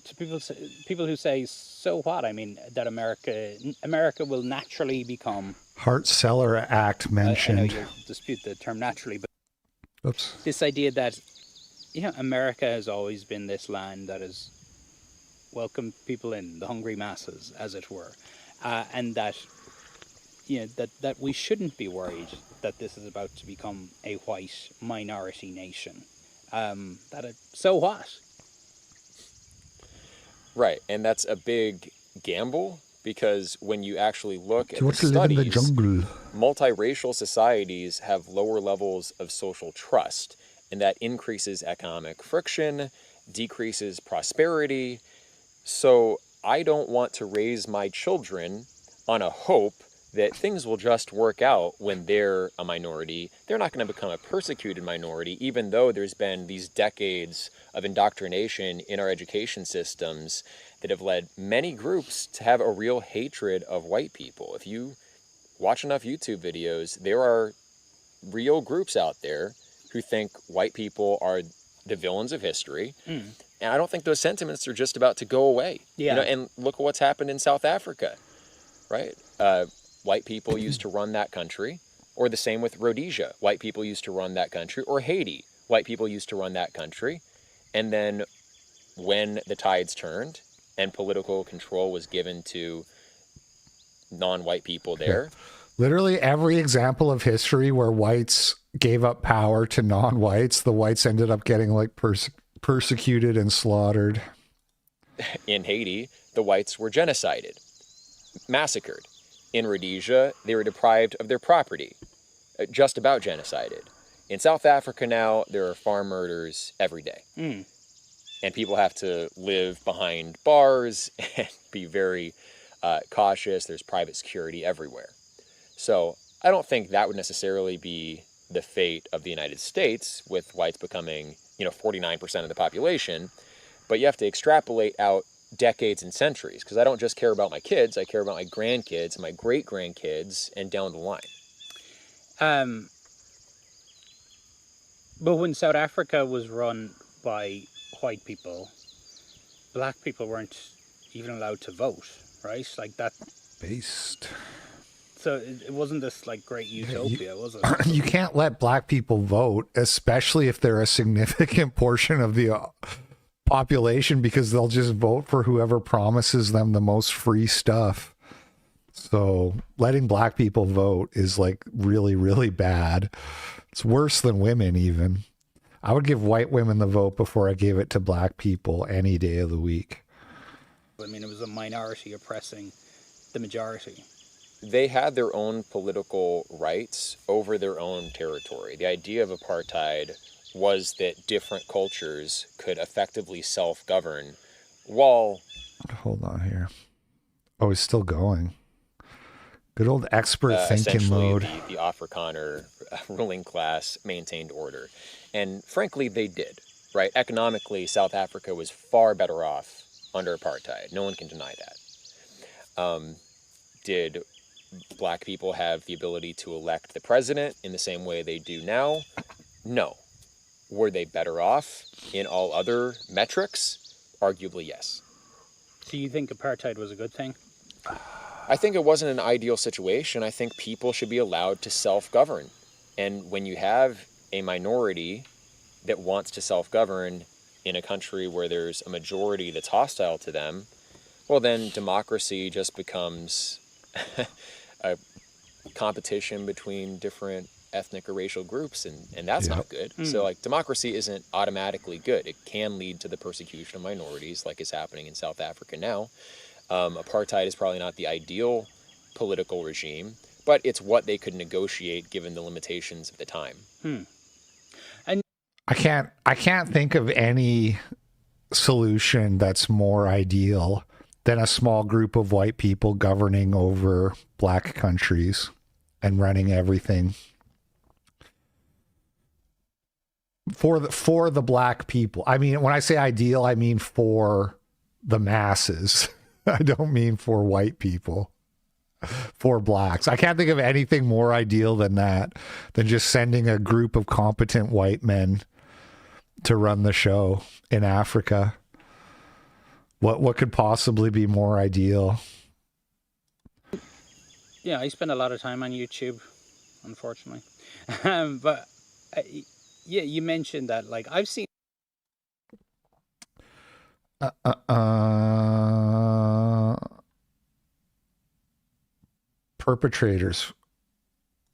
S2: to people who say, so what? I mean, that America will naturally become.
S1: Hart-Celler Act mentioned.
S2: I know you'll dispute the term naturally, but
S1: oops.
S2: This idea that America has always been this land that has welcomed people in, the hungry masses, as it were, and that that we shouldn't be worried that this is about to become a white minority nation. So what?
S22: Right, and that's a big gamble because when you actually look at the
S1: to live in the
S22: studies,
S1: jungle.
S22: Multiracial societies have lower levels of social trust, and that increases economic friction, decreases prosperity. So I don't want to raise my children on a hope that things will just work out when they're a minority. They're not going to become a persecuted minority, even though there's been these decades of indoctrination in our education systems that have led many groups to have a real hatred of white people. If you watch enough YouTube videos, there are real groups out there who think white people are the villains of history. And I don't think those sentiments are just about to go away.
S2: Yeah.
S22: And look at what's happened in South Africa, right? White people used to run that country, or the same with Rhodesia. White people used to run that country, or Haiti. White people used to run that country. And then when the tides turned and political control was given to non-white people there.
S1: Literally every example of history where whites gave up power to non-whites, the whites ended up getting persecuted and slaughtered.
S22: In Haiti, the whites were genocided, massacred. In Rhodesia, they were deprived of their property, just about genocided. In South Africa now, there are farm murders every day. And people have to live behind bars and be very cautious. There's private security everywhere. So I don't think that would necessarily be the fate of the United States, with whites becoming 49% of the population. But you have to extrapolate out decades and centuries, because I don't just care about my kids, I care about my grandkids and my great-grandkids and down the line.
S2: But when South Africa was run by white people, black people weren't even allowed to vote, right? Like that.
S1: Based.
S2: So it wasn't this great utopia, was it?
S1: You can't let black people vote, especially if they're a significant portion of the population, because they'll just vote for whoever promises them the most free stuff. So letting black people vote is really, really bad. It's worse than women even. I would give white women the vote before I gave it to black people any day of the week.
S2: I mean, it was a minority oppressing the majority.
S22: They had their own political rights over their own territory. The idea of apartheid was that different cultures could effectively self-govern while...
S1: Hold on here. Oh, it's still going. Good old expert thinking mode.
S22: The Afrikaner ruling class maintained order. And frankly, they did, right? Economically, South Africa was far better off under apartheid. No one can deny that. Did black people have the ability to elect the president in the same way they do now? No. Were they better off in all other metrics? Arguably, yes.
S2: So you think apartheid was a good thing?
S22: I think it wasn't an ideal situation. I think people should be allowed to self-govern. And when you have a minority that wants to self-govern in a country where there's a majority that's hostile to them, well, then democracy just becomes a competition between different ethnic or racial groups, and that's not good. So, like, democracy isn't automatically good. It can lead to the persecution of minorities, like is happening in South Africa now. Apartheid is probably not the ideal political regime, but it's what they could negotiate given the limitations of the time.
S2: And
S1: I can't think of any solution that's more ideal than a small group of white people governing over black countries and running everything for the black people. I mean, when I say ideal, I mean for the masses. I don't mean for white people, for blacks. I can't think of anything more ideal than that, than just sending a group of competent white men to run the show in Africa. What could possibly be more ideal?
S2: Yeah, I spend a lot of time on YouTube, unfortunately. But yeah, you mentioned that, like, I've seen
S1: perpetrators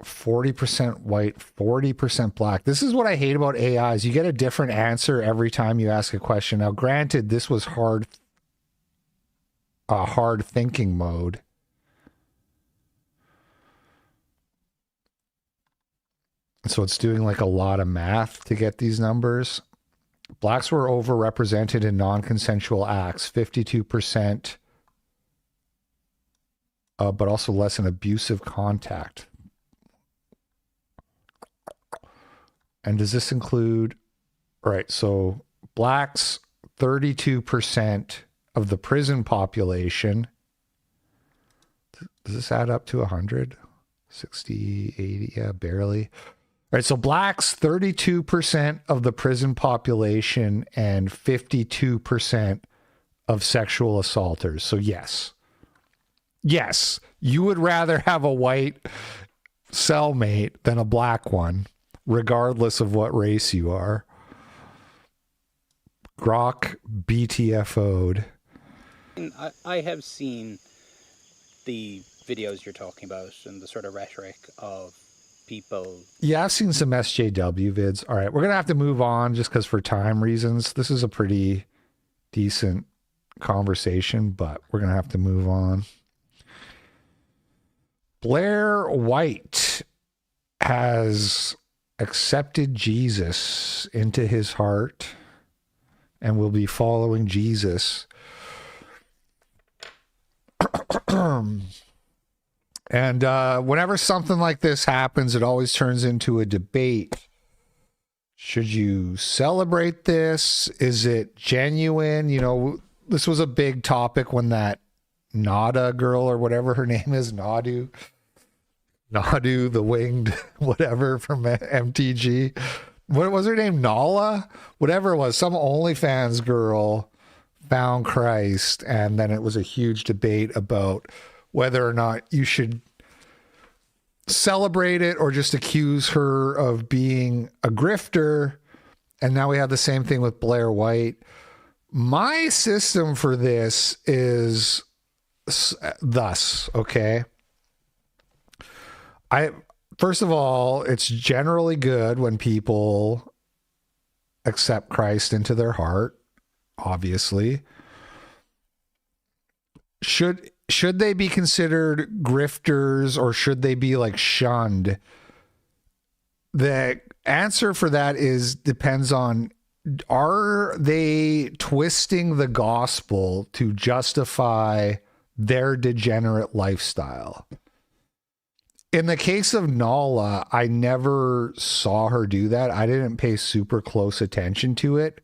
S1: 40% white, 40% black. This is what I hate about AI is you get a different answer every time you ask a question. Now, granted, this was hard thinking mode. So it's doing like a lot of math to get these numbers. Blacks were overrepresented in non-consensual acts, 52%, but also less in abusive contact. And does this include, right, so blacks, 32% of the prison population. Does this add up to 100? 60, 80, yeah, barely. All right, so blacks, 32% of the prison population and 52% of sexual assaulters. So yes, you would rather have a white cellmate than a black one, regardless of what race you are. Grok BTFO'd.
S2: I have seen the videos you're talking about and the sort of rhetoric of people.
S1: Yeah, I've seen some SJW vids. All right, we're going to have to move on just because for time reasons. This is a pretty decent conversation, but we're going to have to move on. Blair White has accepted Jesus into his heart and will be following Jesus. And whenever something like this happens, it always turns into a debate. Should you celebrate this? Is it genuine? You know, this was a big topic when that Nada girl or whatever her name is, Nadu, the winged whatever from MTG. What was her name? Nala? Whatever it was. Some OnlyFans girl found Christ, and then it was a huge debate about whether or not you should celebrate it or just accuse her of being a grifter. And now we have the same thing with Blair White. My system for this is thus, okay? First of all, it's generally good when people accept Christ into their heart, obviously. Should they be considered grifters or should they be like shunned? The answer for that depends on, are they twisting the gospel to justify their degenerate lifestyle? In the case of Nala, I never saw her do that. I didn't pay super close attention to it.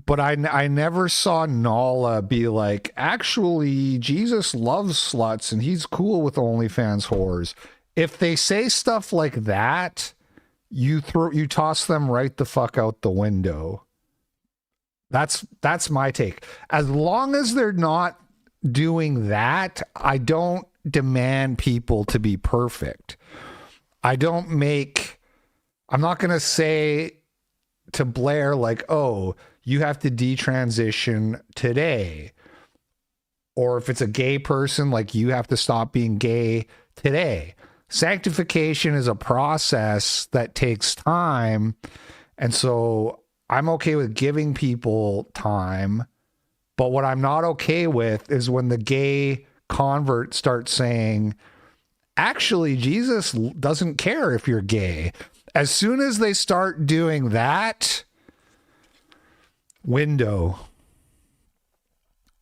S1: But I never saw Nala be like, actually, Jesus loves sluts and he's cool with OnlyFans whores. If they say stuff like that, you toss them right the fuck out the window. That's my take. As long as they're not doing that, I don't demand people to be perfect. I'm not going to say to Blair like, oh, you have to detransition today. Or if it's a gay person, like, you have to stop being gay today. Sanctification is a process that takes time. And so I'm okay with giving people time. But what I'm not okay with is when the gay convert starts saying, actually, Jesus doesn't care if you're gay. As soon as they start doing that, window.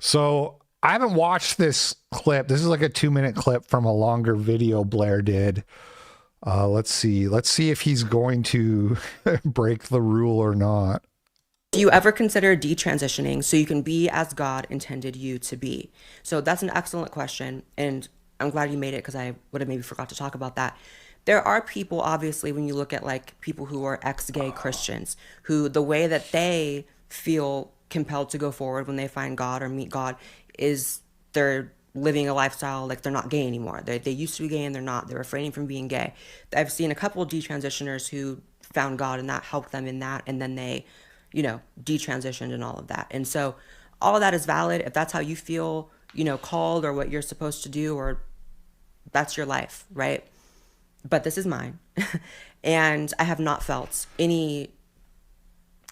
S1: So I haven't watched this clip. This is like a 2-minute clip from a longer video Blair did. Let's see if he's going to break the rule or not.
S8: Do you ever consider detransitioning so you can be as God intended you to be? So that's an excellent question, and I'm glad you made it, because I would have maybe forgot to talk about that. There are people, obviously, when you look at like people who are ex-gay Christians, who the way that they feel compelled to go forward when they find God or meet God is they're living a lifestyle like they're not gay anymore. They used to be gay and they're not. They're refraining from being gay. I've seen a couple of detransitioners who found God and that helped them in that, and then they, detransitioned and all of that. And so all of that is valid. If that's how you feel, called, or what you're supposed to do, or that's your life, right? But this is mine. And I have not felt any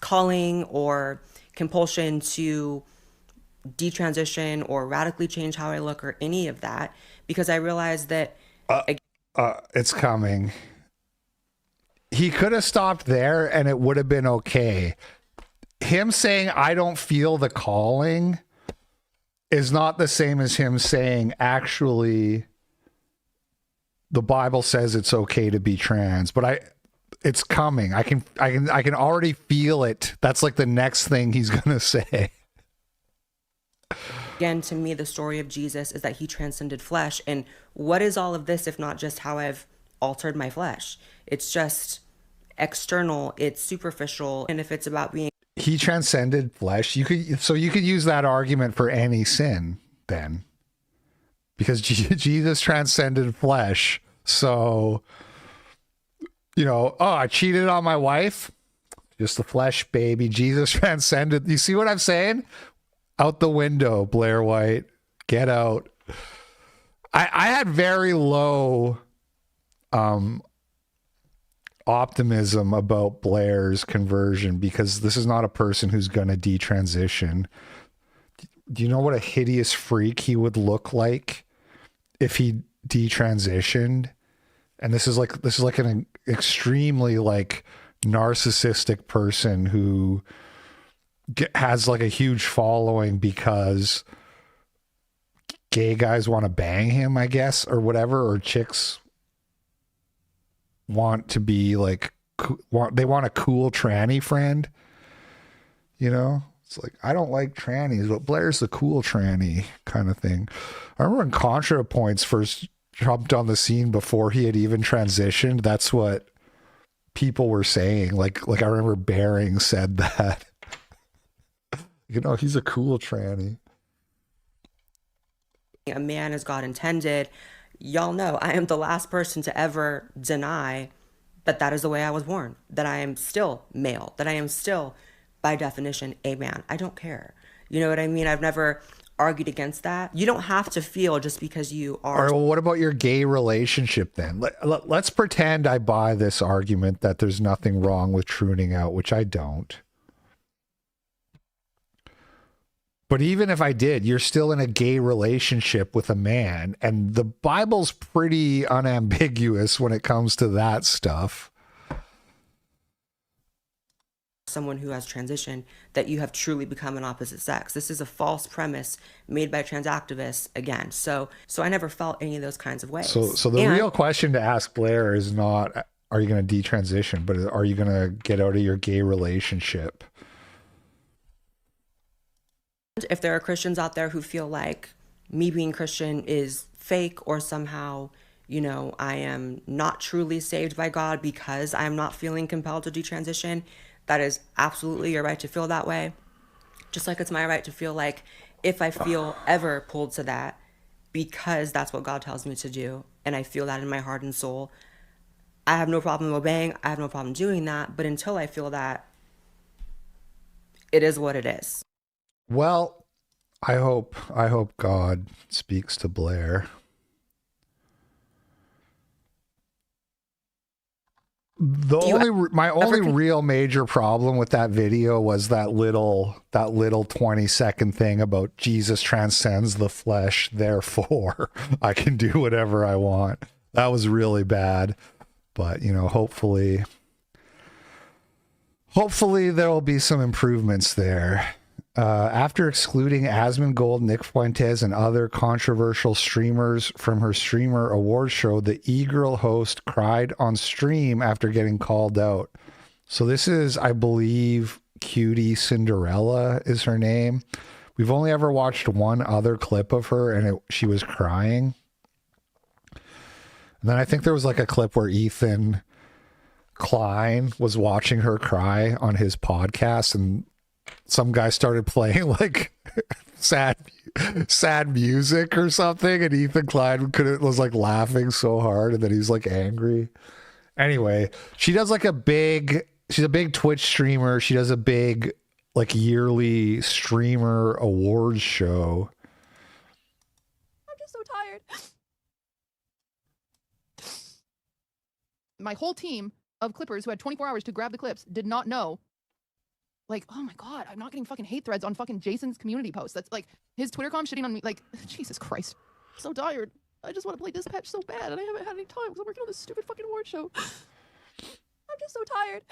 S8: calling or compulsion to detransition or radically change how I look or any of that, because I realized that
S1: it's coming. He could have stopped there and it would have been okay. Him saying I don't feel the calling is not the same as him saying actually the Bible says it's okay to be trans, but it's coming. I can already feel it. That's like the next thing he's going to say.
S8: Again, to me, the story of Jesus is that he transcended flesh. And what is all of this if not just how I've altered my flesh? It's just external, it's superficial. And if it's about being...
S1: He transcended flesh. You could use that argument for any sin then. Because Jesus transcended flesh. So, I cheated on my wife. Just the flesh, baby. Jesus transcended. You see what I'm saying? Out the window, Blair White. Get out. I had very low optimism about Blair's conversion, because this is not a person who's going to detransition. Do you know what a hideous freak he would look like if he detransitioned? And this is like an extremely like narcissistic person who has like a huge following because gay guys want to bang him, I guess, or whatever, or chicks want to be like, they want a cool tranny friend, It's like, I don't like trannies, but Blair's the cool tranny kind of thing. I remember when ContraPoints first jumped on the scene before he had even transitioned. That's what people were saying. Like I remember Bering said that. He's a cool tranny.
S8: A man as God intended. Y'all know I am the last person to ever deny that is the way I was born, that I am still male, that I am still, by definition, a man. I don't care. You know what I mean? I've never argued against that. You don't have to feel just because you are.
S1: All right, well, what about your gay relationship then? Let's pretend I buy this argument that there's nothing wrong with pruning out, which I don't. But even if I did, you're still in a gay relationship with a man, and the Bible's pretty unambiguous when it comes to that stuff.
S8: someone who has transitioned that you have truly become an opposite sex. This is a false premise made by trans activists again. So I never felt any of those kinds of ways.
S1: So the real question to ask Blair is not, are you going to detransition, but are you going to get out of your gay relationship?
S8: If there are Christians out there who feel like me being Christian is fake or somehow, you know, I am not truly saved by God because I'm not feeling compelled to detransition, that is absolutely your right to feel that way. Just like it's my right to feel like if I feel ever pulled to that because that's what God tells me to do and I feel that in my heart and soul, I have no problem obeying. I have no problem doing that. But until I feel that, it is what it is.
S1: Well, I hope God speaks to Blair. My only real major problem with that video was that little 20-second thing about Jesus transcends the flesh, therefore I can do whatever I want. That was really bad. But, you know, hopefully there will be some improvements there. After excluding Asmongold, Nick Fuentes, and other controversial streamers from her streamer awards show, the e-girl host cried on stream after getting called out. So this is, I believe, Cutie Cinderella is her name. We've only ever watched one other clip of her, and she was crying. And then I think there was like a clip where Ethan Klein was watching her cry on his podcast, and some guy started playing like sad music or something, and Ethan Klein was like laughing so hard, and then he's like angry. Anyway, she does like she's a big Twitch streamer. She does a big like yearly streamer awards show.
S12: I'm just so tired. My whole team of clippers who had 24 hours to grab the clips did not know. Like, oh my God, I'm not getting fucking hate threads on fucking Jason's community posts. That's like his Twitter com shitting on me. Like, Jesus Christ. I'm so tired. I just want to play Dispatch so bad, and I haven't had any time because I'm working on this stupid fucking award show. I'm just so tired.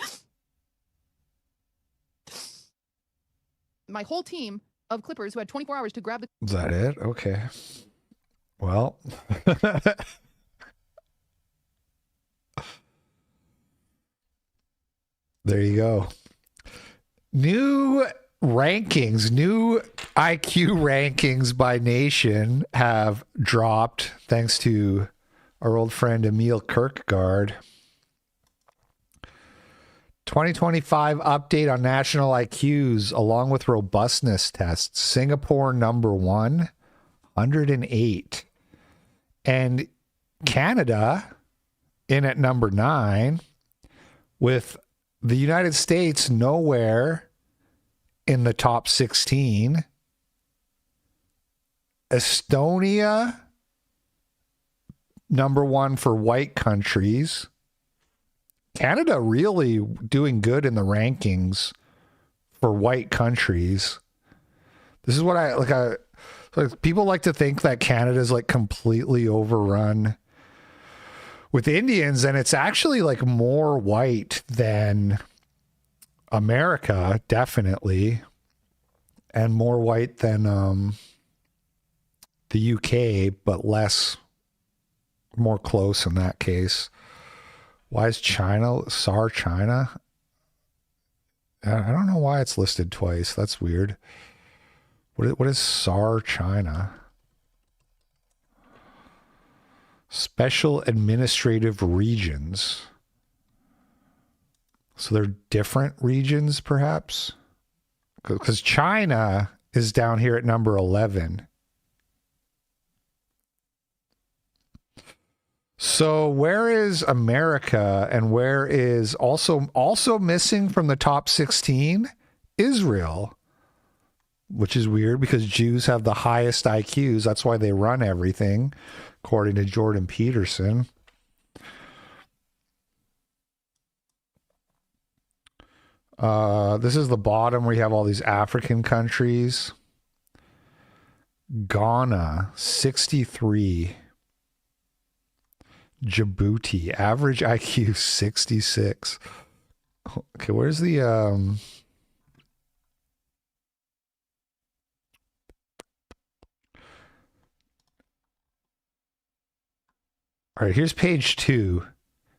S12: My whole team of clippers who had 24 hours to grab the...
S1: Is that it? Okay. Well... There you go. New rankings, new IQ rankings by nation have dropped thanks to our old friend Emil Kierkegaard. 2025 update on national IQs along with robustness tests. Singapore number 1, 108. And Canada in at number 9 with the United States nowhere in the top 16. Estonia, number 1 for white countries. Canada really doing good in the rankings for white countries. This is what like people like to think that Canada is like completely overrun with Indians, and it's actually like more white than America, definitely, and more white than the UK, but more close in that case. Why is China, SAR China? I don't know why it's listed twice. That's weird. What is SAR China? Special Administrative Regions. So they're different regions, perhaps? Because China is down here at number 11. So where is America, and where is also missing from the top 16? Israel, which is weird because Jews have the highest IQs. That's why they run everything, according to Jordan Peterson. This is the bottom where you have all these African countries. Ghana, 63. Djibouti, average IQ 66. Okay, where's the All right, here's page 2.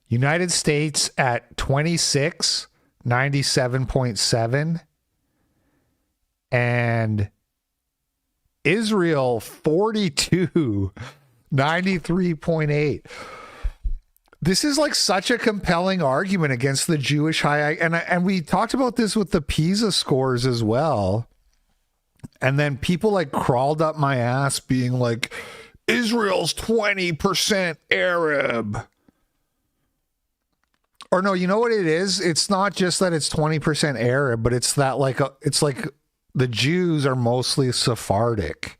S1: United States at 26, 97.7. And Israel 42, 93.8. This is like such a compelling argument against the Jewish high, and we talked about this with the PISA scores as well. And then people like crawled up my ass being like, Israel's 20% Arab. Or no, you know what it is? It's not just that it's 20% Arab, but it's that like it's like the Jews are mostly Sephardic.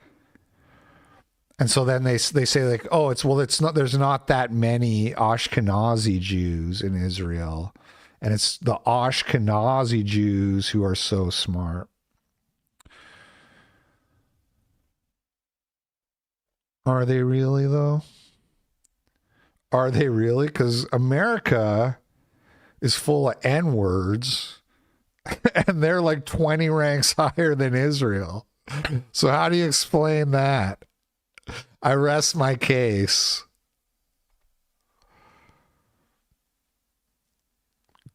S1: And so then they say like, oh, it's not, there's not that many Ashkenazi Jews in Israel. And it's the Ashkenazi Jews who are so smart. Are they really though? Are they really? Because America is full of N-words and they're like 20 ranks higher than Israel. So how do you explain that? I rest my case.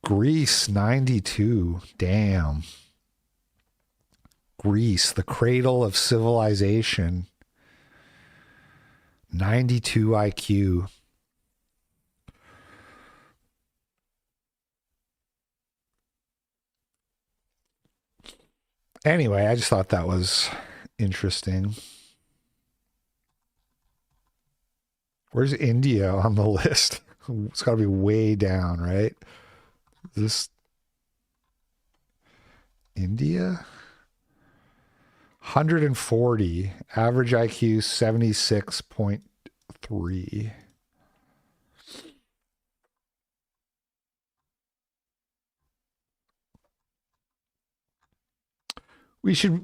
S1: Greece, 92. Damn. Greece, the cradle of civilization. 92 IQ. Anyway, I just thought that was interesting. Where's India on the list? It's got to be way down, right? Is this India? 140. Average IQ 76.3. We should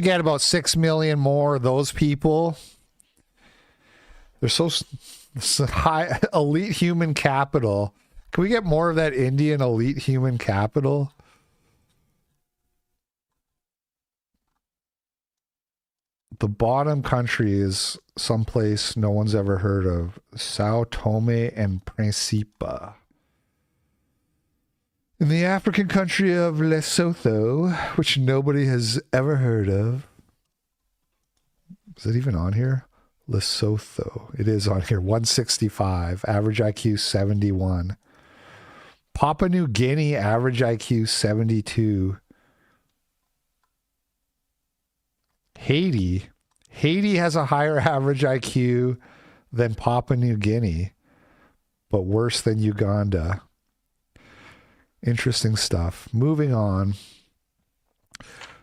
S1: get about 6 million more of those people. They're so high, elite human capital. Can we get more of that Indian elite human capital? The bottom country is someplace no one's ever heard of. Sao Tome and Principe. In the African country of Lesotho, which nobody has ever heard of. Is it even on here? Lesotho. It is on here. 165. Average IQ 71. Papua New Guinea. Average IQ 72. Haiti. Haiti has a higher average IQ than Papua New Guinea, but worse than Uganda. Interesting stuff. Moving on.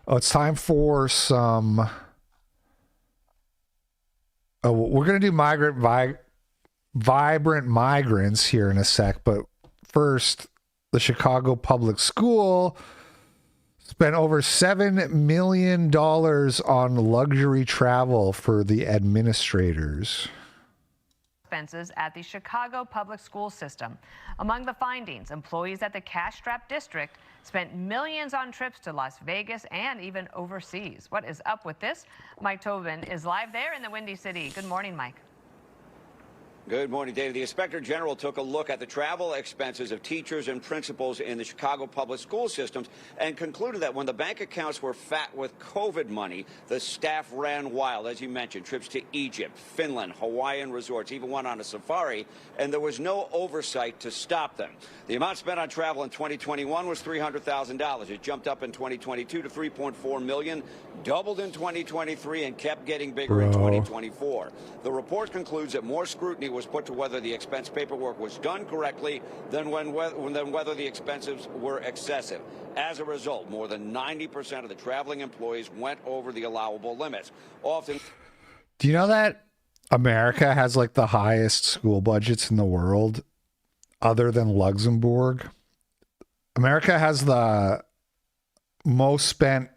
S1: Oh, it's time for some... Oh, we're going to do vibrant migrants here in a sec, but first, the Chicago Public School spent over $7 million on luxury travel for the administrators.
S13: Expenses at the Chicago public school system. Among the findings, employees at the cash-strapped district spent millions on trips to Las Vegas and even overseas. What is up with this? Mike Tobin is live there in the Windy City. Good morning, Mike.
S14: Good morning, David. The Inspector General took a look at the travel expenses of teachers and principals in the Chicago public school systems and concluded that when the bank accounts were fat with COVID money, the staff ran wild. As you mentioned, trips to Egypt, Finland, Hawaiian resorts, even went on a safari, and there was no oversight to stop them. The amount spent on travel in 2021 was $300,000. It jumped up in 2022 to $3.4 million, doubled in 2023, and kept getting bigger in 2024. The report concludes that more scrutiny was put to whether the expense paperwork was done correctly than whether the expenses were excessive. As a result, more than 90% of the traveling employees went over the allowable limits. Often.
S1: Do you know that America has like the highest school budgets in the world other than Luxembourg? America has the most spent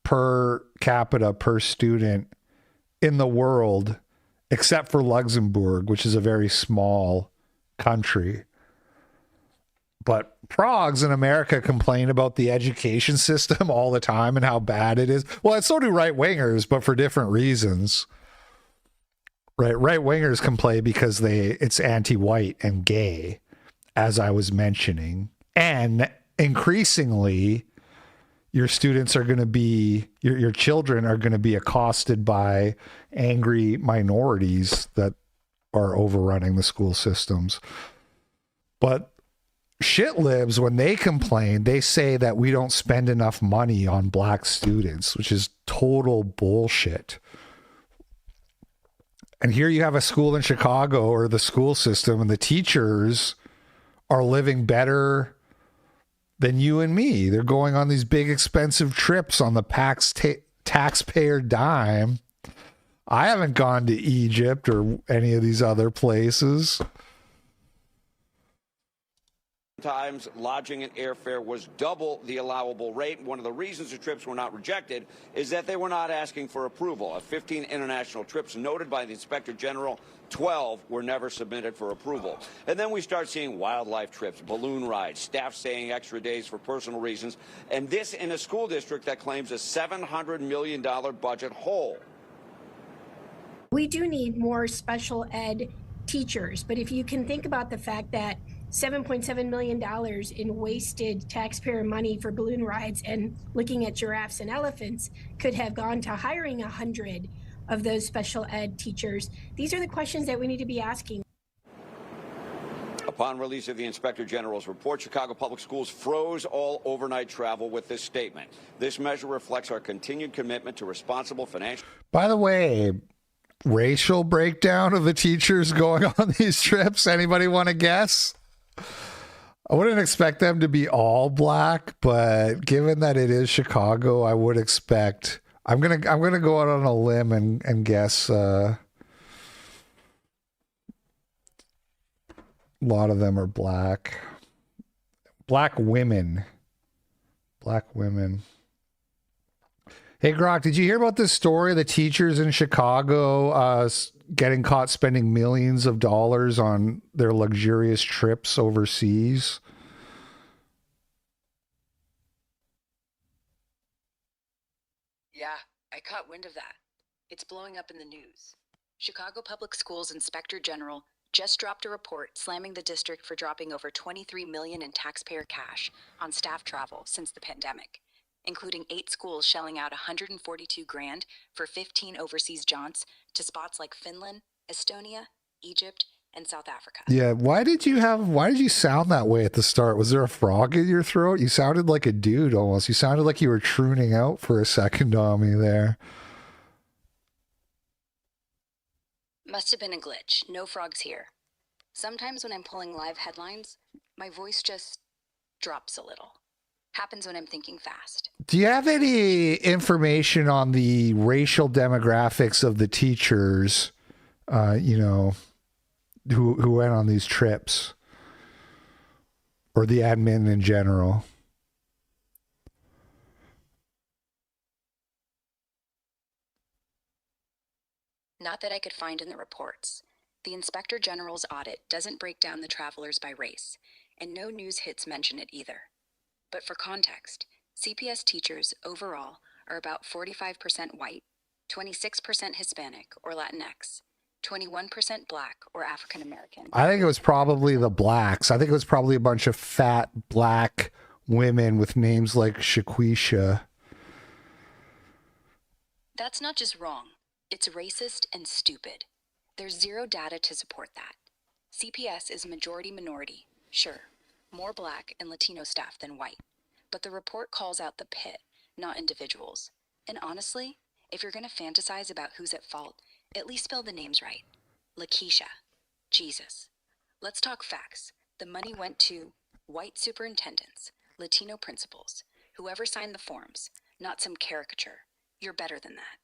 S1: per capita per student in the world, except for Luxembourg, which is a very small country. But progs in America complain about the education system all the time and how bad it is. Well, and so do right-wingers, but for different reasons. Right wingers can play because it's anti-white and gay, as I was mentioning. And increasingly, your students are going to be, your children are going to be accosted by angry minorities that are overrunning the school systems. But shit libs, when they complain, they say that we don't spend enough money on black students, which is total bullshit. And here you have a school in Chicago, or the school system, and the teachers are living better than you and me. They're going on these big expensive trips on the taxpayer dime. I haven't gone to Egypt or any of these other places.
S14: Times lodging and airfare was double the allowable rate. One of the reasons the trips were not rejected is that they were not asking for approval. Of 15 international trips noted by the Inspector General, 12 were never submitted for approval. And then we start seeing wildlife trips, balloon rides, staff staying extra days for personal reasons, and this in a school district that claims a $700 million budget hole.
S15: We do need more special ed teachers, but if you can think about the fact that $7.7 million in wasted taxpayer money for balloon rides and looking at giraffes and elephants could have gone to hiring 100 of those special ed teachers. These are the questions that we need to be asking.
S14: Upon release of the Inspector General's report, Chicago Public Schools froze all overnight travel with this statement. This measure reflects our continued commitment to responsible financial...
S1: By the way, racial breakdown of the teachers going on these trips, anybody want to guess? I wouldn't expect them to be all black, but given that it is Chicago, I would expect. I'm gonna go out on a limb and guess a lot of them are black. Black women. Hey, Grok, did you hear about this story? The teachers in Chicago getting caught spending millions of dollars on their luxurious trips overseas.
S16: Yeah, I caught wind of that. It's blowing up in the news. Chicago Public Schools Inspector General just dropped a report slamming the district for dropping over $23 million in taxpayer cash on staff travel since the pandemic, including 8 schools shelling out $142,000 for 15 overseas jaunts to spots like Finland, Estonia, Egypt, and South Africa.
S1: Yeah, why did you sound that way at the start? Was there a frog in your throat? You sounded like a dude almost. You sounded like you were crooning out for a second on me there.
S16: Must have been a glitch. No frogs here. Sometimes when I'm pulling live headlines, my voice just drops a little. Happens when I'm thinking fast.
S1: Do you have any information on the racial demographics of the teachers, who went on these trips, or the admin in general?
S16: Not that I could find in the reports. The Inspector General's audit doesn't break down the travelers by race, and no news hits mention it either. But for context, CPS teachers overall are about 45% white, 26% Hispanic or Latinx, 21% Black or African American.
S1: I think it was probably the blacks. I think it was probably a bunch of fat black women with names like Shaquisha.
S16: That's not just wrong. It's racist and stupid. There's zero data to support that. CPS is majority minority, sure, more Black and Latino staff than white. But the report calls out the pit, not individuals. And honestly, if you're going to fantasize about who's at fault, at least spell the names right. Lakeisha. Jesus. Let's talk facts. The money went to white superintendents, Latino principals, whoever signed the forms, not some caricature. You're better than that.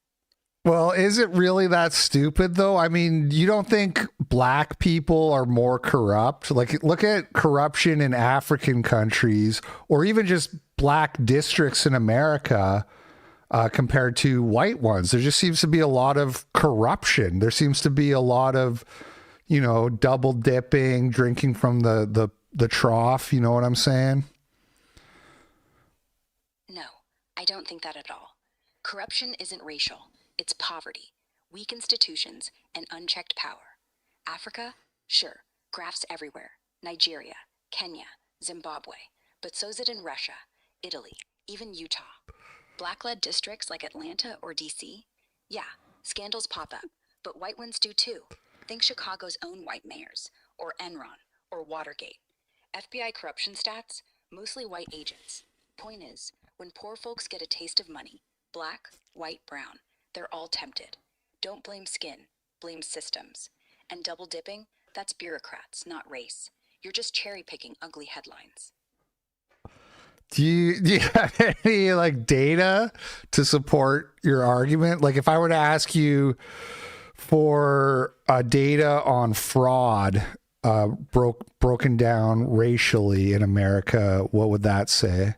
S1: Well, is it really that stupid, though? I mean, you don't think black people are more corrupt? Like, look at corruption in African countries, or even just black districts in America compared to white ones. There just seems to be a lot of corruption. There seems to be a lot of, double dipping, drinking from the trough. You know what I'm saying?
S16: No, I don't think that at all. Corruption isn't racial. It's poverty. weak institutions, and unchecked power. Africa? Sure, grafts everywhere. Nigeria, Kenya, Zimbabwe. But so's it in Russia, Italy, even Utah. Black-led districts like Atlanta or DC? Yeah, scandals pop up, but white ones do too. Think Chicago's own white mayors, or Enron, or Watergate. FBI corruption stats? Mostly white agents. Point is, when poor folks get a taste of money, black, white, brown, they're all tempted. Don't blame skin, blame systems. And double dipping? That's bureaucrats, not race. You're just cherry-picking ugly headlines.
S1: Do you have any like data to support your argument? Like if I were to ask you for data on fraud broken down racially in America, what would that say?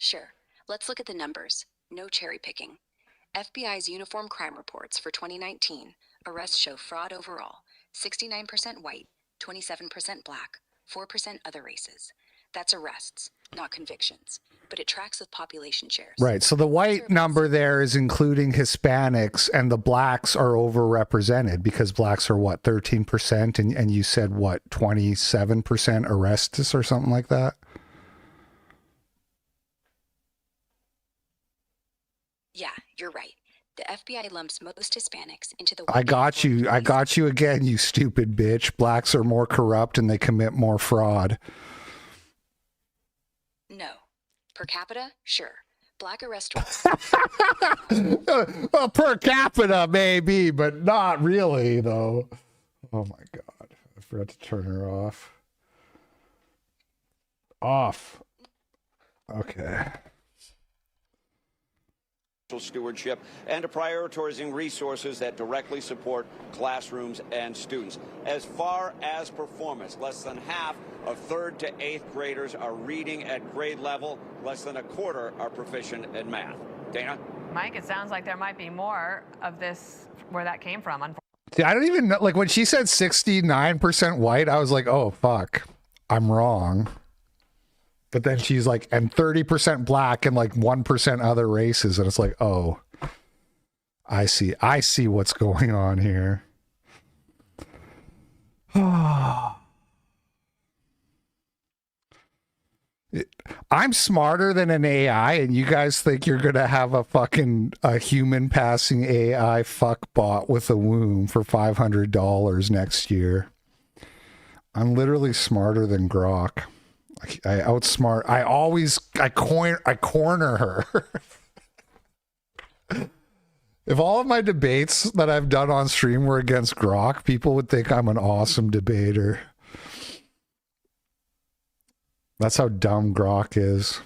S16: Sure, let's look at the numbers. No cherry picking. FBI's Uniform Crime Reports for 2019, arrests show fraud overall, 69% white, 27% black, 4% other races. That's arrests, not convictions, but it tracks with population shares.
S1: Right. So the white number there is including Hispanics, and the blacks are overrepresented because blacks are what, 13%? And you said what, 27% arrests or something like that?
S16: Yeah, you're right. The FBI lumps most Hispanics into the
S1: I got you again, you stupid bitch. Blacks are more corrupt and they commit more fraud.
S16: No. Per capita? Sure. Black arrest
S1: Well, per capita, maybe, but not really, though. Oh my God. I forgot to turn her off. Off. Okay.
S14: Stewardship and to prioritizing resources that directly support classrooms and students. As far as performance, less than half of 3rd to 8th graders are reading at grade level. Less than a quarter are proficient in math. Dana?
S13: Mike, it sounds like there might be more of this where that came from.
S1: See, I don't even know. Like when she said 69% white, I was like, oh, fuck, I'm wrong. But then she's like, and 30% black and like 1% other races. And it's like, oh, I see what's going on here. I'm smarter than an AI, and you guys think you're going to have a human passing AI fuck bot with a womb for $500 next year. I'm literally smarter than Grok. I outsmart. I corner her. If all of my debates that I've done on stream were against Grok, people would think I'm an awesome debater. That's how dumb Grok is.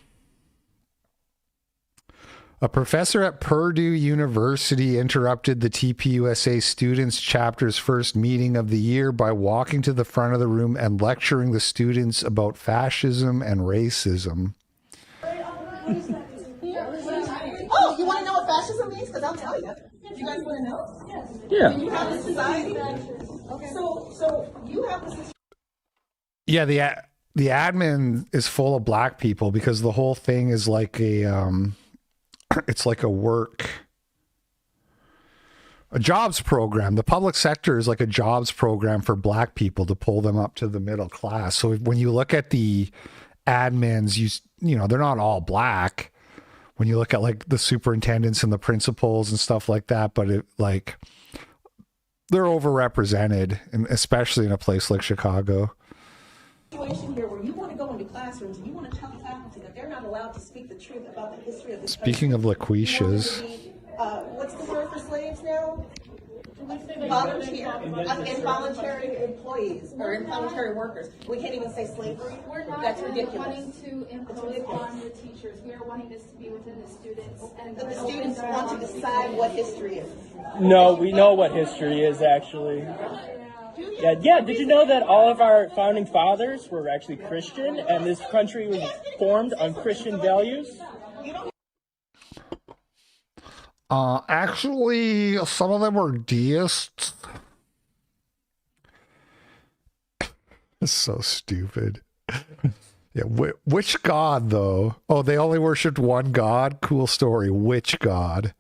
S1: A professor at Purdue University interrupted the TPUSA students chapter's first meeting of the year by walking to the front of the room and lecturing the students about fascism and racism.
S11: Oh, you want to know what fascism means? Because I'll tell you. You guys want to know?
S1: Yeah.
S11: When you have this society. Okay. So you have this.
S1: Yeah, the admin is full of black people because the whole thing is like it's like a jobs program. The public sector is like a jobs program for black people to pull them up to the middle class. So when you look at the admins, you know, they're not all black. When you look at like the superintendents and the principals and stuff like that, but they're overrepresented, and especially in a place like Chicago.
S11: Situation here where you want to go into classrooms and you want to tell the faculty that they're not allowed to speak the truth about the history of this
S1: Speaking of LaQuishas.
S11: What's the word for slaves now? Volunteer. Involuntary employees or involuntary workers. We can't even say slavery. That's ridiculous.
S17: Wanting to impose on the teachers. We are wanting this to be within the students. And
S11: the students want to decide what history is.
S23: No, we know what history is actually. Yeah. Did you know that all of our founding fathers were actually Christian, and this country was formed on Christian values?
S1: Actually, some of them were deists. It's so stupid. Yeah, which god, though? Oh, they only worshipped one god? Cool story. Which god?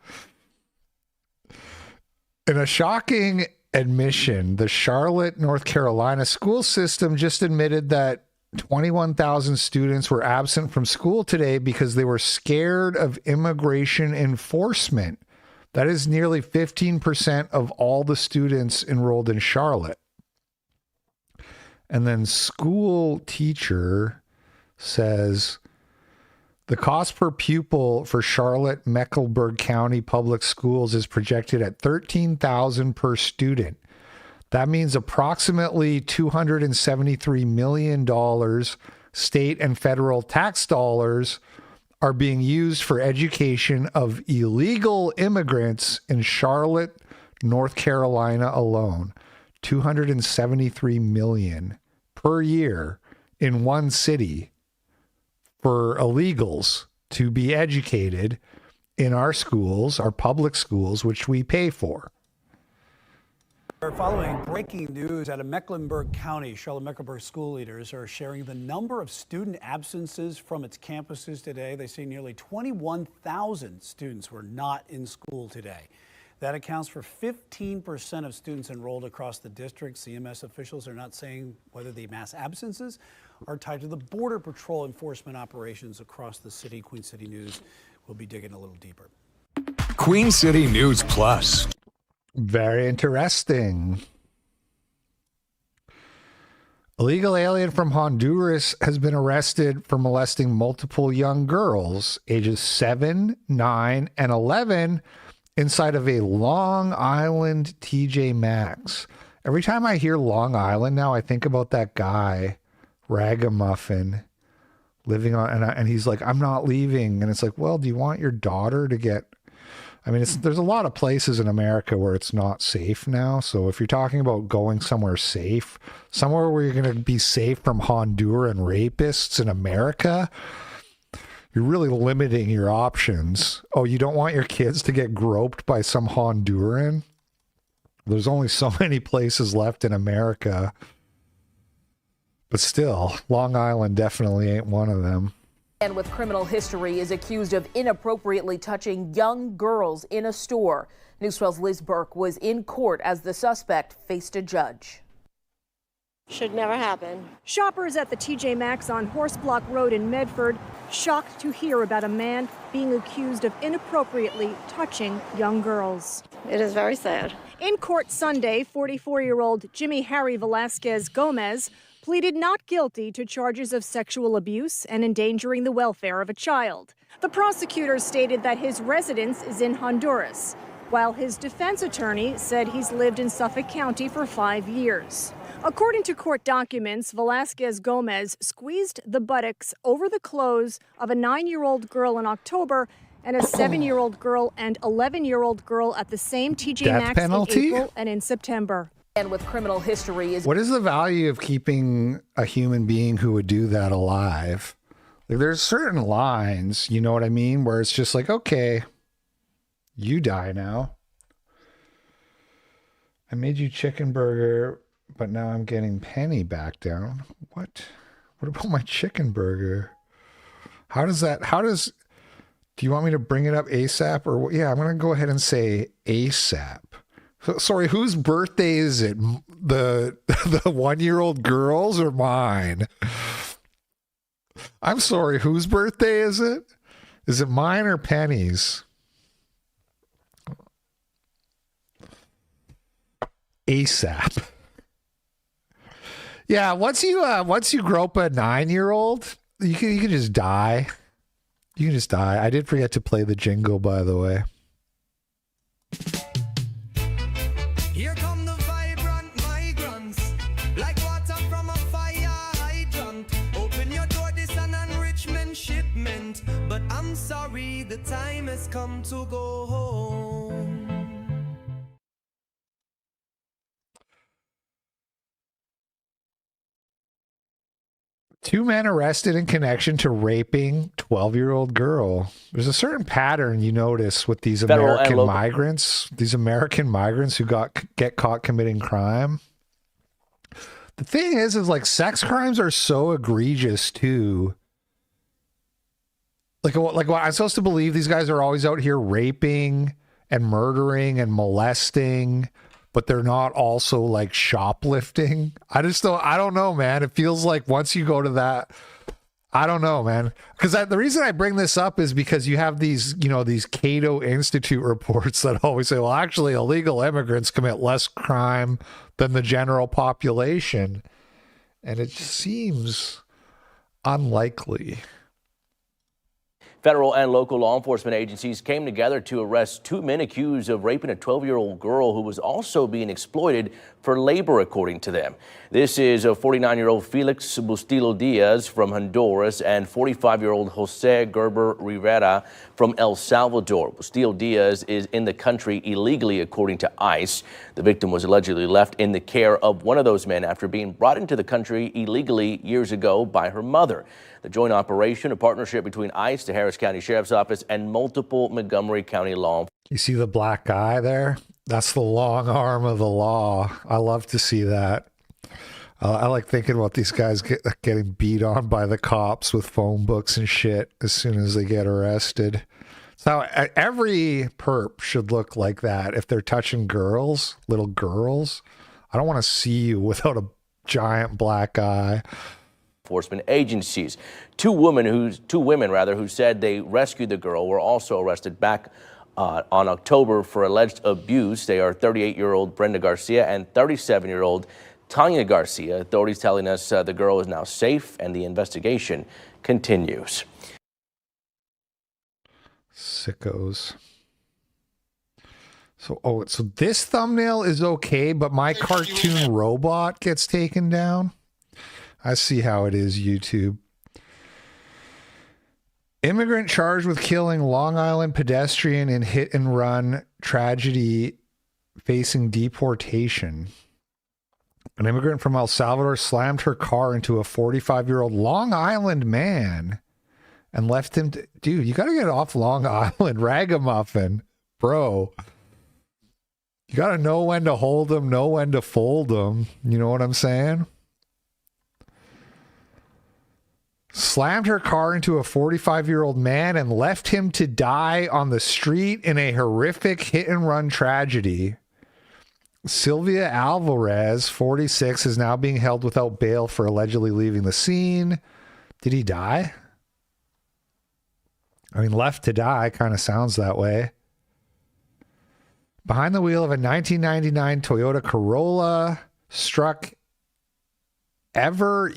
S1: In a shocking admission, the Charlotte, North Carolina school system just admitted that 21,000 students were absent from school today because they were scared of immigration enforcement. That is nearly 15% of all the students enrolled in Charlotte. And then school teacher says the cost per pupil for Charlotte Mecklenburg County Public Schools is projected at $13,000 per student. That means approximately $273 million state and federal tax dollars are being used for education of illegal immigrants in Charlotte, North Carolina alone. $273 million per year in one city for illegals to be educated in our schools, our public schools, which we pay for.
S18: We're following breaking news out of Mecklenburg County. Charlotte Mecklenburg school leaders are sharing the number of student absences from its campuses today. They say nearly 21,000 students were not in school today. That accounts for 15% of students enrolled across the district. CMS officials are not saying whether the mass absences are tied to the Border Patrol enforcement operations across the city. Queen City News will be digging a little deeper.
S20: Queen City News Plus.
S1: Very interesting. Illegal alien from Honduras has been arrested for molesting multiple young girls, ages 7, 9, and 11, inside of a Long Island TJ Maxx. Every time I hear Long Island now, I think about that guy, Ragamuffin, living on, and he's like, I'm not leaving. And it's like, well, do you want your daughter to get, I mean, there's a lot of places in America where it's not safe now. So if you're talking about going somewhere safe, somewhere where you're going to be safe from Honduran rapists in America, you're really limiting your options. Oh, you don't want your kids to get groped by some Honduran? There's only so many places left in America. But still, Long Island definitely ain't one of them.
S21: And with criminal history is accused of inappropriately touching young girls in a store. News 12's Liz Burke was in court as the suspect faced a judge.
S24: Should never happen.
S25: Shoppers at the TJ Maxx on Horseblock Road in Medford shocked to hear about a man being accused of inappropriately touching young girls.
S24: It is very sad.
S25: In court Sunday, 44-year-old Jimmy Harry Velasquez Gomez pleaded not guilty to charges of sexual abuse and endangering the welfare of a child. The prosecutor stated that his residence is in Honduras, while his defense attorney said he's lived in Suffolk County for 5 years. According to court documents, Velasquez Gomez squeezed the buttocks over the clothes of a 9-year-old girl in October and a 7-year-old girl and 11-year-old girl at the same TJ Maxx in April and in September.
S21: And with criminal history is...
S1: What is the value of keeping a human being who would do that alive? Like, there's certain lines, you know what I mean, where it's just like, okay, you die now. I made you chicken burger, but now I'm getting penny back down. What? What about my chicken burger? How does, do you want me to bring it up ASAP? Or, yeah, I'm going to go ahead and say ASAP. Sorry, whose birthday is it? The 1-year-old girl's or mine? I'm sorry, whose birthday is it? Is it mine or Penny's? ASAP. Yeah, once you grow up a 9-year-old, you can just die. You can just die. I did forget to play the jingle, by the way.
S26: Here come the vibrant migrants, like water from a fire hydrant. Open your door, this an enrichment shipment. But I'm sorry, the time has come to go home.
S1: Two men arrested in connection to raping 12-year-old girl. There's a certain pattern you notice with these American migrants. These American migrants who get caught committing crime. The thing is like sex crimes are so egregious too. Like what I'm supposed to believe these guys are always out here raping and murdering and molesting, but they're not also like shoplifting. I don't know, man. It feels like once you go to that, I don't know, man. Because the reason I bring this up is because you have these, these Cato Institute reports that always say, well, actually, illegal immigrants commit less crime than the general population. And it just seems unlikely.
S3: Federal and local law enforcement agencies came together to arrest 2 men accused of raping a 12-year-old girl who was also being exploited for labor, according to them. This is a 49-year-old Felix Bustillo Diaz from Honduras and 45-year-old Jose Gerber Rivera from El Salvador. Bustillo Diaz is in the country illegally, according to ICE. The victim was allegedly left in the care of one of those men after being brought into the country illegally years ago by her mother. The joint operation, a partnership between ICE, the Harris County Sheriff's Office, and multiple Montgomery County law.
S1: You see the black guy there? That's the long arm of the law. I love to see that. I like thinking about these guys getting beat on by the cops with phone books and shit as soon as they get arrested. So every perp should look like that. If they're touching girls, little girls, I don't want to see you without a giant black eye.
S3: Enforcement agencies. Two women who said they rescued the girl were also arrested back on October for alleged abuse. They are 38-year-old Brenda Garcia and 37-year-old Tanya Garcia. Authorities telling us the girl is now safe and the investigation continues.
S1: Sickos. So this thumbnail is okay, but my cartoon robot gets taken down. I see how it is, YouTube. Immigrant charged with killing Long Island pedestrian in hit and run tragedy facing deportation. An immigrant from El Salvador slammed her car into a 45-year-old Long Island man and left him to... Dude, you got to get off Long Island, ragamuffin. Bro. You got to know when to hold them, know when to fold them. You know what I'm saying? Slammed her car into a 45-year-old man and left him to die on the street in a horrific hit-and-run tragedy. Sylvia Alvarez, 46, is now being held without bail for allegedly leaving the scene. Did he die? I mean, left to die kind of sounds that way. Behind the wheel of a 1999 Toyota Corolla, she struck Ever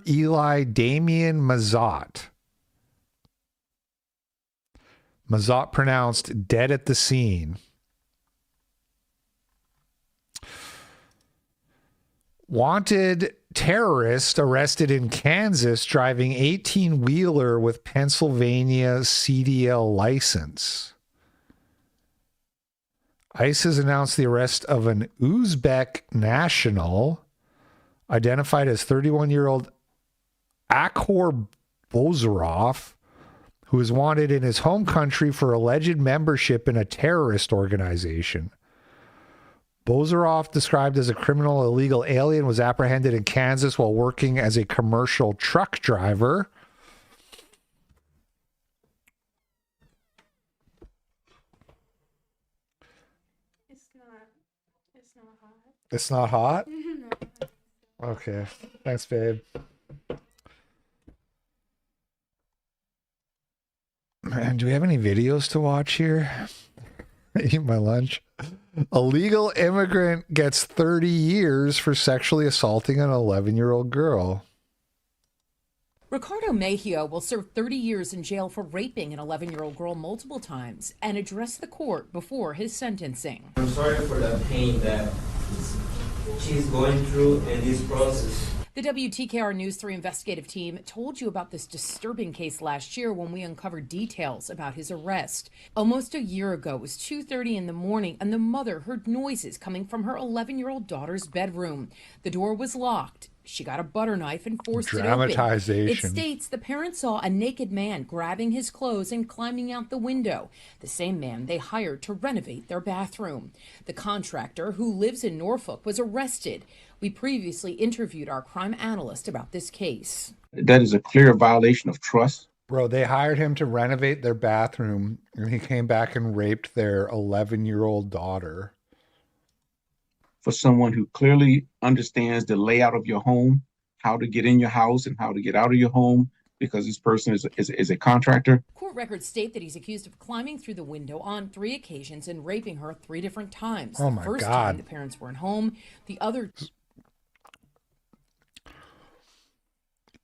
S1: Eli Damien Mazot. Mazot pronounced dead at the scene. Wanted terrorist arrested in Kansas driving 18-wheeler with Pennsylvania CDL license. ICE has announced the arrest of an Uzbek national identified as 31-year-old Akhor Bozarov, who is wanted in his home country for alleged membership in a terrorist organization. Bozarov, described as a criminal illegal alien, was apprehended in Kansas while working as a commercial truck driver. It's not hot? Okay. Thanks, babe. Man, do we have any videos to watch here? Eat my lunch. A legal immigrant gets 30 years for sexually assaulting an 11-year-old girl.
S4: Ricardo Mejia will serve 30 years in jail for raping an 11-year-old girl multiple times and address the court before his sentencing.
S5: I'm sorry for the pain that she's going through in this process.
S4: The WTKR News 3 investigative team told you about this disturbing case last year when we uncovered details about his arrest. Almost a year ago, it was 2:30 in the morning, and the mother heard noises coming from her 11-year-old daughter's bedroom. The door was locked. She got a butter knife and forced it open.
S1: Dramatization.
S4: It states the parents saw a naked man grabbing his clothes and climbing out the window, the same man they hired to renovate their bathroom. The contractor, who lives in Norfolk, was arrested. We previously interviewed our crime analyst about this case.
S6: That is a clear violation of trust.
S1: Bro, they hired him to renovate their bathroom, and he came back and raped their 11-year-old daughter.
S6: For someone who clearly understands the layout of your home, how to get in your house and how to get out of your home, because this person is a contractor.
S4: Court records state that he's accused of climbing through the window on 3 occasions and raping her 3 different times.
S1: Oh my
S4: the first
S1: God.
S4: time the parents weren't home, the other...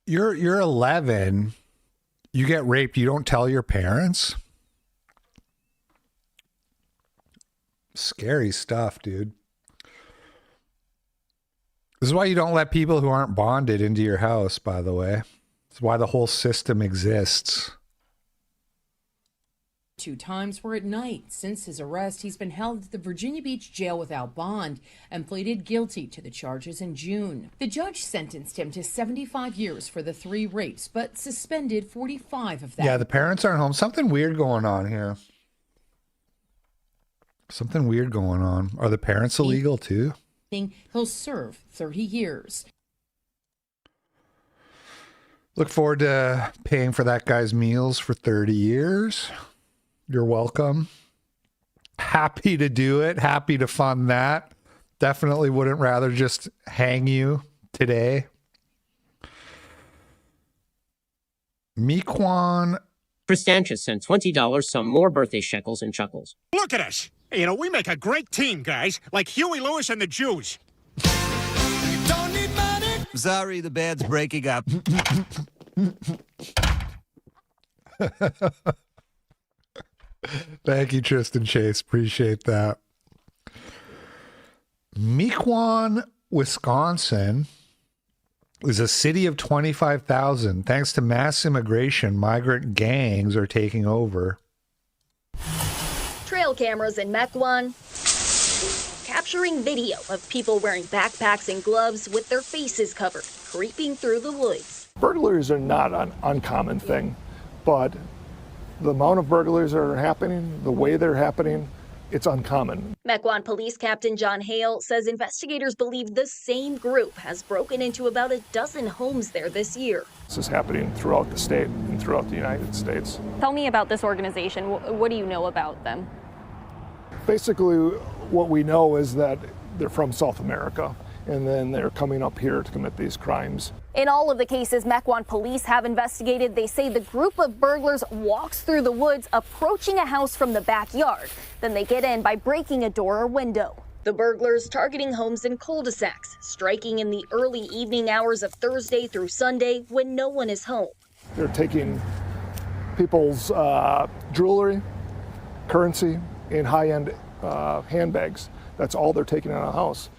S1: You're 11. You get raped. You don't tell your parents? Scary stuff, dude. This is why you don't let people who aren't bonded into your house, by the way. It's why the whole system exists.
S4: 2 times were at night. Since his arrest, he's been held at the Virginia Beach jail without bond and pleaded guilty to the charges in June. The judge sentenced him to 75 years for the 3 rapes, but suspended 45 of them.
S1: Yeah, the parents aren't home. Something weird going on here. Something weird going on. Are the parents illegal too?
S4: He'll serve 30 years.
S1: Look forward to paying for that guy's meals for 30 years. You're welcome. Happy to do it. Happy to fund that. Definitely wouldn't rather just hang you today. Mequan.
S7: Kristanchus sent $20, some more birthday shekels and chuckles.
S9: Look at us. You know, we make a great team, guys. Like Huey Lewis and the Jews.
S26: Don't need money.
S10: Sorry, the band's breaking up.
S1: Thank you, Tristan Chase. Appreciate that. Mequon, Wisconsin is a city of 25,000. Thanks to mass immigration, migrant gangs are taking over.
S19: Trail cameras in Mequon capturing video of people wearing backpacks and gloves with their faces covered, creeping through the woods.
S22: Burglaries are not an uncommon thing, but the amount of burglaries that are happening, the way they're happening, it's uncommon.
S19: Mequon Police Captain John Hale says investigators believe the same group has broken into about a dozen homes there this year.
S22: This is happening throughout the state and throughout the United States.
S19: Tell me about this organization. What do you know about them?
S22: Basically, what we know is that they're from South America, and then they're coming up here to commit these crimes.
S19: In all of the cases Mequon police have investigated, they say the group of burglars walks through the woods, approaching a house from the backyard. Then they get in by breaking a door or window. The burglars targeting homes in cul-de-sacs, striking in the early evening hours of Thursday through Sunday when no one is home.
S22: They're taking people's jewelry, currency, and high-end handbags. That's all they're taking out of the house.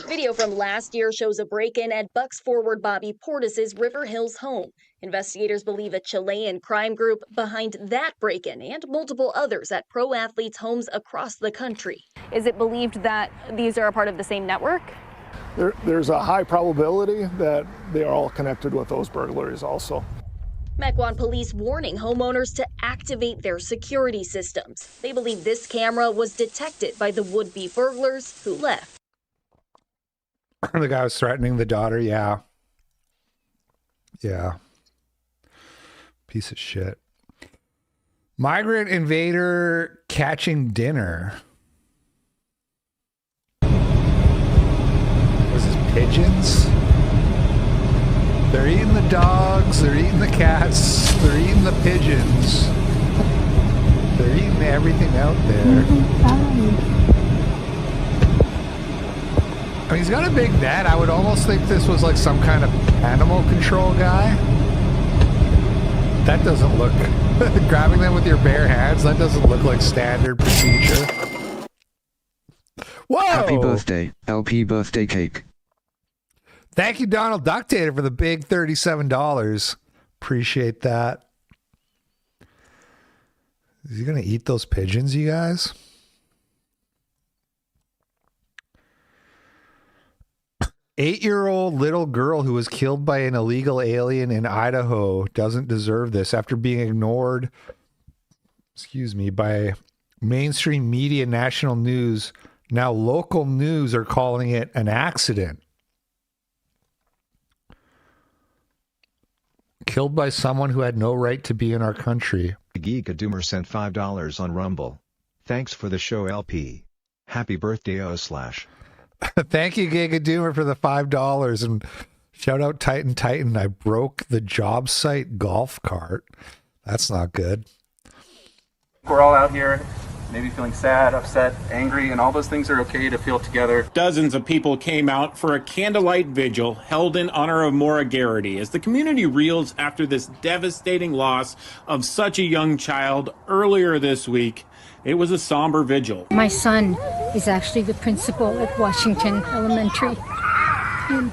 S19: Video from last year shows a break-in at Bucks forward Bobby Portis's River Hills home. Investigators believe a Chilean crime group behind that break-in and multiple others at pro athletes' homes across the country. Is it believed that these are a part of the same network?
S22: There's a high probability that they are all connected with those burglaries also.
S19: Mequon police warning homeowners to activate their security systems. They believe this camera was detected by the would-be burglars who left.
S1: The guy was threatening the daughter. Yeah. Piece of shit. Migrant invader catching dinner. Was this pigeons? They're eating the dogs, they're eating the cats, they're eating the pigeons. They're eating everything out there. I mean, he's got a big net. I would almost think this was like some kind of animal control guy. That doesn't look... Grabbing them with your bare hands, that doesn't look like standard procedure. Whoa!
S27: Happy birthday, LP birthday cake.
S1: Thank you, Donald Ductator, for the big $37. Appreciate that. Is he going to eat those pigeons, you guys? 8-year-old little girl who was killed by an illegal alien in Idaho doesn't deserve this after being ignored, by mainstream media, national news. Now local news are calling it an accident. Killed by someone who had no right to be in our country.
S2: Giga Doomer sent $5 on Rumble. Thanks for the show, LP. Happy birthday, /.
S1: Thank you, Giga Doomer, for the $5. And shout out Titan. I broke the job site golf cart. That's not good.
S8: We're all out here, maybe feeling sad, upset, angry, and all those things are okay to feel together.
S9: Dozens of people came out for a candlelight vigil held in honor of Maura Garrity as the community reels after this devastating loss of such a young child earlier this week. It was a somber vigil.
S12: My son is actually the principal at Washington Elementary. And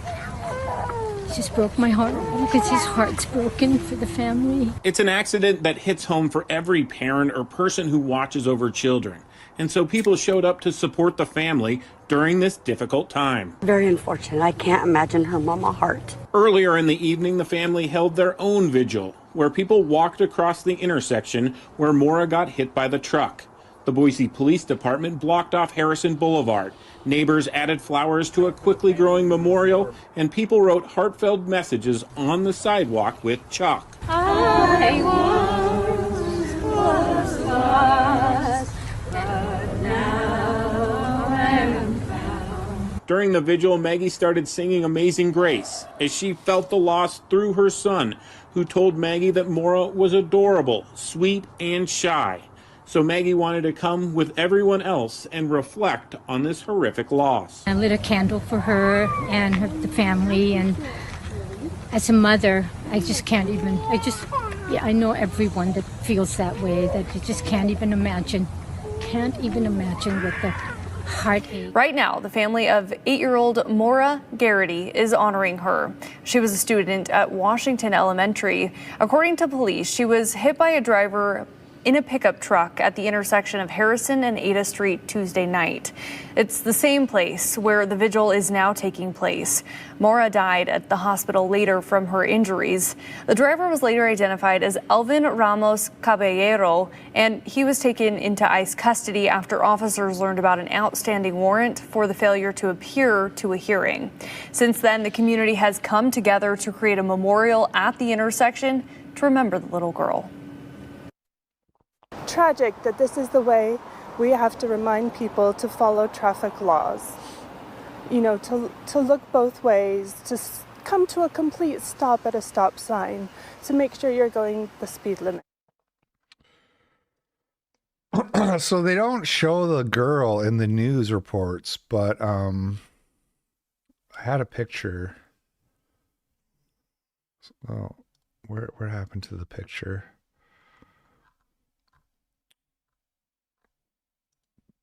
S12: it just broke my heart because his heart's broken for the family.
S9: It's an accident that hits home for every parent or person who watches over children. And so people showed up to support the family during this difficult time.
S13: Very unfortunate. I can't imagine her mama heart.
S9: Earlier in the evening, the family held their own vigil, where people walked across the intersection where Maura got hit by the truck. The Boise Police Department blocked off Harrison Boulevard. Neighbors added flowers to a quickly growing memorial, and people wrote heartfelt messages on the sidewalk with chalk.
S12: I was lost, but now I'm found.
S9: During the vigil, Maggie started singing Amazing Grace as she felt the loss through her son, who told Maggie that Maura was adorable, sweet, and shy. So Maggie wanted to come with everyone else and reflect on this horrific loss.
S12: I lit a candle for her and the family, and as a mother, I just can't even, I know everyone that feels that way, that you just can't even imagine what the heartache.
S19: Right now, the family of 8-year-old Maura Garrity is honoring her. She was a student at Washington Elementary. According to police, she was hit by a driver in a pickup truck at the intersection of Harrison and Ada Street Tuesday night. It's the same place where the vigil is now taking place. Maura died at the hospital later from her injuries. The driver was later identified as Elvin Ramos Caballero, and he was taken into ICE custody after officers learned about an outstanding warrant for the failure to appear to a hearing. Since then, the community has come together to create a memorial at the intersection to remember the little girl.
S14: Tragic that this is the way we have to remind people to follow traffic laws. You know, to look both ways, to come to a complete stop at a stop sign, to make sure you're going the speed limit.
S1: So they don't show the girl in the news reports, but I had a picture. Oh, where happened to the picture?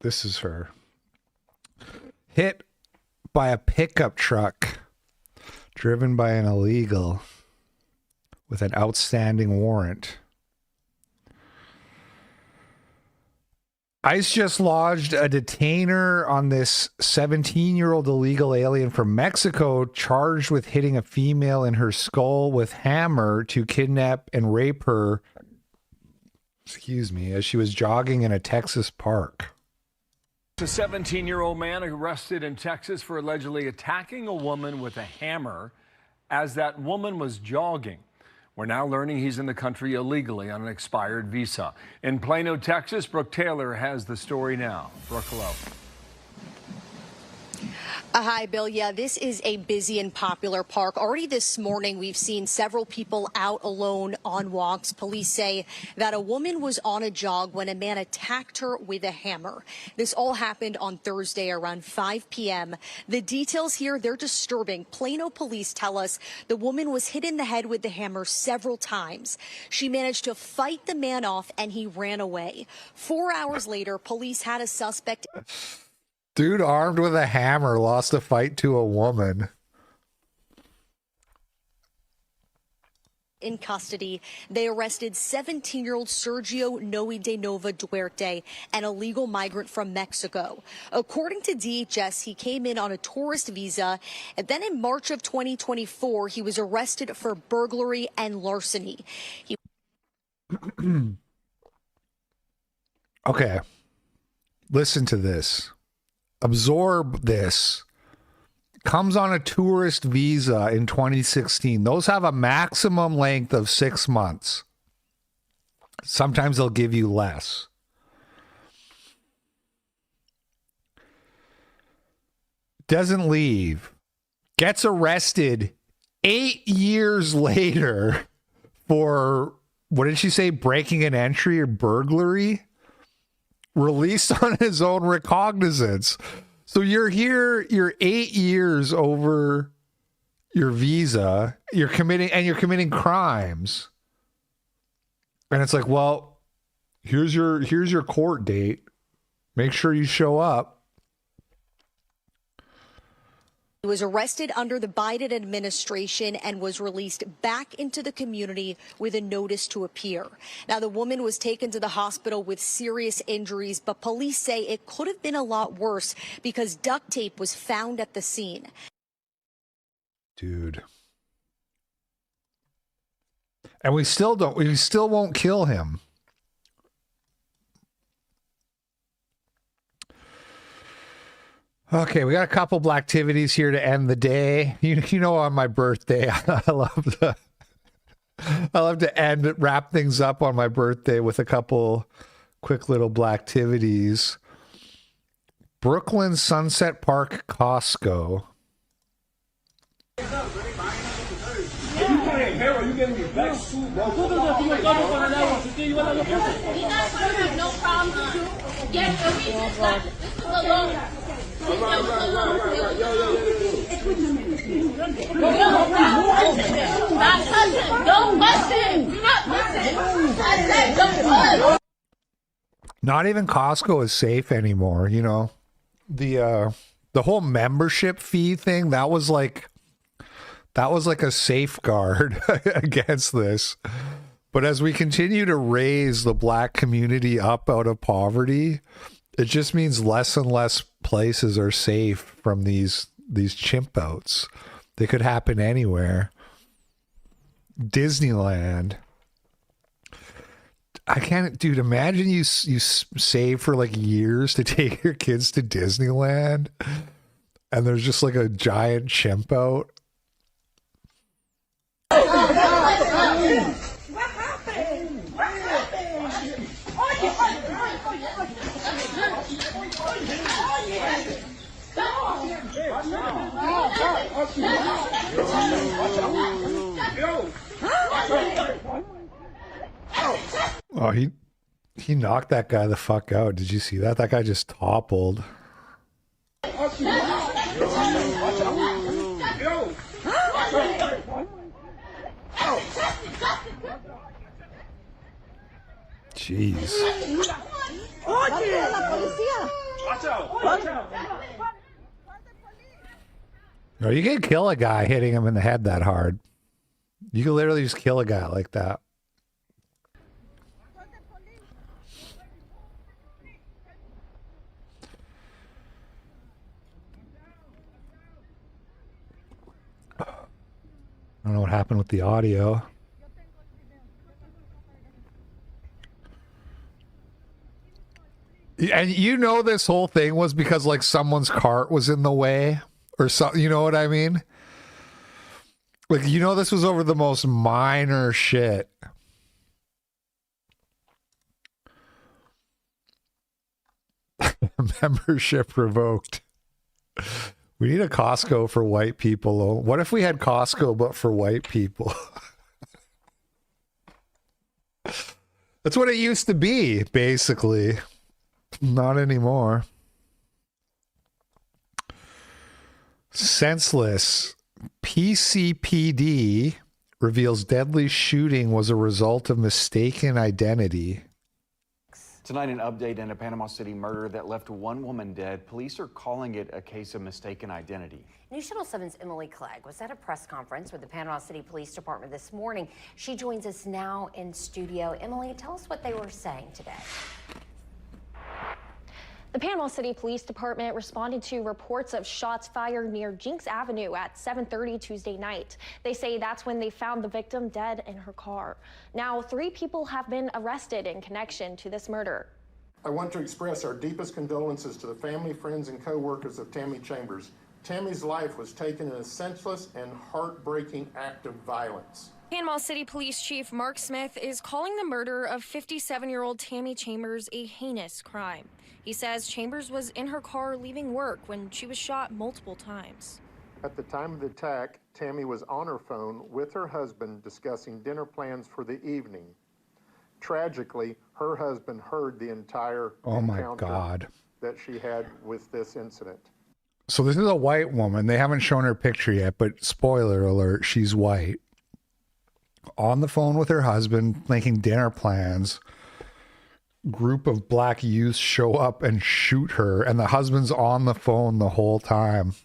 S1: This is her. Hit by a pickup truck driven by an illegal with an outstanding warrant. ICE just lodged a detainer on this 17-year-old illegal alien from Mexico charged with hitting a female in her skull with hammer to kidnap and rape her, as she was jogging in a Texas park.
S15: A 17-year-old man arrested in Texas for allegedly attacking a woman with a hammer as that woman was jogging. We're now learning he's in the country illegally on an expired visa. In Plano, Texas, Brooke Taylor has the story now. Brooke, hello.
S16: Hi, Bill. Yeah, this is a busy and popular park. Already this morning, we've seen several people out alone on walks. Police say that a woman was on a jog when a man attacked her with a hammer. This all happened on Thursday around 5 p.m. The details here, they're disturbing. Plano police tell us the woman was hit in the head with the hammer several times. She managed to fight the man off and he ran away. 4 hours later, police had a suspect.
S1: Dude armed with a hammer lost a fight to a woman.
S16: In custody, they arrested 17-year-old Sergio Noe de Nova Duerte, an illegal migrant from Mexico. According to DHS, he came in on a tourist visa, and then in March of 2024, he was arrested for burglary and larceny.
S1: Okay, listen to this. Absorb this. Comes on a tourist visa in 2016. Those have a maximum length of 6 months. Sometimes they'll give you less. Doesn't leave. Gets arrested 8 years later for, what did she say, breaking an entry or burglary? Released on his own recognizance. So you're here, you're 8 years over your visa, you're committing crimes. And it's like, well, here's your court date. Make sure you show up.
S16: He was arrested under the Biden administration and was released back into the community with a notice to appear. Now, the woman was taken to the hospital with serious injuries, but police say it could have been a lot worse because duct tape was found at the scene.
S1: Dude. And we still won't kill him. Okay, we got a couple activities here to end the day. You know, on my birthday, I love to wrap things up on my birthday with a couple quick little activities. Brooklyn Sunset Park Costco. Not even Costco is safe anymore, you know. The whole membership fee thing, that was like a safeguard against this. But as we continue to raise the black community up out of poverty, it just means less and less places are safe from these chimp outs. They could happen anywhere. Disneyland. I can't, dude, imagine you save for like years to take your kids to Disneyland and there's just like a giant chimp out. Oh, he knocked that guy the fuck out. Did you see that? That guy just toppled. Jeez. No, you can kill a guy hitting him in the head that hard. You can literally just kill a guy like that. I don't know what happened with the audio. And you know this whole thing was because like someone's cart was in the way or something, you know what I mean? Like, you know, this was over the most minor shit. Membership revoked. We need a Costco for white people. What if we had Costco but for white people? That's what it used to be, basically. Not anymore. Senseless. PCPD reveals deadly shooting was a result of mistaken identity.
S11: Tonight, an update in a Panama City murder that left one woman dead. Police are calling it a case of mistaken identity.
S17: News Channel 7's Emily Clegg was at a press conference with the Panama City Police Department this morning. She joins us now in studio. Emily, tell us what they were saying today.
S18: The Panama City Police Department responded to reports of shots fired near Jinx Avenue at 7:30 Tuesday night. They say that's when they found the victim dead in her car. Now, 3 people have been arrested in connection to this murder.
S20: I want to express our deepest condolences to the family, friends, and co-workers of Tammy Chambers. Tammy's life was taken in a senseless and heartbreaking act of violence.
S18: Panama City Police Chief Mark Smith is calling the murder of 57-year-old Tammy Chambers a heinous crime. He says Chambers was in her car leaving work when she was shot multiple times.
S20: At the time of the attack, Tammy was on her phone with her husband discussing dinner plans for the evening. Tragically, her husband heard the entire encounter that she had with this incident.
S1: So this is a white woman. They haven't shown her picture yet, but spoiler alert, she's white. On the phone with her husband, making dinner plans. Group of black youths show up and shoot her, and the husband's on the phone the whole time.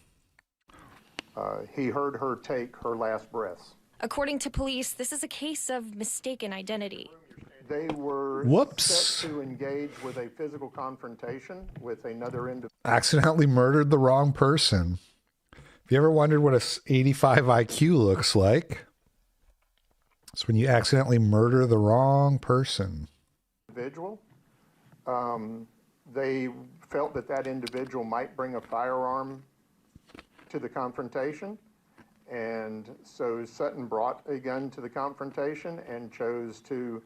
S20: He heard her take her last breaths.
S18: According to police, this is a case of mistaken identity.
S20: They were set to engage with a physical confrontation with another individual.
S1: Accidentally murdered the wrong person. Have you ever wondered what a 85 IQ looks like? It's when you accidentally murder the wrong person.
S20: Individual. They felt that that individual might bring a firearm to the confrontation, and so Sutton brought a gun to the confrontation and chose to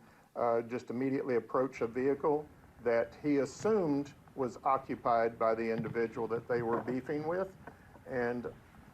S20: just immediately approach a vehicle that he assumed was occupied by the individual that they were beefing with, and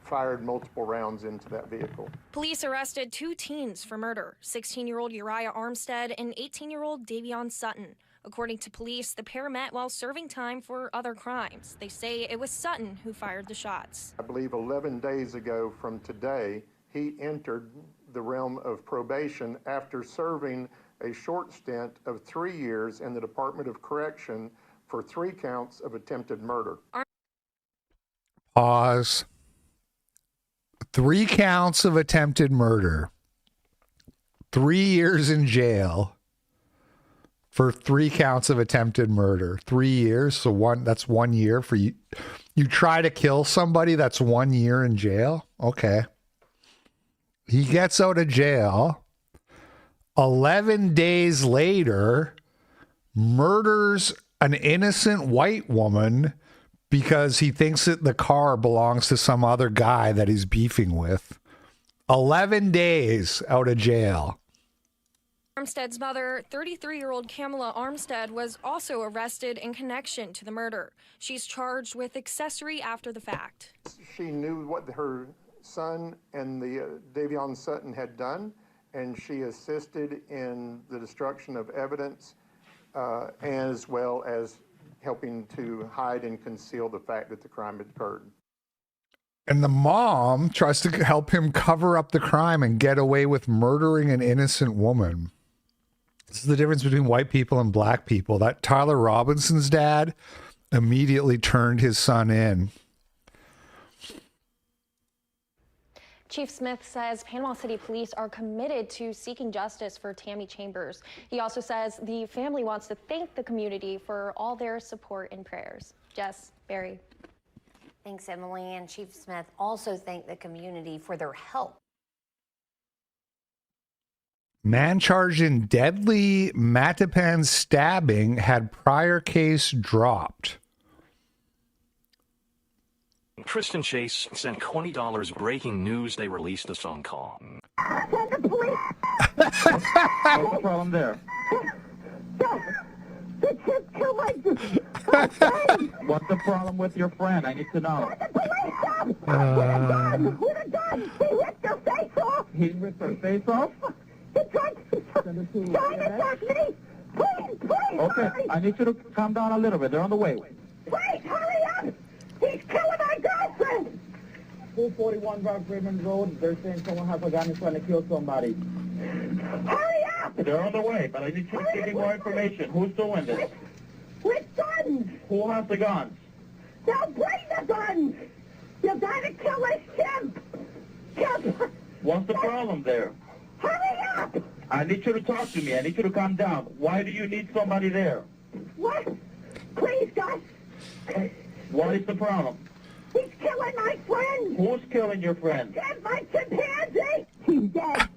S20: fired multiple rounds into that vehicle.
S18: Police arrested 2 teens for murder, 16-year-old Uriah Armstead and 18-year-old Davion Sutton. According to police, the pair met while serving time for other crimes. They say it was Sutton who fired the shots.
S20: I believe 11 days ago from today, he entered the realm of probation after serving a short stint of 3 years in the Department of Correction for 3 counts of attempted murder.
S1: Pause. 3 counts of attempted murder. 3 years in jail for 3 counts of attempted murder. 3 years, so that's 1 year for you. You try to kill somebody, that's 1 year in jail? Okay. He gets out of jail. 11 days later, murders an innocent white woman because he thinks that the car belongs to some other guy that he's beefing with. 11 days out of jail.
S18: Armstead's mother, 33-year-old Kamala Armstead, was also arrested in connection to the murder. She's charged with accessory after the fact.
S20: She knew what her son and the Davion Sutton had done, and she assisted in the destruction of evidence as well as helping to hide and conceal the fact that the crime had occurred.
S1: And the mom tries to help him cover up the crime and get away with murdering an innocent woman. This is the difference between white people and black people. That Tyler Robinson's dad immediately turned his son in.
S18: Chief Smith says Panama City Police are committed to seeking justice for Tammy Chambers. He also says the family wants to thank the community for all their support and prayers. Jess, Barry.
S17: Thanks, Emily. And Chief Smith also thanked the community for their help.
S1: Man charged in deadly Mattapan stabbing had prior case dropped.
S23: Tristan Chase sent $20 breaking news they released a song call.
S24: What's the problem there? What's the problem with your friend? I need to know. He ripped her face off. He ripped her face off? He tried to attack me. Please, okay, hurry. I need you to calm down a little bit. They're on the way. Please, hurry up. He's killing my girlfriend. 241 Rock Raymond Road. They're saying someone has a gun and trying to kill somebody. Hurry up. They're on the way, but I need you to give me more information. Who's doing this? guns! Who has the guns? Now bring the guns! You gotta kill this chimp! Chimp! What's the problem there? Hurry up! I need you to talk to me. I need you to calm down. Why do you need somebody there? What? Please, Gus. What is the problem? He's killing my friend. Who's killing your friend? Chimp, my chimpanzee. He's dead.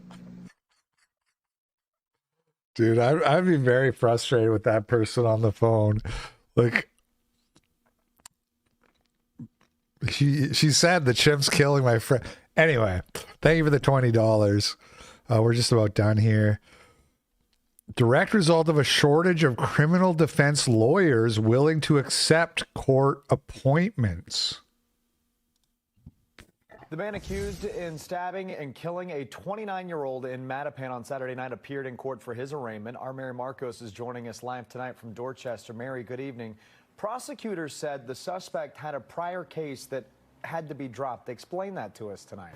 S1: Dude, I'd be very frustrated with that person on the phone. Like, she said the chimp's killing my friend. Anyway, thank you for the $20. We're just about done here. Direct result of a shortage of criminal defense lawyers willing to accept court appointments.
S3: The man accused in stabbing and killing a 29-year-old in Mattapan on Saturday night appeared in court for his arraignment. Our Mary Marcos is joining us live tonight from Dorchester. Mary, good evening. Prosecutors said the suspect had a prior case that had to be dropped. Explain that to us tonight.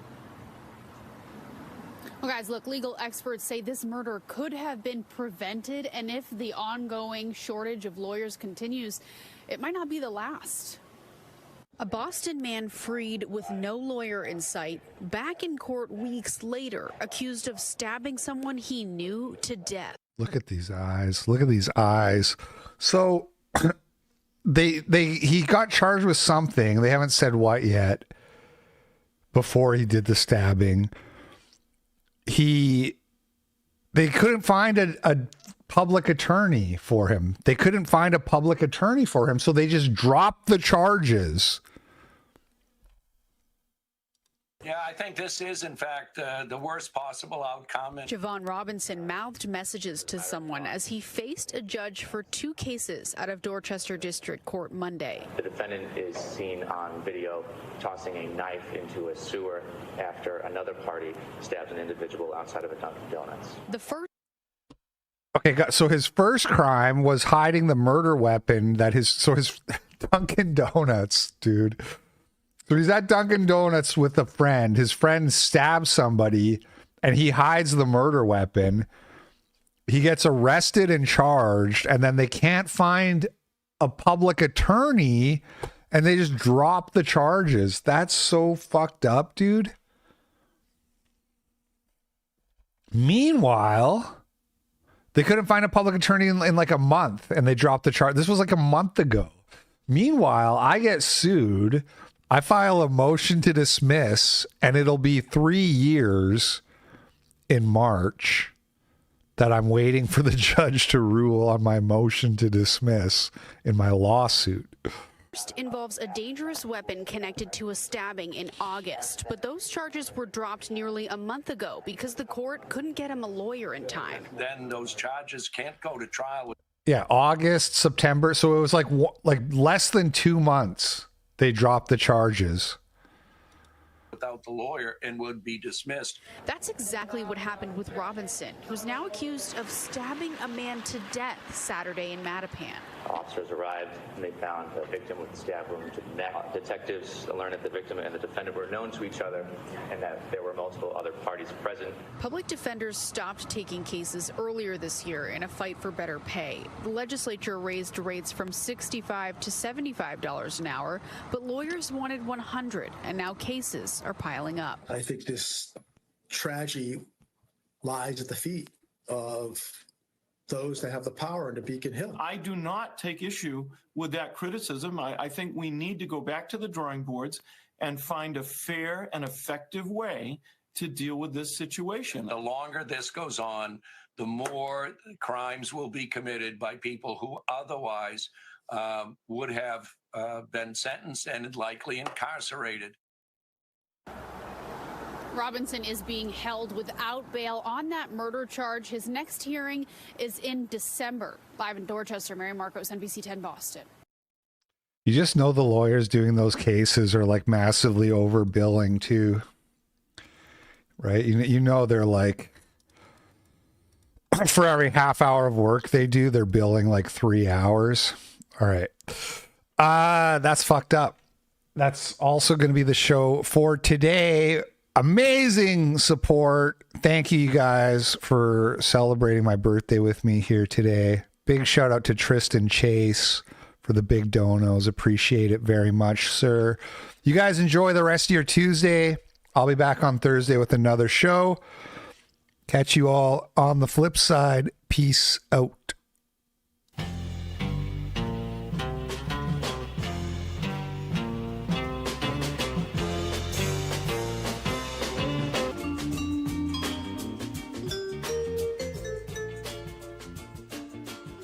S4: Well, guys, look, legal experts say this murder could have been prevented, and if the ongoing shortage of lawyers continues, it might not be the last. A Boston man freed with no lawyer in sight, back in court weeks later, accused of stabbing someone he knew to death.
S1: Look at these eyes. Look at these eyes. So he got charged with something. They haven't said what yet. Before he did the stabbing, they couldn't find a public attorney for him. They couldn't find a public attorney for him, so they just dropped the charges.
S5: Yeah, I think this is, in fact, the worst possible outcome.
S4: Javon Robinson mouthed messages to someone as he faced a judge for 2 cases out of Dorchester District Court Monday.
S6: The defendant is seen on video tossing a knife into a sewer after another party stabbed an individual outside of a Dunkin' Donuts.
S4: The first.
S1: Okay, so his first crime was hiding the murder weapon that his Dunkin' Donuts, dude. So he's at Dunkin' Donuts with a friend. His friend stabs somebody and he hides the murder weapon. He gets arrested and charged, and then they can't find a public attorney and they just drop the charges. That's so fucked up, dude. Meanwhile, they couldn't find a public attorney in like a month and they dropped the charge. This was like a month ago. Meanwhile, I get sued. I file a motion to dismiss, and it'll be 3 years in March that I'm waiting for the judge to rule on my motion to dismiss in my lawsuit.
S4: First involves a dangerous weapon connected to a stabbing in August, but those charges were dropped nearly a month ago because the court couldn't get him a lawyer in time.
S5: Then those charges can't go to trial.
S1: Yeah, August, September. So it was like less than 2 months. They dropped the charges
S5: Without the lawyer and would be dismissed.
S4: That's exactly what happened with Robinson, who's now accused of stabbing a man to death Saturday in Mattapan.
S6: Officers arrived and they found a victim with a stab wound to the neck. Detectives learned that the victim and the defendant were known to each other and that there were multiple other parties present.
S4: Public defenders stopped taking cases earlier this year in a fight for better pay. The legislature raised rates from $65 to $75 an hour, but lawyers wanted $100, and now cases are piling up.
S7: I think this tragedy lies at the feet of those that have the power into Beacon Hill.
S21: I do not take issue with that criticism. I think we need to go back to the drawing boards and find a fair and effective way to deal with this situation.
S5: The longer this goes on, the more crimes will be committed by people who otherwise would have been sentenced and likely incarcerated.
S4: Robinson is being held without bail on that murder charge. His next hearing is in December. Live in Dorchester, Mary Marcos, NBC 10 Boston.
S1: You just know the lawyers doing those cases are like massively overbilling too, right? You know they're like, for every half hour of work they do, they're billing like 3 hours. All right. That's fucked up. That's also going to be the show for today. Amazing support. Thank you guys for celebrating my birthday with me here today. Big shout out to Tristan Chase for the big donos. Appreciate it very much, sir. You guys enjoy the rest of your Tuesday. I'll be back on Thursday with another show. Catch you all on the flip side. Peace out.